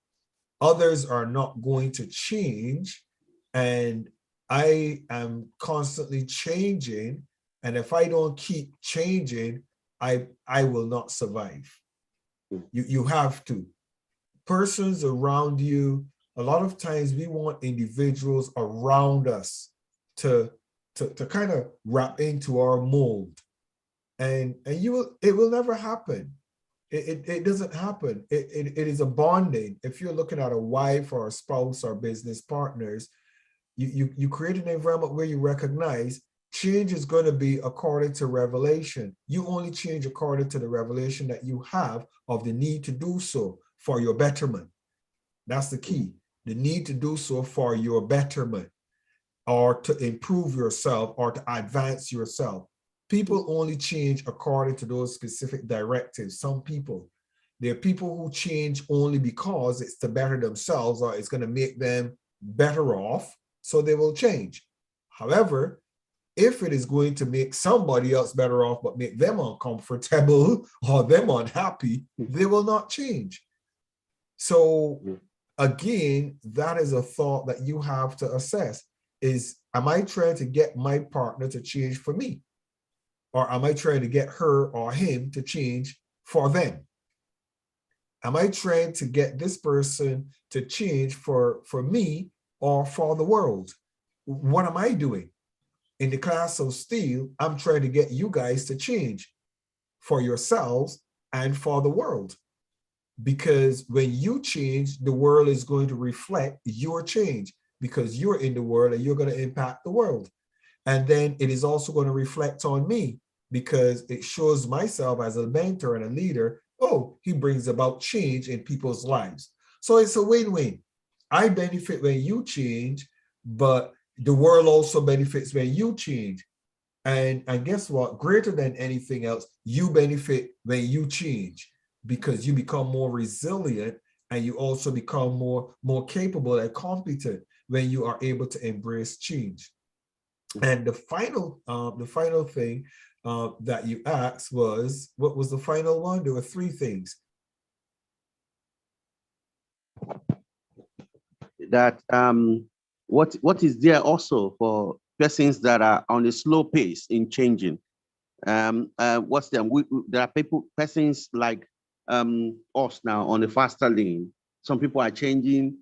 others are not going to change, and I am constantly changing, and if I don't keep changing, I will not survive. You have to. Persons around you, a lot of times we want individuals around us to kind of wrap into our mold, and it will never happen. It doesn't happen. It is a bonding. If you're looking at a wife or a spouse or business partners, you create an environment where you recognize change is going to be according to revelation. You only change according to the revelation that you have of the need to do so for your betterment. That's the key. The need to do so for your betterment, or to improve yourself, or to advance yourself. People only change according to those specific directives. Some people, there are people who change only because it's to better themselves, or it's going to make them better off, so they will change. However, if it is going to make somebody else better off but make them uncomfortable or them unhappy, they will not change. So again, that is a thought that you have to assess. Is, am I trying to get my partner to change for me? Or am I trying to get her or him to change for them? Am I trying to get this person to change for me or for the world? what am I doing? In the class of steel, I'm trying to get you guys to change for yourselves and for the world. Because when you change, the world is going to reflect your change because you're in the world and you're going to impact the world. And then it is also going to reflect on me because it shows myself as a mentor and a leader. Oh, he brings about change in people's lives. So it's a win-win. I benefit when you change, but the world also benefits when you change. And guess what? Greater than anything else, you benefit when you change because you become more resilient and you also become more capable and competent when you are able to embrace change. And the final thing that you asked was, what was the final one? There were three things.
That what is there also for persons that are on a slow pace in changing? What's them? There are persons like us now on the faster lane. Some people are changing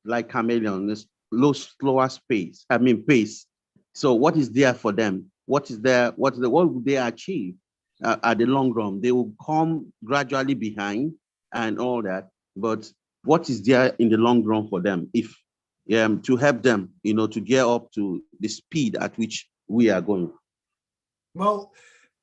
like chameleons, slower pace. So what is there for them? What would they achieve at the long run? They will come gradually behind and all that. But what is there in the long run for them if to help them, to gear up to the speed at which we are going?
Well,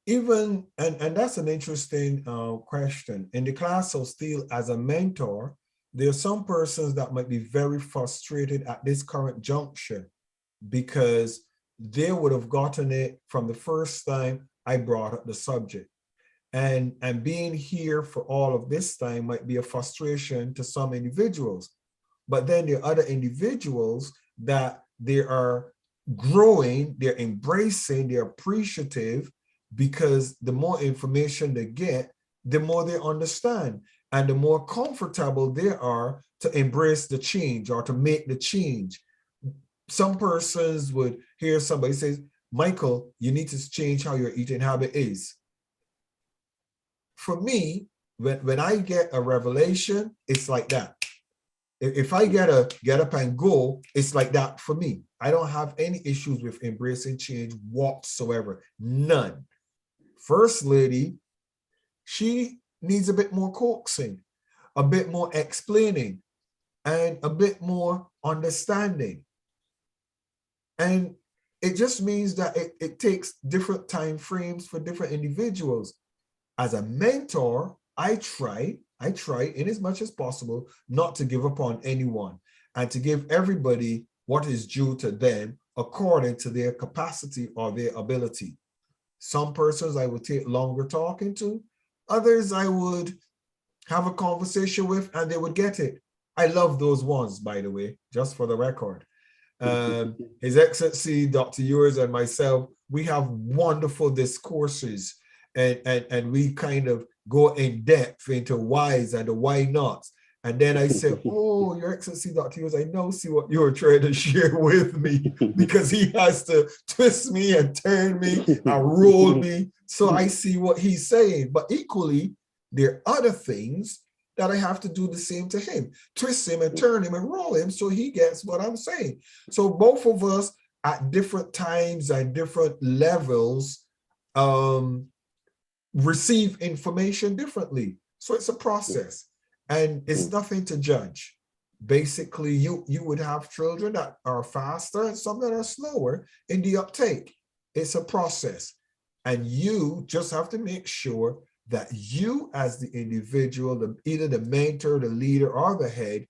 even, and that's an interesting question. In the class of steel, as a mentor, there are some persons that might be very frustrated at this current juncture because they would have gotten it from the first time I brought up the subject. And being here for all of this time might be a frustration to some individuals. But then there are other individuals that they are growing, they're embracing, they're appreciative because the more information they get, the more they understand and the more comfortable they are to embrace the change or to make the change. Some persons would hear somebody say, Michael, you need to change how your eating habit is. For me, when I get a revelation, it's like that. If I get up and go, it's like that for me. I don't have any issues with embracing change whatsoever. None. First lady, she needs a bit more coaxing, a bit more explaining, and a bit more understanding. And it just means that it takes different time frames for different individuals. As a mentor, I try in as much as possible not to give up on anyone and to give everybody what is due to them according to their capacity or their ability. Some persons I would take longer talking to, others I would have a conversation with and they would get it. I love those ones, by the way, just for the record. His Excellency, Dr. Ewers and myself, we have wonderful discourses and we kind of go in depth into whys and the why nots. And then I said, oh, Your Excellency, Dr. Ewers, I now see what you were trying to share with me because he has to twist me and turn me and roll me. So I see what he's saying. But equally, there are other things that I have to do the same to him, twist him and turn him and roll him so he gets what I'm saying. So both of us at different times and different levels receive information differently. So it's a process and it's nothing to judge. Basically, you would have children that are faster and some that are slower in the uptake. It's a process. And you just have to make sure that you as the individual, either the mentor, the leader, or the head,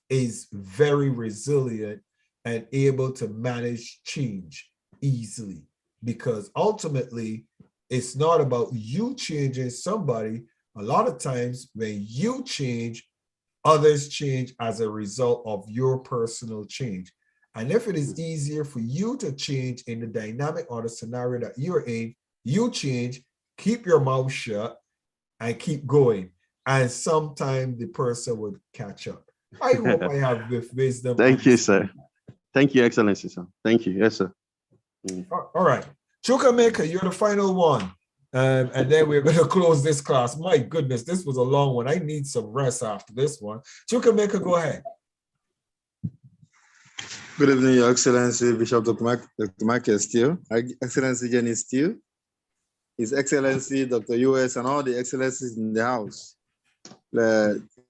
is very resilient and able to manage change easily. Because ultimately, it's not about you changing somebody. A lot of times when you change, others change as a result of your personal change. And if it is easier for you to change in the dynamic or the scenario that you're in, you change, keep your mouth shut, and keep going. And sometime the person would catch up. I hope I have with wisdom.
Thank you, sir. Thank you, Excellency, sir. Thank you. Yes, sir.
All right. Chukwemeka, you're the final one. And then we're going to close this class. My goodness, this was a long one. I need some rest after this one. Chukwemeka, go ahead.
Good evening, Your Excellency, Bishop Dr. Michael Steele, Excellency Jenny Steele, His Excellency Dr. US, and all the excellencies in the house.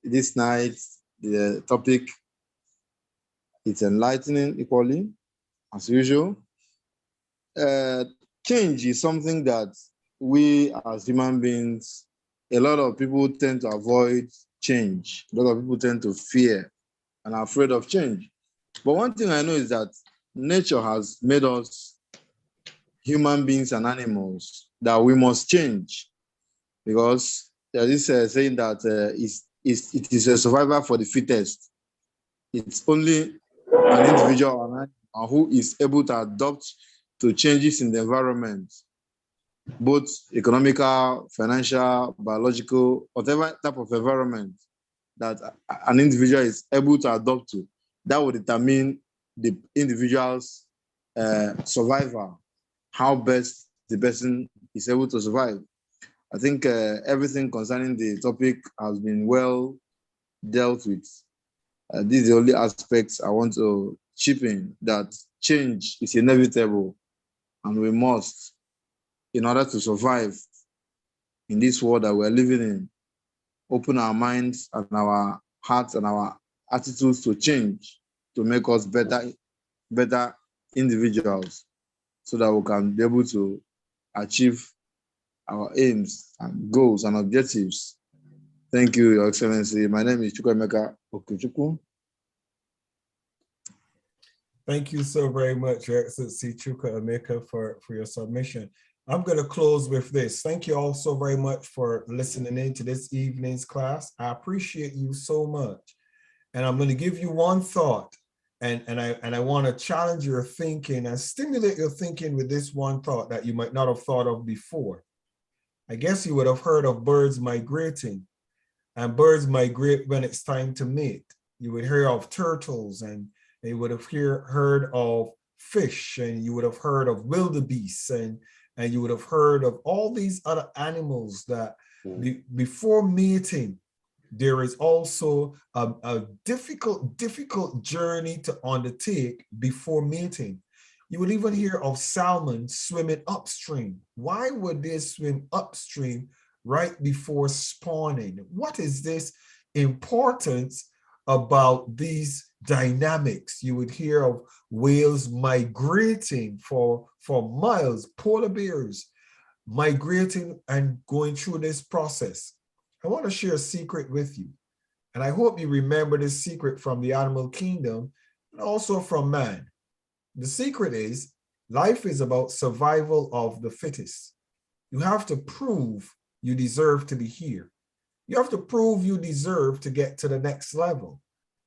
This night, the topic is enlightening equally, as usual. Change is something that we as human beings, a lot of people tend to avoid change. A lot of people tend to fear and are afraid of change. But one thing I know is that nature has made us human beings and animals that we must change, because there is a saying that it is a survivor for the fittest. It's only an individual who is able to adapt to changes in the environment, both economical, financial, biological, whatever type of environment that an individual is able to adapt to. That will determine the individual's survival, how best the person is able to survive. I think everything concerning the topic has been well dealt with. These are the only aspects I want to chip in, that change is inevitable and we must, in order to survive in this world that we're living in, open our minds and our hearts and our attitudes to change, to make us better individuals, so that we can be able to achieve our aims and goals and objectives. Thank you, Your Excellency. My name is Chukwemeka Okuchukwu.
Thank you so very much, Your Excellency Chukwemeka, for your submission. I'm going to close with this. Thank you all so very much for listening in to this evening's class. I appreciate you so much. And I'm going to give you one thought, and I want to challenge your thinking and stimulate your thinking with this one thought that you might not have thought of before. I guess you would have heard of birds migrating, and birds migrate when it's time to mate. You would hear of turtles, and you would have heard of fish, and you would have heard of wildebeests, and you would have heard of all these other animals that before mating, there is also a difficult journey to undertake before mating. You would even hear of salmon swimming upstream. Why would they swim upstream right before spawning? What is this importance about these dynamics? You would hear of whales migrating for miles, polar bears migrating and going through this process. I want to share a secret with you, and I hope you remember this secret from the animal kingdom and also from man. The secret is life is about survival of the fittest. You have to prove you deserve to be here. You have to prove you deserve to get to the next level.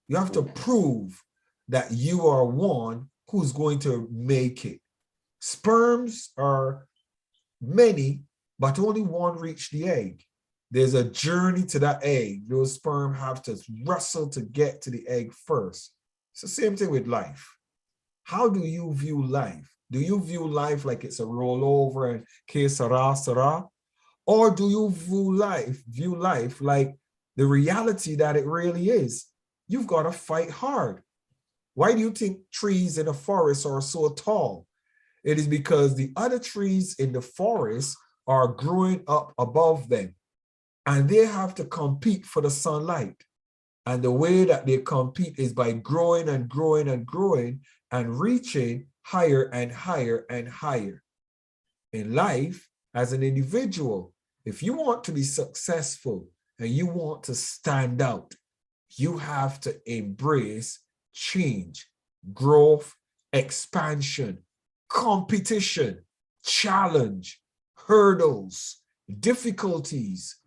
You have to prove that you are one who's going to make it. Sperms are many, but only one reach the egg. There's a journey to that egg. Those sperm have to wrestle to get to the egg first. It's the same thing with life. How do you view life? Do you view life like it's a rollover and que sera, sera? Or do you view life like the reality that it really is? You've got to fight hard. Why do you think trees in the forest are so tall? It is because the other trees in the forest are growing up above them, and they have to compete for the sunlight. And the way that they compete is by growing and growing and growing and reaching higher and higher and higher. In life, as an individual, if you want to be successful and you want to stand out, you have to embrace change, growth, expansion, competition, challenge, hurdles, difficulties.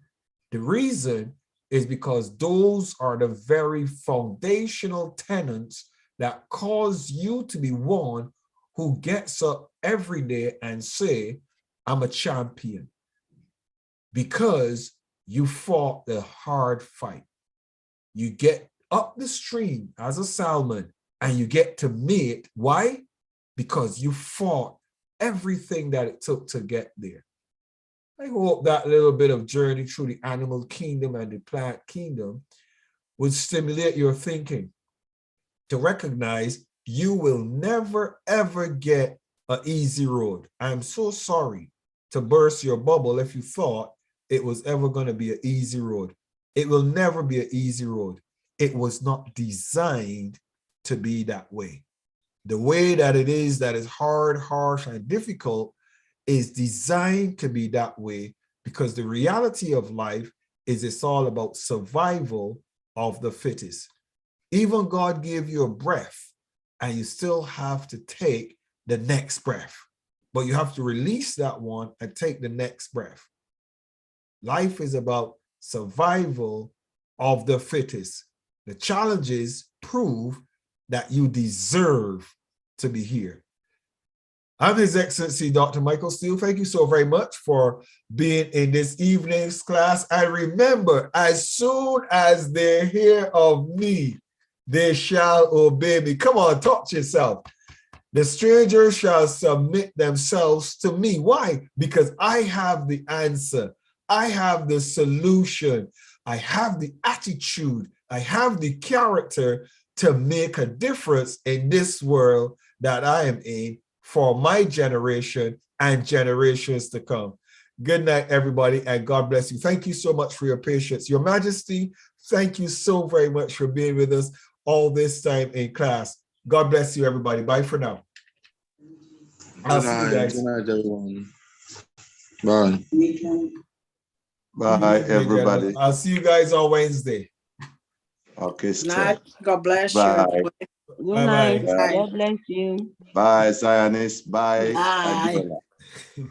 The reason is because those are the very foundational tenets that cause you to be one who gets up every day and say, I'm a champion, because you fought the hard fight. You get up the stream as a salmon and you get to mate. Why? Because you fought everything that it took to get there. I hope that little bit of journey through the animal kingdom and the plant kingdom would stimulate your thinking to recognize you will never, ever get an easy road. I'm so sorry to burst your bubble if you thought it was ever going to be an easy road. It will never be an easy road. It was not designed to be that way. The way that it is, that is hard, harsh, and difficult, is designed to be that way because the reality of life is it's all about survival of the fittest. Even God gave you a breath and you still have to take the next breath, but you have to release that one and take the next breath. Life is about survival of the fittest. The challenges prove that you deserve to be here. I'm His Excellency, Dr. Michael Steele. Thank you so very much for being in this evening's class. And remember, as soon as they hear of me, they shall obey me. Come on, talk to yourself. The strangers shall submit themselves to me. Why? Because I have the answer. I have the solution. I have the attitude. I have the character to make a difference in this world that I am in for my generation and generations to come. Good night, everybody, and God bless you. Thank you so much for your patience. Your Majesty, thank you so very much for being with us all this time in class. God bless you, everybody. Bye for now. I'll see you guys.
Good night, everyone. Bye.
Bye, everybody.
I'll see you guys on Wednesday.
Okay,
Night. God bless
Bye.
you.
Good
Bye-bye.
night.
Bye.
God bless you.
Bye, Zionist. Bye.
Bye.
Adiola.